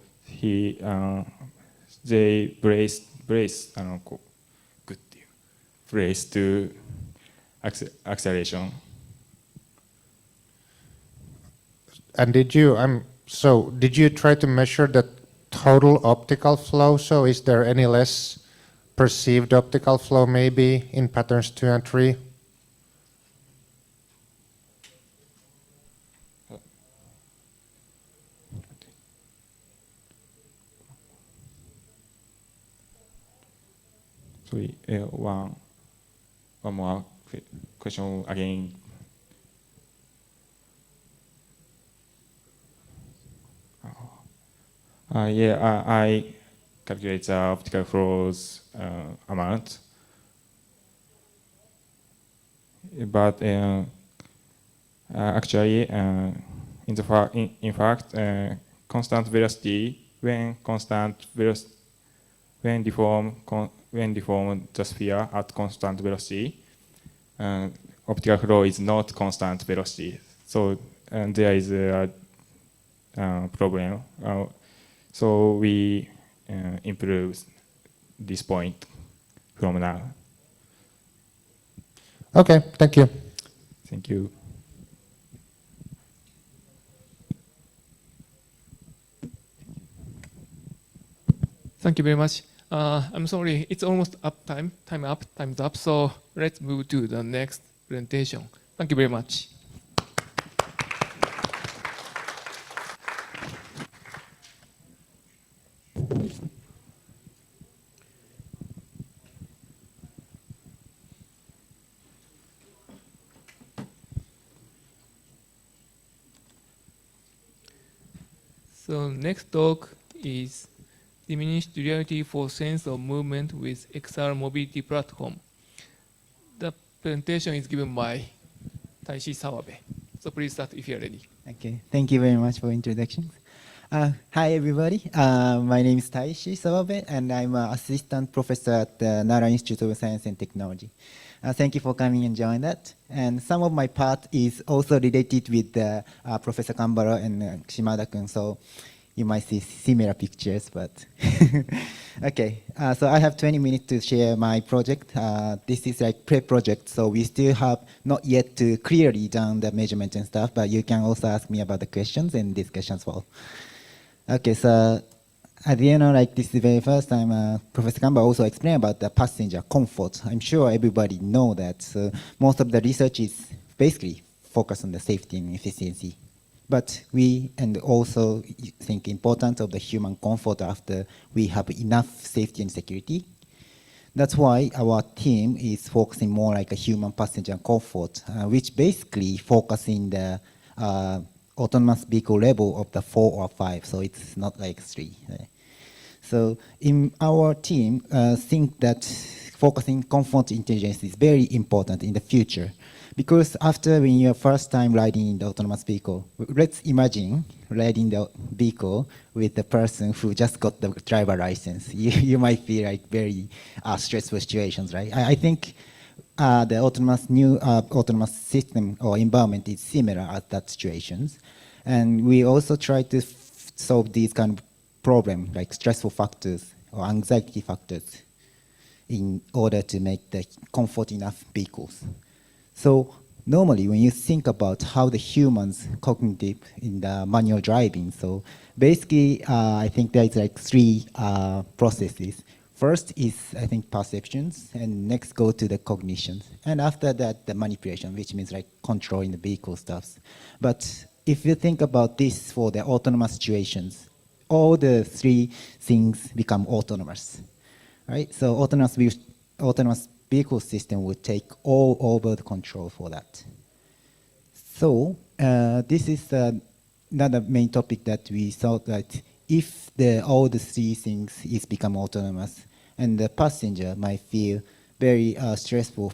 they brace to acceleration. And did you try to measure the total optical flow? So is there any less perceived optical flow maybe in patterns 2 and 3? Sorry, one more question again. I calculate the optical flows amount, but actually, in fact, constant velocity when deform the sphere at constant velocity, optical flow is not constant velocity. So there is a problem. So we improve this point from now. Okay, thank you. Thank you. Thank you very much. I'm sorry, it's almost time's up. So let's move to the next presentation. Thank you very much. So next talk is diminished reality for sense of movement with XR mobility platform. The presentation is given by Taishi Sawabe. So please start if you're ready. Okay, thank you very much for introduction. Hi everybody, my name is Taishi Sawabe and I'm an assistant professor at the Nara Institute of Science and Technology. Thank you for coming and joining that. And some of my part is also related with Professor Kambara and Shimada-kun, so you might see similar pictures, but okay. So I have 20 minutes to share my project. This is like pre-project, so we still have not yet to clearly done the measurement and stuff, but you can also ask me about the questions and discussions well. Okay, so at the end of like this very first time, Professor Kamba also explained about the passenger comfort. I'm sure everybody know that. So most of the research is basically focused on the safety and efficiency. But we and also think important of the human comfort after we have enough safety and security. That's why our team is focusing more like a human passenger comfort, which basically focusing the autonomous vehicle level of the 4 or 5, so it's not like 3. Right? So in our team, think that focusing comfort intelligence is very important in the future. Because after when you're first time riding in the autonomous vehicle, let's imagine riding the vehicle with the person who just got the driver license. You might feel like very stressful situations, right? I think the new autonomous system or environment is similar at that situations. And we also try to solve these kind of problems, like stressful factors or anxiety factors, in order to make the comfort enough vehicles. So normally when you think about how the humans cognitive in the manual driving, so basically I think there is like 3 processes. First is, I think, perceptions, and next go to the cognitions. And after that, the manipulation, which means like controlling the vehicle stuffs. But if you think about this for the autonomous situations, all the 3 things become autonomous, right? So autonomous vehicle system will take all over the control for that. So this is another main topic that we thought that if all the 3 things is become autonomous, and the passenger might feel very stressful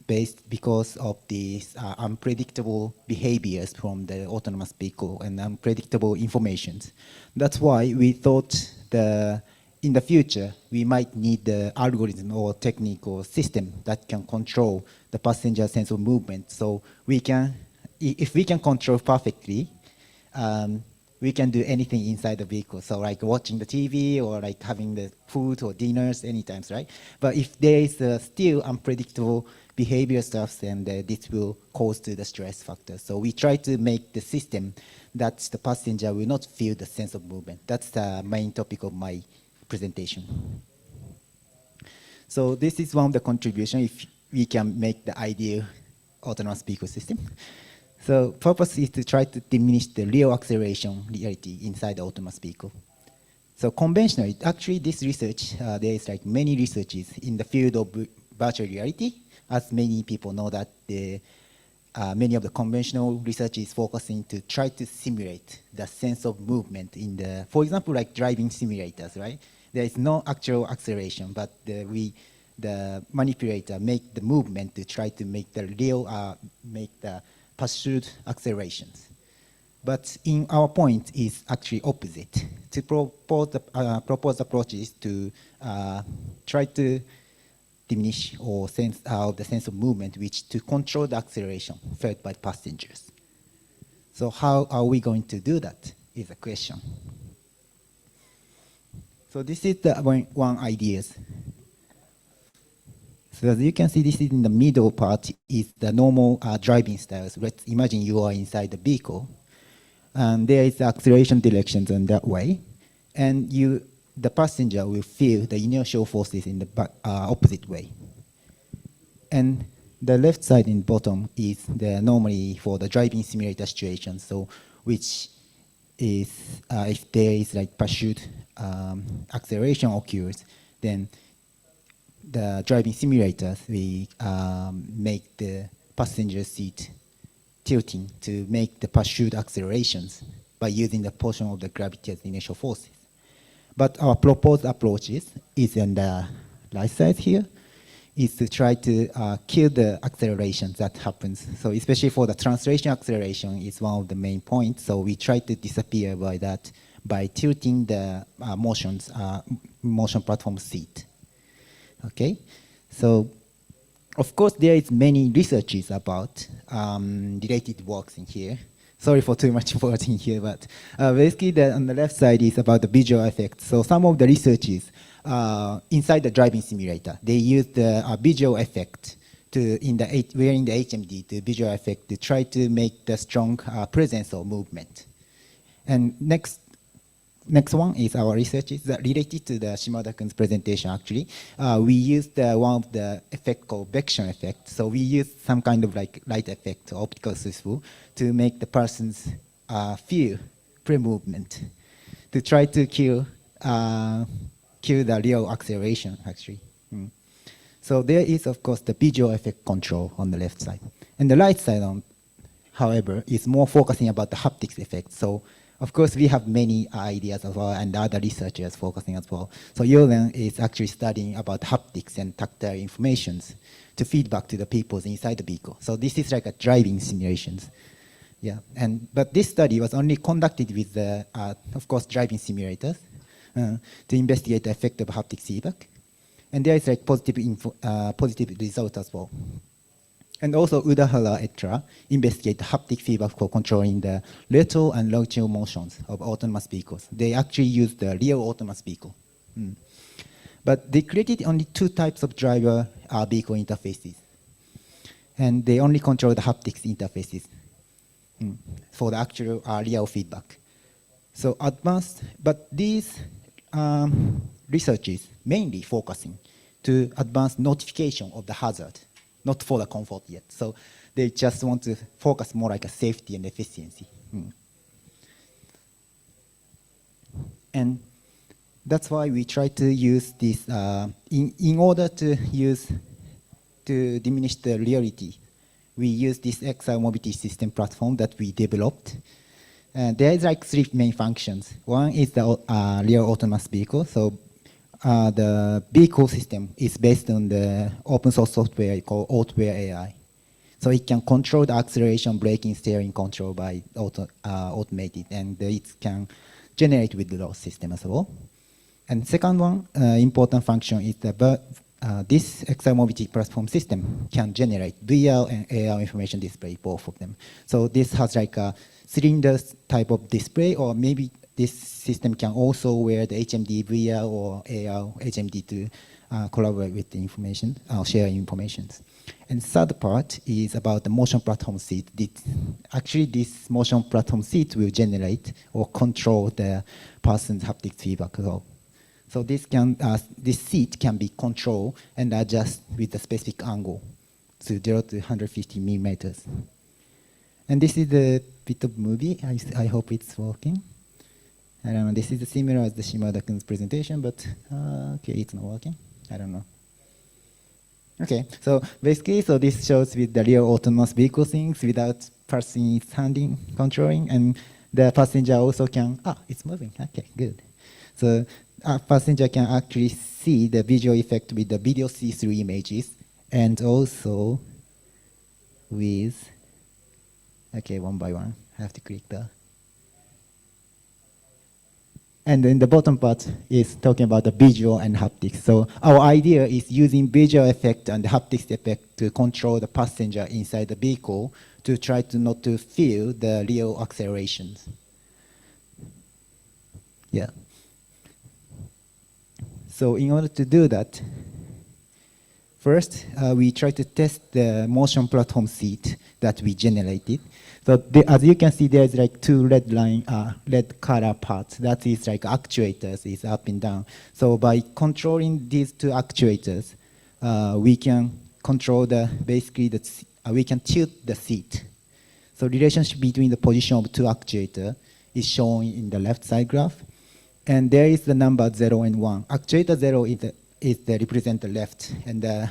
based because of these unpredictable behaviors from the autonomous vehicle and unpredictable informations. That's why we thought in the future, we might need the algorithm or technique or system that can control the passenger sense of movement. So we can, if we can control perfectly, we can do anything inside the vehicle. So like watching the TV or like having the food or dinners anytime, right? But if there is still unpredictable behavior stuff, then this will cause to the stress factor. So we try to make the system that the passenger will not feel the sense of movement. That's the main topic of my presentation. So this is one of the contributions if we can make the ideal autonomous vehicle system. So purpose is to try to diminish the real acceleration reality inside the autonomous vehicle. So conventionally, actually this research, there is like many researches in the field of virtual reality, as many people know that many of the conventional research is focusing to try to simulate the sense of movement in the, for example, like driving simulators, right? There is no actual acceleration, but the manipulator make the movement to try to make the real, make the pursued accelerations. But in our point is actually opposite. To propose approaches to try to diminish or sense the sense of movement, which to control the acceleration felt by passengers. So how are we going to do that is a question. So this is the one ideas. So as you can see, this is in the middle part is the normal driving styles. Let's imagine you are inside the vehicle, and there is the acceleration directions in that way, and the passenger will feel the inertial forces in the opposite way. And the left side in bottom is normally for the driving simulator situation. So which is if there is like pursuit acceleration occurs, then the driving simulators, we make the passenger seat tilting to make the pursuit accelerations by using the portion of the gravity as inertial forces. But our proposed approach is in the right side here, is to try to kill the accelerations that happens. So especially for the translation acceleration is one of the main points. So we try to disappear by that by tilting the motion platform seat. Okay, so of course there is many researches about related works in here. Sorry for too much words in here, but basically on the left side is about the visual effects. So some of the researches inside the driving simulator, they use the visual effect wearing the HMD, the visual effect to try to make the strong presence or movement. And next one is our research is related to the Shimada-kun's presentation, actually. We used one of the effect called vection effect. So we used some kind of like light effect, optical useful, to make the persons feel pre-movement, to try to kill the real acceleration, actually. So there is, of course, the visual effect control on the left side. And the right side however, is more focusing about the haptics effect. So of course, we have many ideas as well, and other researchers focusing as well. So Yolen is actually studying about haptics and tactile informations to feedback to the people inside the vehicle. So this is like a driving simulations. Yeah, but this study was only conducted with the, of course, driving simulators to investigate the effect of haptic feedback. And there is like positive result as well. And also Udahara et al. Investigate haptic feedback for controlling the lateral and longitudinal motions of autonomous vehicles. They actually use the real autonomous vehicle. But they created only 2 types of driver vehicle interfaces. And they only control the haptics interfaces for the actual real feedback. So advanced, but these research is mainly focusing to advance notification of the hazard, not for the comfort yet. So they just want to focus more like a safety and efficiency. And that's why we try to use this in order to diminish the reality. We use this XR mobility system platform that we developed. There is like 3 main functions. One is the real autonomous vehicle. So the vehicle system is based on the open source software called Autoware AI. So it can control the acceleration, braking, steering control by automated, and it can generate with the load system as well. And second one, important function is this XR mobility platform system can generate VR and AR information display, both of them. So this has like a cylinder type of display, or maybe this system can also wear the HMD VR or AR HMD to collaborate with the information, share information. And third part is about the motion platform seat. Actually, this motion platform seat will generate or control the person's haptic feedback as well. So this seat can be controlled and adjust with a specific angle to 0 to 150 millimeters. And this is a bit of movie. I hope it's working. I don't know. This is similar as the Shimada-kun's presentation, but okay, it's not working. I don't know. Okay, so basically, so this shows with the real autonomous vehicle things without person is handling, controlling, and the passenger also can, it's moving. Okay, good. So a passenger can actually see the visual effect with the video see-through images, and also with, okay, one by one, I have to click the. And then the bottom part is talking about the visual and haptics. So our idea is using visual effect and the haptics effect to control the passenger inside the vehicle to try to not to feel the real accelerations. Yeah. So in order to do that, first we try to test the motion platform seat that we generated. So as you can see, there's like 2 red color parts. That is like actuators, is up and down. So by controlling these 2 actuators, we can control we can tilt the seat. So relationship between the position of 2 actuators is shown in the left side graph. And there is the number 0 and 1. Actuator 0 represent the left, and the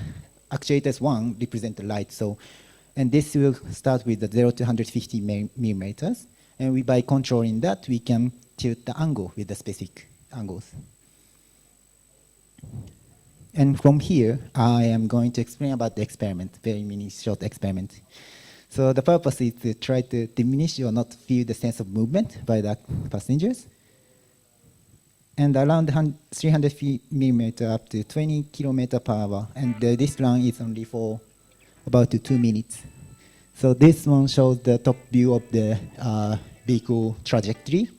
actuators 1 represent the right. So, and this will start with the 0 to 150 millimeters. And by controlling that, we can tilt the angle with the specific angles. And from here, I am going to explain about the experiment, very mini short experiment. So the purpose is to try to diminish or not feel the sense of movement by the passengers. And around 300 millimeter up to 20 kilometer per hour. And this run is only for about 2 minutes. So this one shows the top view of the vehicle trajectory.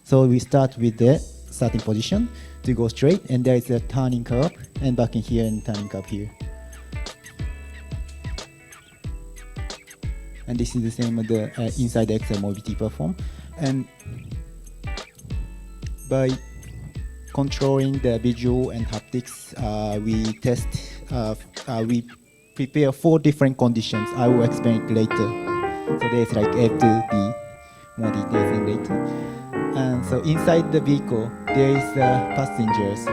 So we start with the starting position to go straight, and there is a turning curve, and back in here and turning curve here. And this is the same with the inside the XR mobility platform. And by controlling the visual and haptics, we prepare 4 different conditions. I will explain it later. So there's like A to B, more details in later. And so inside the vehicle, there is passengers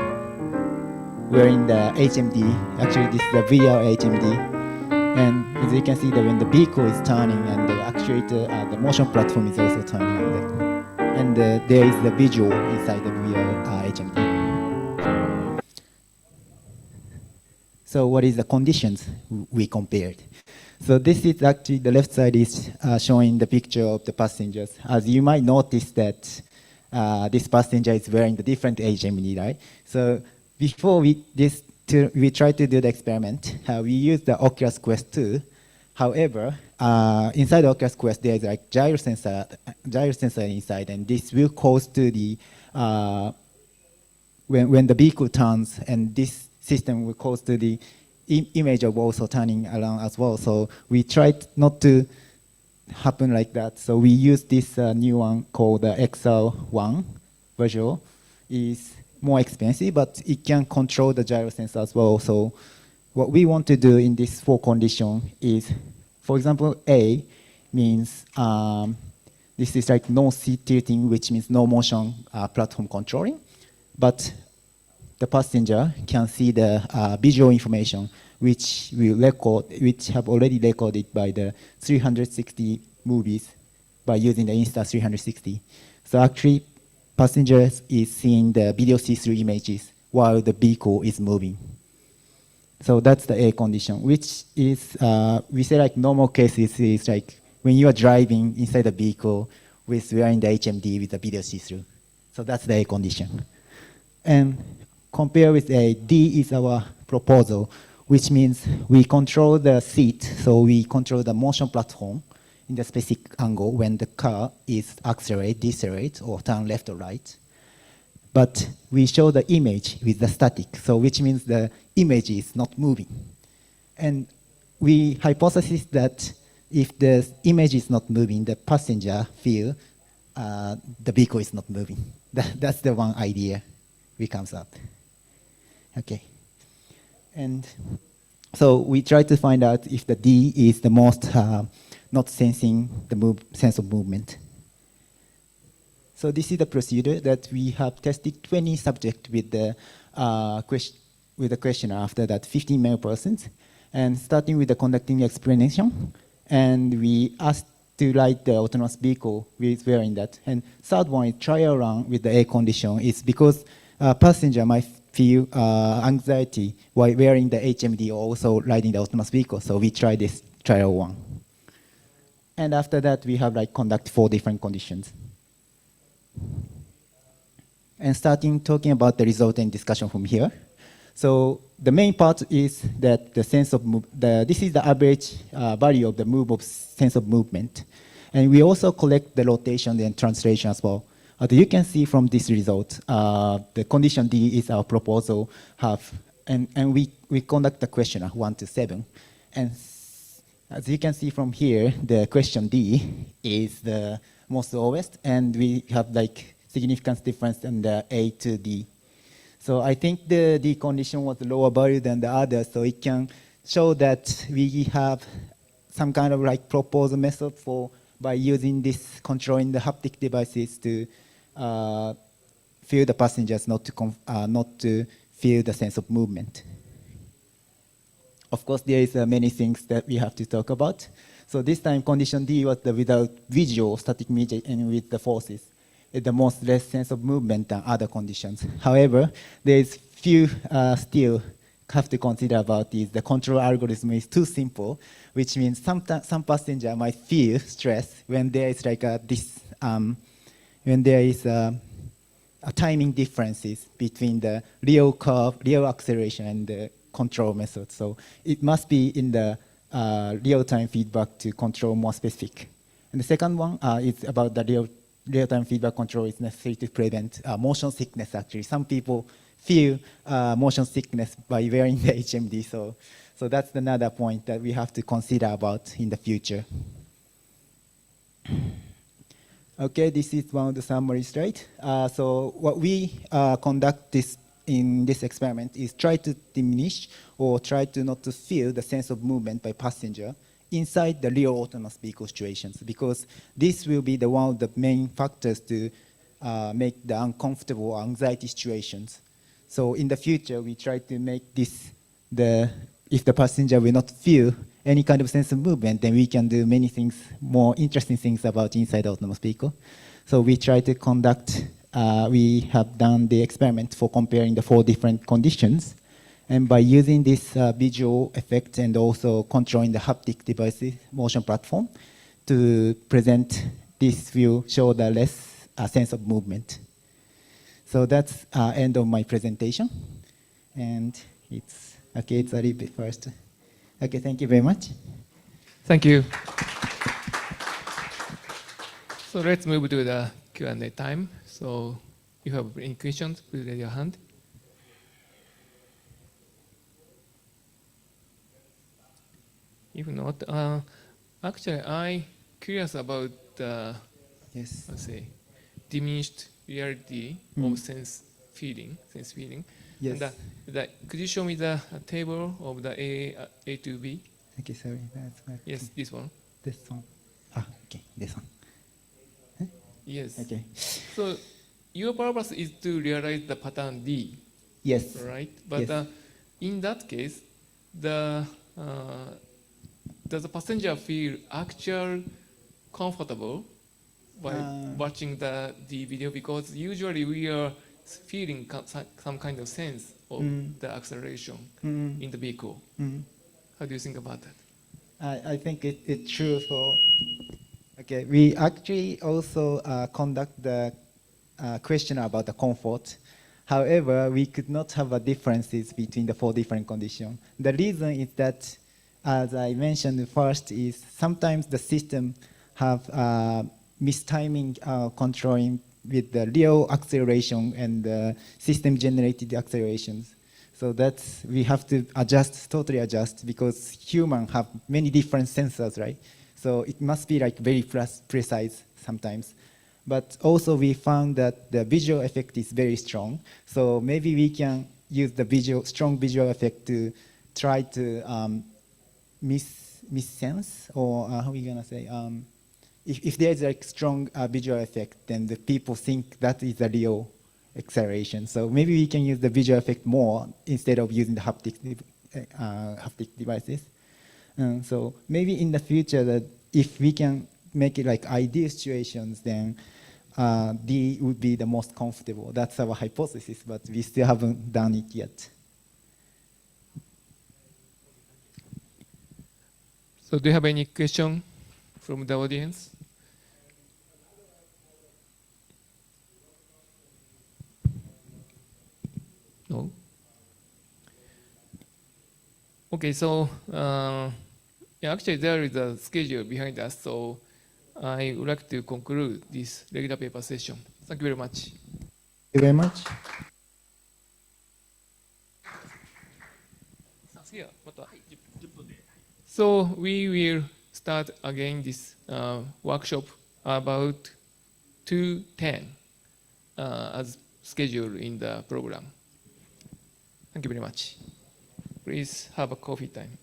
wearing the HMD. Actually, this is the VR HMD. And as you can see, that when the vehicle is turning and the actually the motion platform is also turning on that. And there is the visual inside the VR HMD. So what is the conditions we compared? So this is actually, the left side is showing the picture of the passengers. As you might notice that this passenger is wearing the different HMD, right? So before we try to do the experiment, we used the Oculus Quest 2. However, inside the Oculus Quest, there is like gyro sensor inside, and this will cause to the when the vehicle turns, and this system will cause to the image of also turning around as well. So we tried not to happen like that. So we use this new one called the XR1 visual. Is more expensive, but it can control the gyro sensor as well. So what we want to do in this 4 condition is, for example, A means this is like no seat tilting, which means no motion platform controlling, but the passenger can see the visual information which will record, which have already recorded by the 360 movies by using the Insta360. So actually, passengers is seeing the video see-through images while the vehicle is moving. So that's the A condition, which is, we say like normal cases is like when you are driving inside the vehicle with wearing the HMD with the video see-through. So that's the A condition. And compare with A, D is our proposal, which means we control the seat, so we control the motion platform in the specific angle when the car is accelerate, decelerate, or turn left or right. But we show the image with the static, so which means the image is not moving. And we hypothesize that if the image is not moving, the passenger feel the vehicle is not moving. That's the one idea we comes up. Okay. And so we try to find out if the D is the most not sensing the sense of movement. So this is the procedure that we have tested 20 subjects with the questionnaire. After that, 15 male persons, and starting with the conducting explanation, and we asked to ride the autonomous vehicle with wearing that. And third one is trial run with the air condition. It's because passenger might feel anxiety while wearing the HMD or also riding the autonomous vehicle. So we try this trial one. And after that, we have like conduct 4 different conditions. And starting talking about the result and discussion from here. So the main part is that the sense of this is the average value of the sense of movement. And we also collect the rotation and translation as well. As you can see from this result, the condition D is our proposal and we conduct the questionnaire 1 to 7. And as you can see from here, the question D is the most lowest, and we have like significant difference in the A to D. So I think the D condition was lower value than the others, so it can show that we have some kind of like proposed method by using this controlling the haptic devices to feel the passengers not to feel the sense of movement. Of course, there is many things that we have to talk about. So this time, condition D was the without visual static measure and with the forces. It's the most less sense of movement than other conditions. However, there is few still have to consider about is the control algorithm is too simple, which means some passenger might feel stress when there is like when there is a timing differences between the real curve, real acceleration, and the control method. So it must be in the real-time feedback to control more specific. And the second one is about the real-time feedback control is necessary to prevent motion sickness, actually. Some people feel motion sickness by wearing the HMD, so that's another point that we have to consider about in the future. Okay, this is one of the summary slides. So what we conduct in this experiment is try to diminish or try to not to feel the sense of movement by passenger inside the real autonomous vehicle situations, because this will be the one of the main factors to make the uncomfortable or anxiety situations. So in the future, we try to make this the if the passenger will not feel any kind of sense of movement, then we can do many things, more interesting things about inside autonomous vehicle. So we try to conduct, we have done the experiment for comparing the 4 different conditions. And by using this visual effect and also controlling the haptic devices motion platform to present this will show the less sense of movement. So that's end of my presentation. And it's a little bit first. Okay, thank you very much. Thank you. So let's move to the Q&A time. So if you have any questions, please raise your hand. If not, actually, I'm curious about the, yes, let's say, diminished reality of sense feeling. Yes. And could you show me the table of the A to B? Okay, sorry. That's my Yes, this one. This one. Ah, okay, this one. Huh? Yes. Okay. So your purpose is to realize the pattern D. Yes. Right? But Yes. In that case, does the passenger feel actual comfortable by watching the video? Because usually we are feeling some kind of sense of the acceleration in the vehicle. How do you think about that? I think it's true for. Okay, we actually also conduct the question about the comfort. However, we could not have a differences between the 4 different conditions. The reason is that, as I mentioned first, is sometimes the system have mistiming controlling with the real acceleration and the system generated accelerations. So that's, we have to adjust, totally adjust, because humans have many different sensors, right? So it must be like very precise sometimes. But also we found that the visual effect is very strong. So maybe we can use the strong visual effect to try to miss-sense, or how are we gonna say? If there's like strong visual effect, then the people think that is a real acceleration. So maybe we can use the visual effect more instead of using the haptic devices. So maybe in the future, that if we can make it like ideal situations, then D would be the most comfortable. That's our hypothesis, but we still haven't done it yet. So do you have any question from the audience? No? Okay, so yeah, actually there is a schedule behind us, so I would like to conclude this regular paper session. Thank you very much. Thank you very much. So we will start again this workshop about 2:10 as scheduled in the program. Thank you very much. Please have a coffee time.